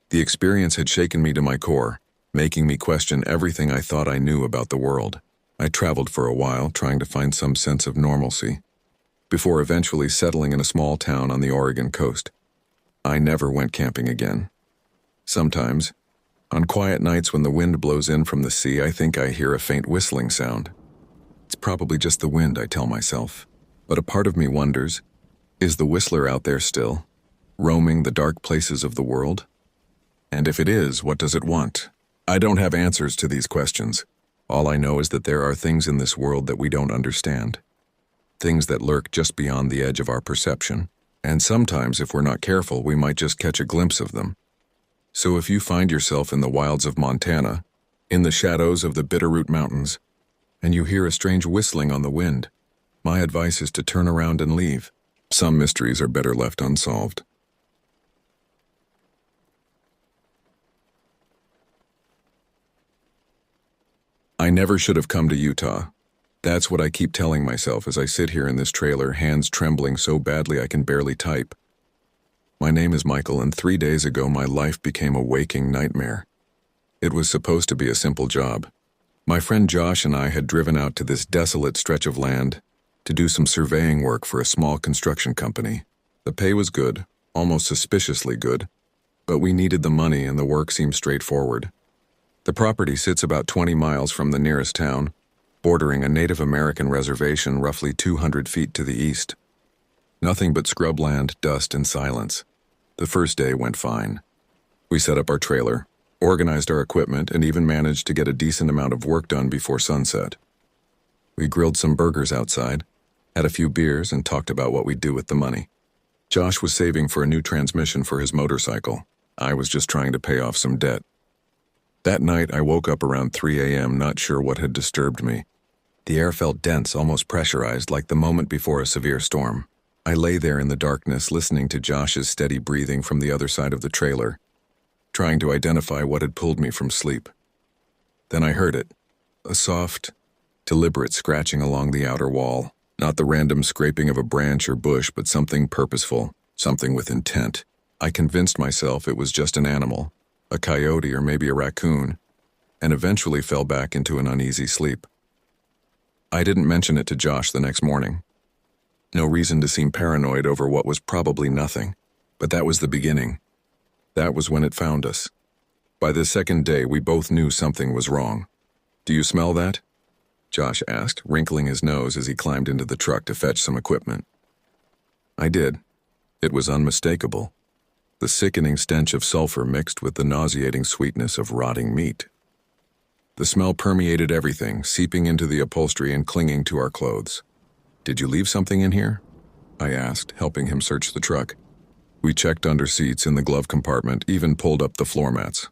The experience had shaken me to my core, making me question everything I thought I knew about the world. I traveled for a while, trying to find some sense of normalcy, before eventually settling in a small town on the Oregon coast. I never went camping again. Sometimes, on quiet nights when the wind blows in from the sea, I think I hear a faint whistling sound. It's probably just the wind, I tell myself. But a part of me wonders, is the whistler out there still, roaming the dark places of the world? And if it is, what does it want? I don't have answers to these questions. All I know is that there are things in this world that we don't understand. Things that lurk just beyond the edge of our perception. And sometimes, if we're not careful, we might just catch a glimpse of them. So if you find yourself in the wilds of Montana, in the shadows of the Bitterroot Mountains, and you hear a strange whistling on the wind, my advice is to turn around and leave. Some mysteries are better left unsolved. I never should have come to Utah. That's what I keep telling myself as I sit here in this trailer, hands trembling so badly I can barely type. My name is Michael, and 3 days ago my life became a waking nightmare. It was supposed to be a simple job. My friend Josh and I had driven out to this desolate stretch of land to do some surveying work for a small construction company. The pay was good, almost suspiciously good, but we needed the money and the work seemed straightforward. The property sits about 20 miles from the nearest town, bordering a Native American reservation roughly 200 feet to the east. Nothing but scrubland, dust, and silence. The first day went fine. We set up our trailer, organized our equipment, and even managed to get a decent amount of work done before sunset. We grilled some burgers outside, had a few beers, and talked about what we'd do with the money. Josh was saving for a new transmission for his motorcycle. I was just trying to pay off some debt. That night, I woke up around 3 a.m., not sure what had disturbed me. The air felt dense, almost pressurized, like the moment before a severe storm. I lay there in the darkness, listening to Josh's steady breathing from the other side of the trailer, trying to identify what had pulled me from sleep. Then I heard it, a soft, deliberate scratching along the outer wall, not the random scraping of a branch or bush, but something purposeful, something with intent. I convinced myself it was just an animal, a coyote or maybe a raccoon, and eventually fell back into an uneasy sleep. I didn't mention it to Josh the next morning. No reason to seem paranoid over what was probably nothing, but that was the beginning. That was when it found us. By the second day, we both knew something was wrong. "Do you smell that?" Josh asked, wrinkling his nose as he climbed into the truck to fetch some equipment. I did. It was unmistakable. The sickening stench of sulfur mixed with the nauseating sweetness of rotting meat. The smell permeated everything, seeping into the upholstery and clinging to our clothes. "Did you leave something in here?" I asked, helping him search the truck. We checked under seats, in the glove compartment, even pulled up the floor mats.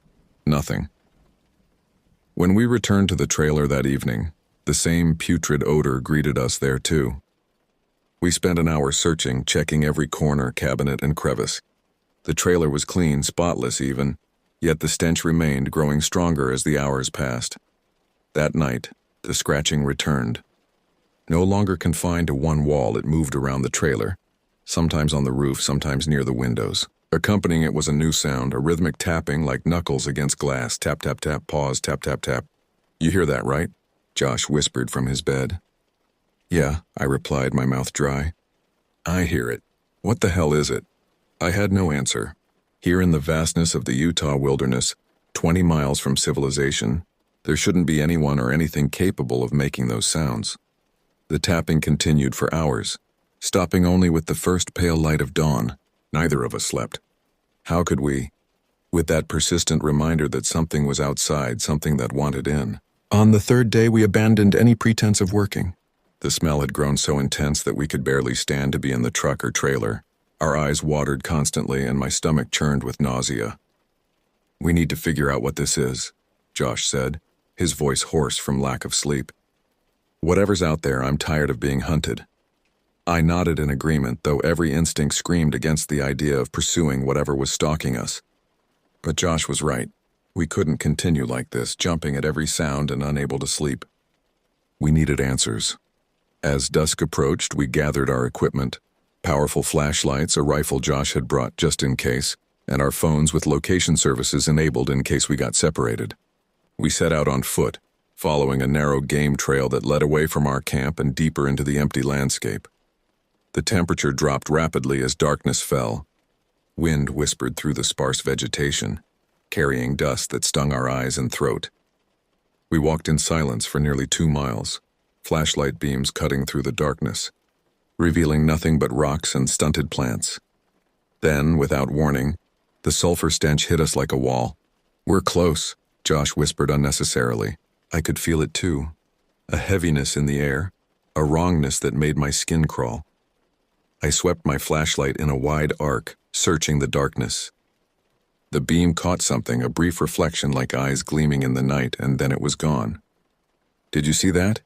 Nothing. When we returned to the trailer that evening, the same putrid odor greeted us there too. We spent an hour searching, checking every corner, cabinet, and crevice. The trailer was clean, spotless even, yet the stench remained, growing stronger as the hours passed. That night, the scratching returned. No longer confined to one wall, it moved around the trailer, sometimes on the roof, sometimes near the windows. Accompanying it was a new sound, a rhythmic tapping like knuckles against glass. Tap, tap, tap, pause, tap, tap, tap. "You hear that, right?" Josh whispered from his bed. "Yeah," I replied, my mouth dry. "I hear it. What the hell is it?" I had no answer. Here in the vastness of the Utah wilderness, 20 miles from civilization, there shouldn't be anyone or anything capable of making those sounds. The tapping continued for hours, stopping only with the first pale light of dawn. Neither of us slept. How could we? With that persistent reminder that something was outside, something that wanted in. On the third day, we abandoned any pretense of working. The smell had grown so intense that we could barely stand to be in the truck or trailer. Our eyes watered constantly, and my stomach churned with nausea. "We need to figure out what this is," Josh said, his voice hoarse from lack of sleep. "Whatever's out there, I'm tired of being hunted." I nodded in agreement, though every instinct screamed against the idea of pursuing whatever was stalking us. But Josh was right. We couldn't continue like this, jumping at every sound and unable to sleep. We needed answers. As dusk approached, we gathered our equipment. Powerful flashlights, a rifle Josh had brought just in case, and our phones with location services enabled in case we got separated. We set out on foot, following a narrow game trail that led away from our camp and deeper into the empty landscape. The temperature dropped rapidly as darkness fell. Wind whispered through the sparse vegetation, carrying dust that stung our eyes and throat. We walked in silence for nearly 2 miles, flashlight beams cutting through the darkness, revealing nothing but rocks and stunted plants. Then, without warning, the sulfur stench hit us like a wall. "We're close," Josh whispered unnecessarily. I could feel it too, a heaviness in the air, a wrongness that made my skin crawl. I swept my flashlight in a wide arc, searching the darkness. The beam caught something, a brief reflection like eyes gleaming in the night, and then it was gone. "Did you see that?"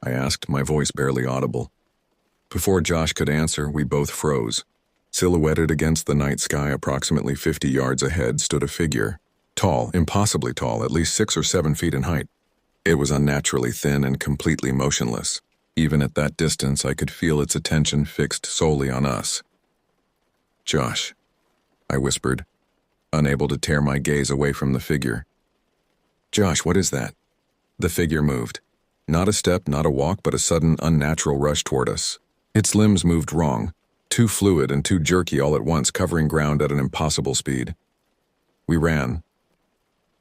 I asked, my voice barely audible. Before Josh could answer, we both froze. Silhouetted against the night sky approximately 50 yards ahead stood a figure. Tall, impossibly tall, at least 6 or 7 feet in height. It was unnaturally thin and completely motionless. Even at that distance, I could feel its attention fixed solely on us. "Josh," I whispered, unable to tear my gaze away from the figure. "Josh, what is that?" The figure moved. Not a step, not a walk, but a sudden, unnatural rush toward us. Its limbs moved wrong, too fluid and too jerky all at once, covering ground at an impossible speed. We ran.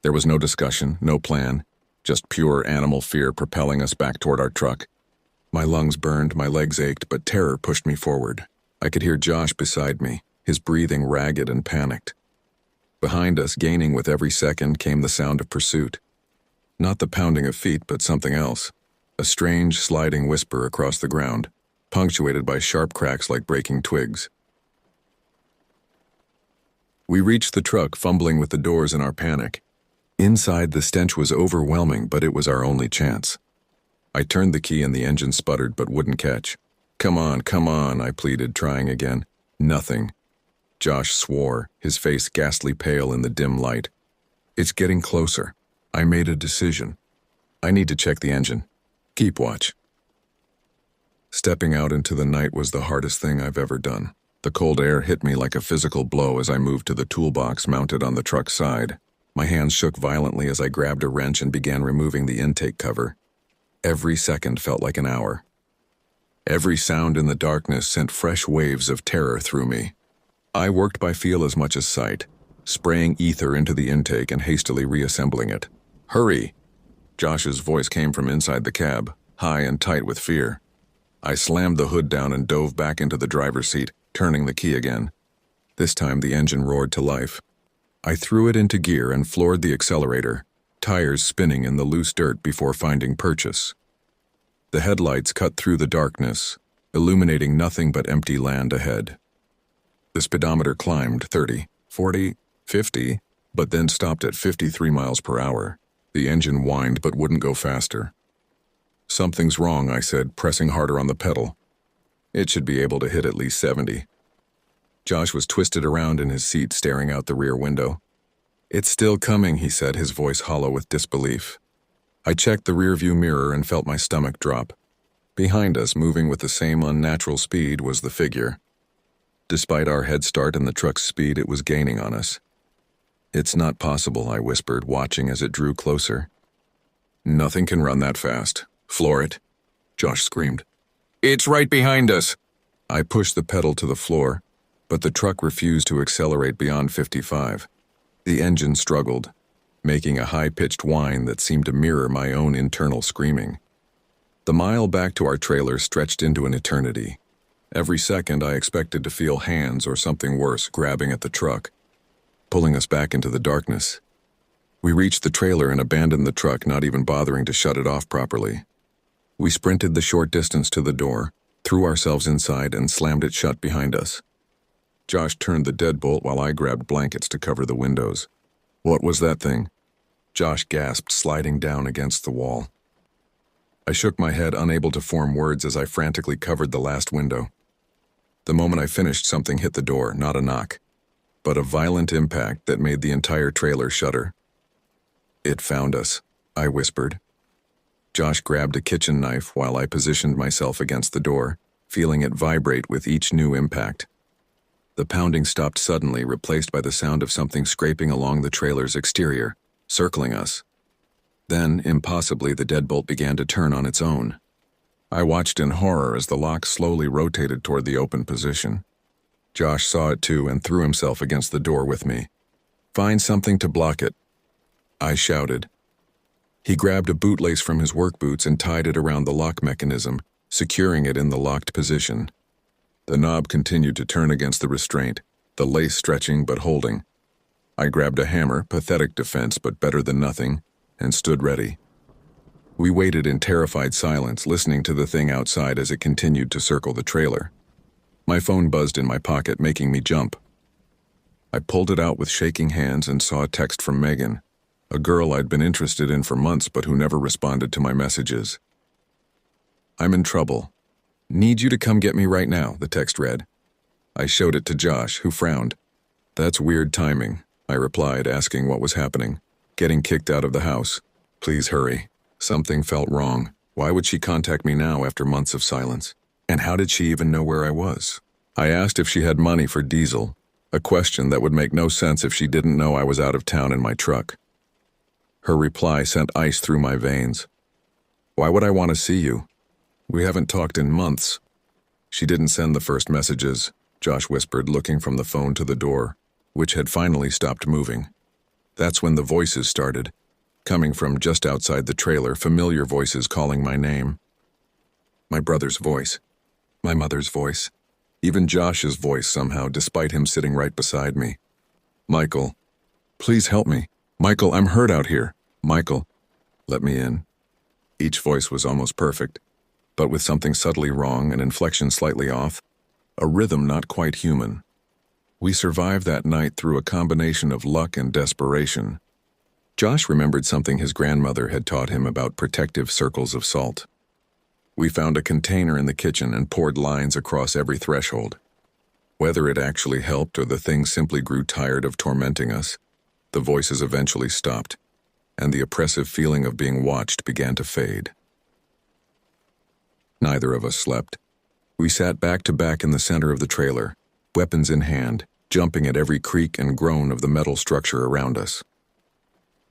There was no discussion, no plan. just pure animal fear propelling us back toward our truck. My lungs burned, my legs ached, but terror pushed me forward. I could hear Josh beside me, his breathing ragged and panicked. Behind us, gaining with every second, came the sound of pursuit. Not the pounding of feet, but something else. A strange, sliding whisper across the ground, punctuated by sharp cracks like breaking twigs. We reached the truck, fumbling with the doors in our panic. Inside, the stench was overwhelming, but it was our only chance. I turned the key and the engine sputtered but wouldn't catch. Come on, I pleaded, trying again. Nothing. Josh swore, his face ghastly pale in the dim light. It's getting closer. I made a decision. I need to check the engine. Keep watch. Stepping out into the night was the hardest thing I've ever done. The cold air hit me like a physical blow as I moved to the toolbox mounted on the truck's side. My hands shook violently as I grabbed a wrench and began removing the intake cover. Every second felt like an hour. Every sound in the darkness sent fresh waves of terror through me. I worked by feel as much as sight, spraying ether into the intake and hastily reassembling it. Hurry! Josh's voice came from inside the cab, high and tight with fear. I slammed the hood down and dove back into the driver's seat, turning the key again. This time the engine roared to life. I threw it into gear and floored the accelerator, tires spinning in the loose dirt before finding purchase. The headlights cut through the darkness, illuminating nothing but empty land ahead. The speedometer climbed 30, 40, 50, but then stopped at 53 miles per hour. The engine whined but wouldn't go faster. Something's wrong, I said, pressing harder on the pedal. It should be able to hit at least 70. Josh was twisted around in his seat, staring out the rear window. It's still coming, he said, his voice hollow with disbelief. I checked the rearview mirror and felt my stomach drop. Behind us, moving with the same unnatural speed, was the figure. Despite our head start and the truck's speed, it was gaining on us. It's not possible, I whispered, watching as it drew closer. Nothing can run that fast. Floor it, Josh screamed. It's right behind us. I pushed the pedal to the floor, but the truck refused to accelerate beyond 55. The engine struggled, making a high-pitched whine that seemed to mirror my own internal screaming. The mile back to our trailer stretched into an eternity. Every second I expected to feel hands or something worse grabbing at the truck, pulling us back into the darkness. We reached the trailer and abandoned the truck, not even bothering to shut it off properly. We sprinted the short distance to the door, threw ourselves inside, and slammed it shut behind us. Josh turned the deadbolt while I grabbed blankets to cover the windows. What was that thing? Josh gasped, sliding down against the wall. I shook my head, unable to form words as I frantically covered the last window. The moment I finished, something hit the door, not a knock, but a violent impact that made the entire trailer shudder. It found us, I whispered. Josh grabbed a kitchen knife while I positioned myself against the door, feeling it vibrate with each new impact. The pounding stopped suddenly, replaced by the sound of something scraping along the trailer's exterior, circling us. Then, impossibly, the deadbolt began to turn on its own. I watched in horror as the lock slowly rotated toward the open position. Josh saw it too and threw himself against the door with me. Find something to block it, I shouted. He grabbed a bootlace from his work boots and tied it around the lock mechanism, securing it in the locked position. The knob continued to turn against the restraint, the lace stretching but holding. I grabbed a hammer, pathetic defense but better than nothing, and stood ready. We waited in terrified silence, listening to the thing outside as it continued to circle the trailer. My phone buzzed in my pocket, making me jump. I pulled it out with shaking hands and saw a text from Megan, a girl I'd been interested in for months but who never responded to my messages. I'm in trouble. Need you to come get me right now, the text read. I showed it to Josh, who frowned. That's weird timing, I replied, asking what was happening. Getting kicked out of the house. Please hurry. Something felt wrong. Why would she contact me now after months of silence? And how did she even know where I was? I asked if she had money for diesel, a question that would make no sense if she didn't know I was out of town in my truck. Her reply sent ice through my veins. Why would I want to see you? We haven't talked in months. She didn't send the first messages, Josh whispered, looking from the phone to the door, which had finally stopped moving. That's when the voices started. Coming from just outside the trailer, familiar voices calling my name. My brother's voice. My mother's voice. Even Josh's voice somehow, despite him sitting right beside me. Michael. Please help me. Michael, I'm hurt out here. Michael. Let me in. Each voice was almost perfect, but with something subtly wrong, an inflection slightly off, a rhythm not quite human. We survived that night through a combination of luck and desperation. Josh remembered something his grandmother had taught him about protective circles of salt. We found a container in the kitchen and poured lines across every threshold. Whether it actually helped or the thing simply grew tired of tormenting us, the voices eventually stopped, and the oppressive feeling of being watched began to fade. Neither of us slept. We sat back to back in the center of the trailer, weapons in hand, jumping at every creak and groan of the metal structure around us.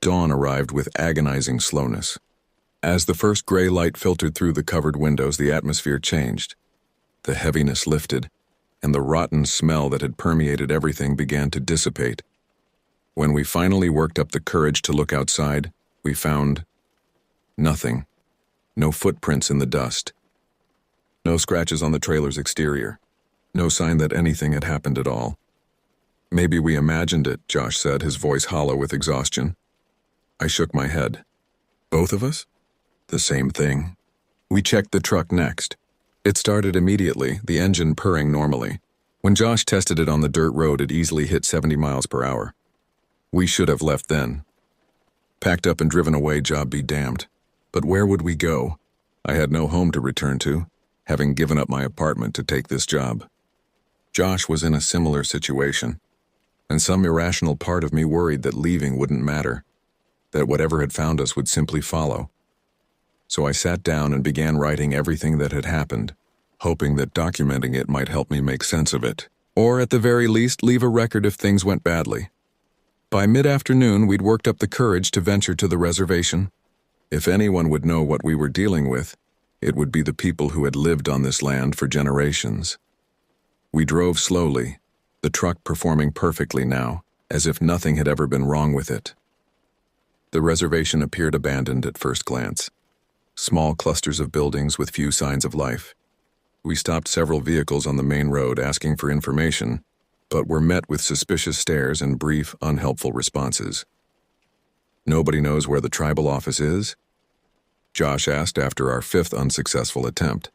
Dawn arrived with agonizing slowness. As the first gray light filtered through the covered windows, the atmosphere changed. The heaviness lifted, and the rotten smell that had permeated everything began to dissipate. When we finally worked up the courage to look outside, we found nothing. No footprints in the dust. No scratches on the trailer's exterior. No sign that anything had happened at all. Maybe we imagined it, Josh said, his voice hollow with exhaustion. I shook my head. Both of us? The same thing. We checked the truck next. It started immediately, the engine purring normally. When Josh tested it on the dirt road, it easily hit 70 miles per hour. We should have left then. Packed up and driven away, job be damned. But where would we go? I had no home to return to, having given up my apartment to take this job. Josh was in a similar situation, and some irrational part of me worried that leaving wouldn't matter, that whatever had found us would simply follow. So I sat down and began writing everything that had happened, hoping that documenting it might help me make sense of it, or at the very least leave a record if things went badly. By mid-afternoon, we'd worked up the courage to venture to the reservation. If anyone would know what we were dealing with, it would be the people who had lived on this land for generations. We drove slowly, the truck performing perfectly now, as if nothing had ever been wrong with it. The reservation appeared abandoned at first glance. Small clusters of buildings with few signs of life. We stopped several vehicles on the main road asking for information, but were met with suspicious stares and brief, unhelpful responses. Nobody knows where the tribal office is? Josh asked after our fifth unsuccessful attempt.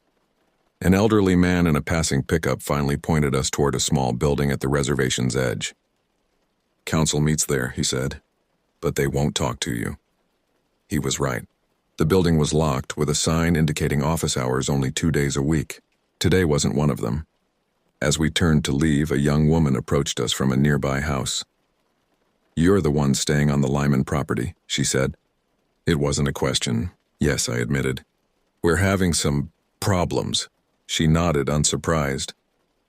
An elderly man in a passing pickup finally pointed us toward a small building at the reservation's edge. Council meets there, he said, but they won't talk to you. He was right. The building was locked with a sign indicating office hours only 2 days a week. Today wasn't one of them. As we turned to leave, a young woman approached us from a nearby house. You're the one staying on the Lyman property, she said. It wasn't a question. Yes, I admitted. We're having some problems. She nodded, unsurprised.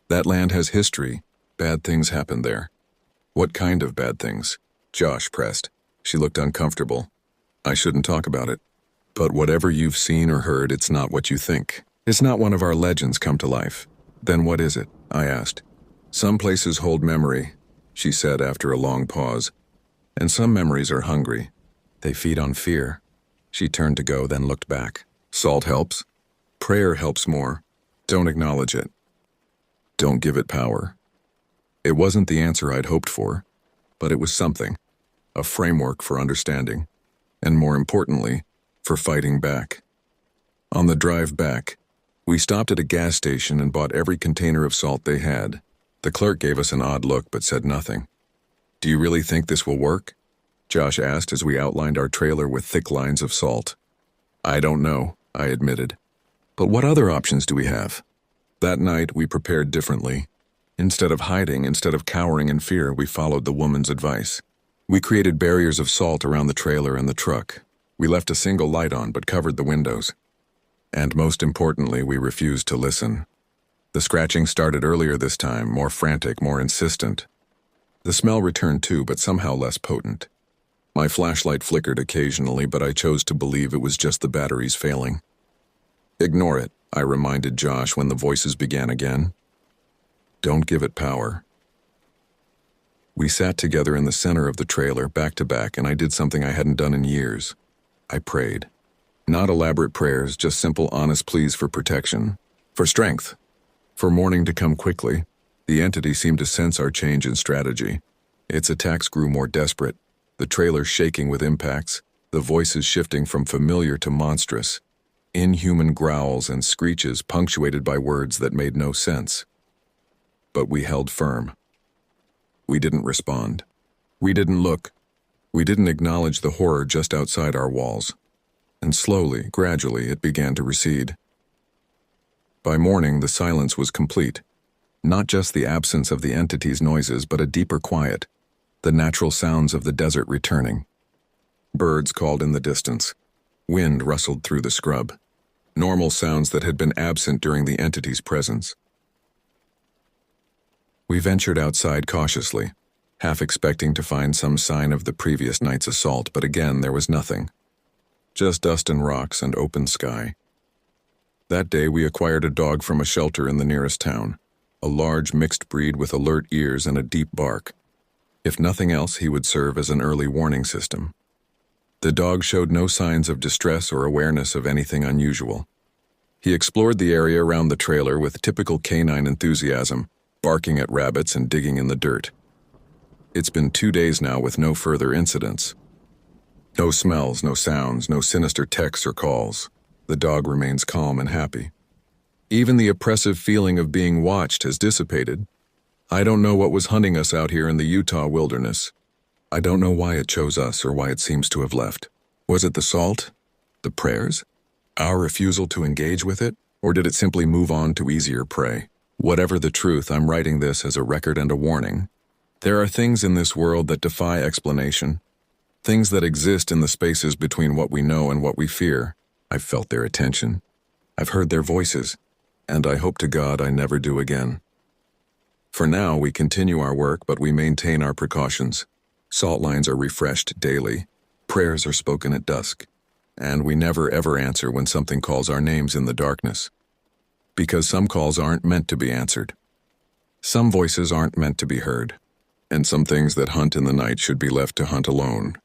That land has history. Bad things happen there. What kind of bad things? Josh pressed. She looked uncomfortable. I shouldn't talk about it. But whatever you've seen or heard, it's not what you think. It's not one of our legends come to life. Then what is it? I asked. Some places hold memory, she said after a long pause. And some memories are hungry. They feed on fear. She turned to go, then looked back. Salt helps. Prayer helps more. Don't acknowledge it. Don't give it power. It wasn't the answer I'd hoped for, but it was something. A framework for understanding. And more importantly, for fighting back. On the drive back, we stopped at a gas station and bought every container of salt they had. The clerk gave us an odd look but said nothing. Do you really think this will work? Josh asked as we outlined our trailer with thick lines of salt. I don't know, I admitted. But what other options do we have? That night, we prepared differently. Instead of hiding, instead of cowering in fear, we followed the woman's advice. We created barriers of salt around the trailer and the truck. We left a single light on but covered the windows. And most importantly, we refused to listen. The scratching started earlier this time, more frantic, more insistent. The smell returned too, but somehow less potent. My flashlight flickered occasionally, but I chose to believe it was just the batteries failing. Ignore it, I reminded Josh when the voices began again. Don't give it power. We sat together in the center of the trailer, back to back, and I did something I hadn't done in years. I prayed. Not elaborate prayers, just simple, honest pleas for protection, for strength, for morning to come quickly. The entity seemed to sense our change in strategy. Its attacks grew more desperate, the trailer shaking with impacts, the voices shifting from familiar to monstrous, inhuman growls and screeches punctuated by words that made no sense. But we held firm. We didn't respond. We didn't look. We didn't acknowledge the horror just outside our walls. And slowly, gradually, it began to recede. By morning, the silence was complete. Not just the absence of the entity's noises, but a deeper quiet, the natural sounds of the desert returning. Birds called in the distance. Wind rustled through the scrub. Normal sounds that had been absent during the entity's presence. We ventured outside cautiously, half expecting to find some sign of the previous night's assault, but again there was nothing. Just dust and rocks and open sky. That day we acquired a dog from a shelter in the nearest town, a large mixed breed with alert ears and a deep bark. If nothing else, he would serve as an early warning system. The dog showed no signs of distress or awareness of anything unusual. He explored the area around the trailer with typical canine enthusiasm, barking at rabbits and digging in the dirt. It's been 2 days now with no further incidents. No smells, no sounds, no sinister texts or calls. The dog remains calm and happy. Even the oppressive feeling of being watched has dissipated. I don't know what was hunting us out here in the Utah wilderness. I don't know why it chose us or why it seems to have left. Was it the salt? The prayers? Our refusal to engage with it? Or did it simply move on to easier prey? Whatever the truth, I'm writing this as a record and a warning. There are things in this world that defy explanation. Things that exist in the spaces between what we know and what we fear. I've felt their attention. I've heard their voices. And I hope to God I never do again. For now, we continue our work, but we maintain our precautions. Salt lines are refreshed daily. Prayers are spoken at dusk. And we never ever answer when something calls our names in the darkness. Because some calls aren't meant to be answered. Some voices aren't meant to be heard. And some things that hunt in the night should be left to hunt alone.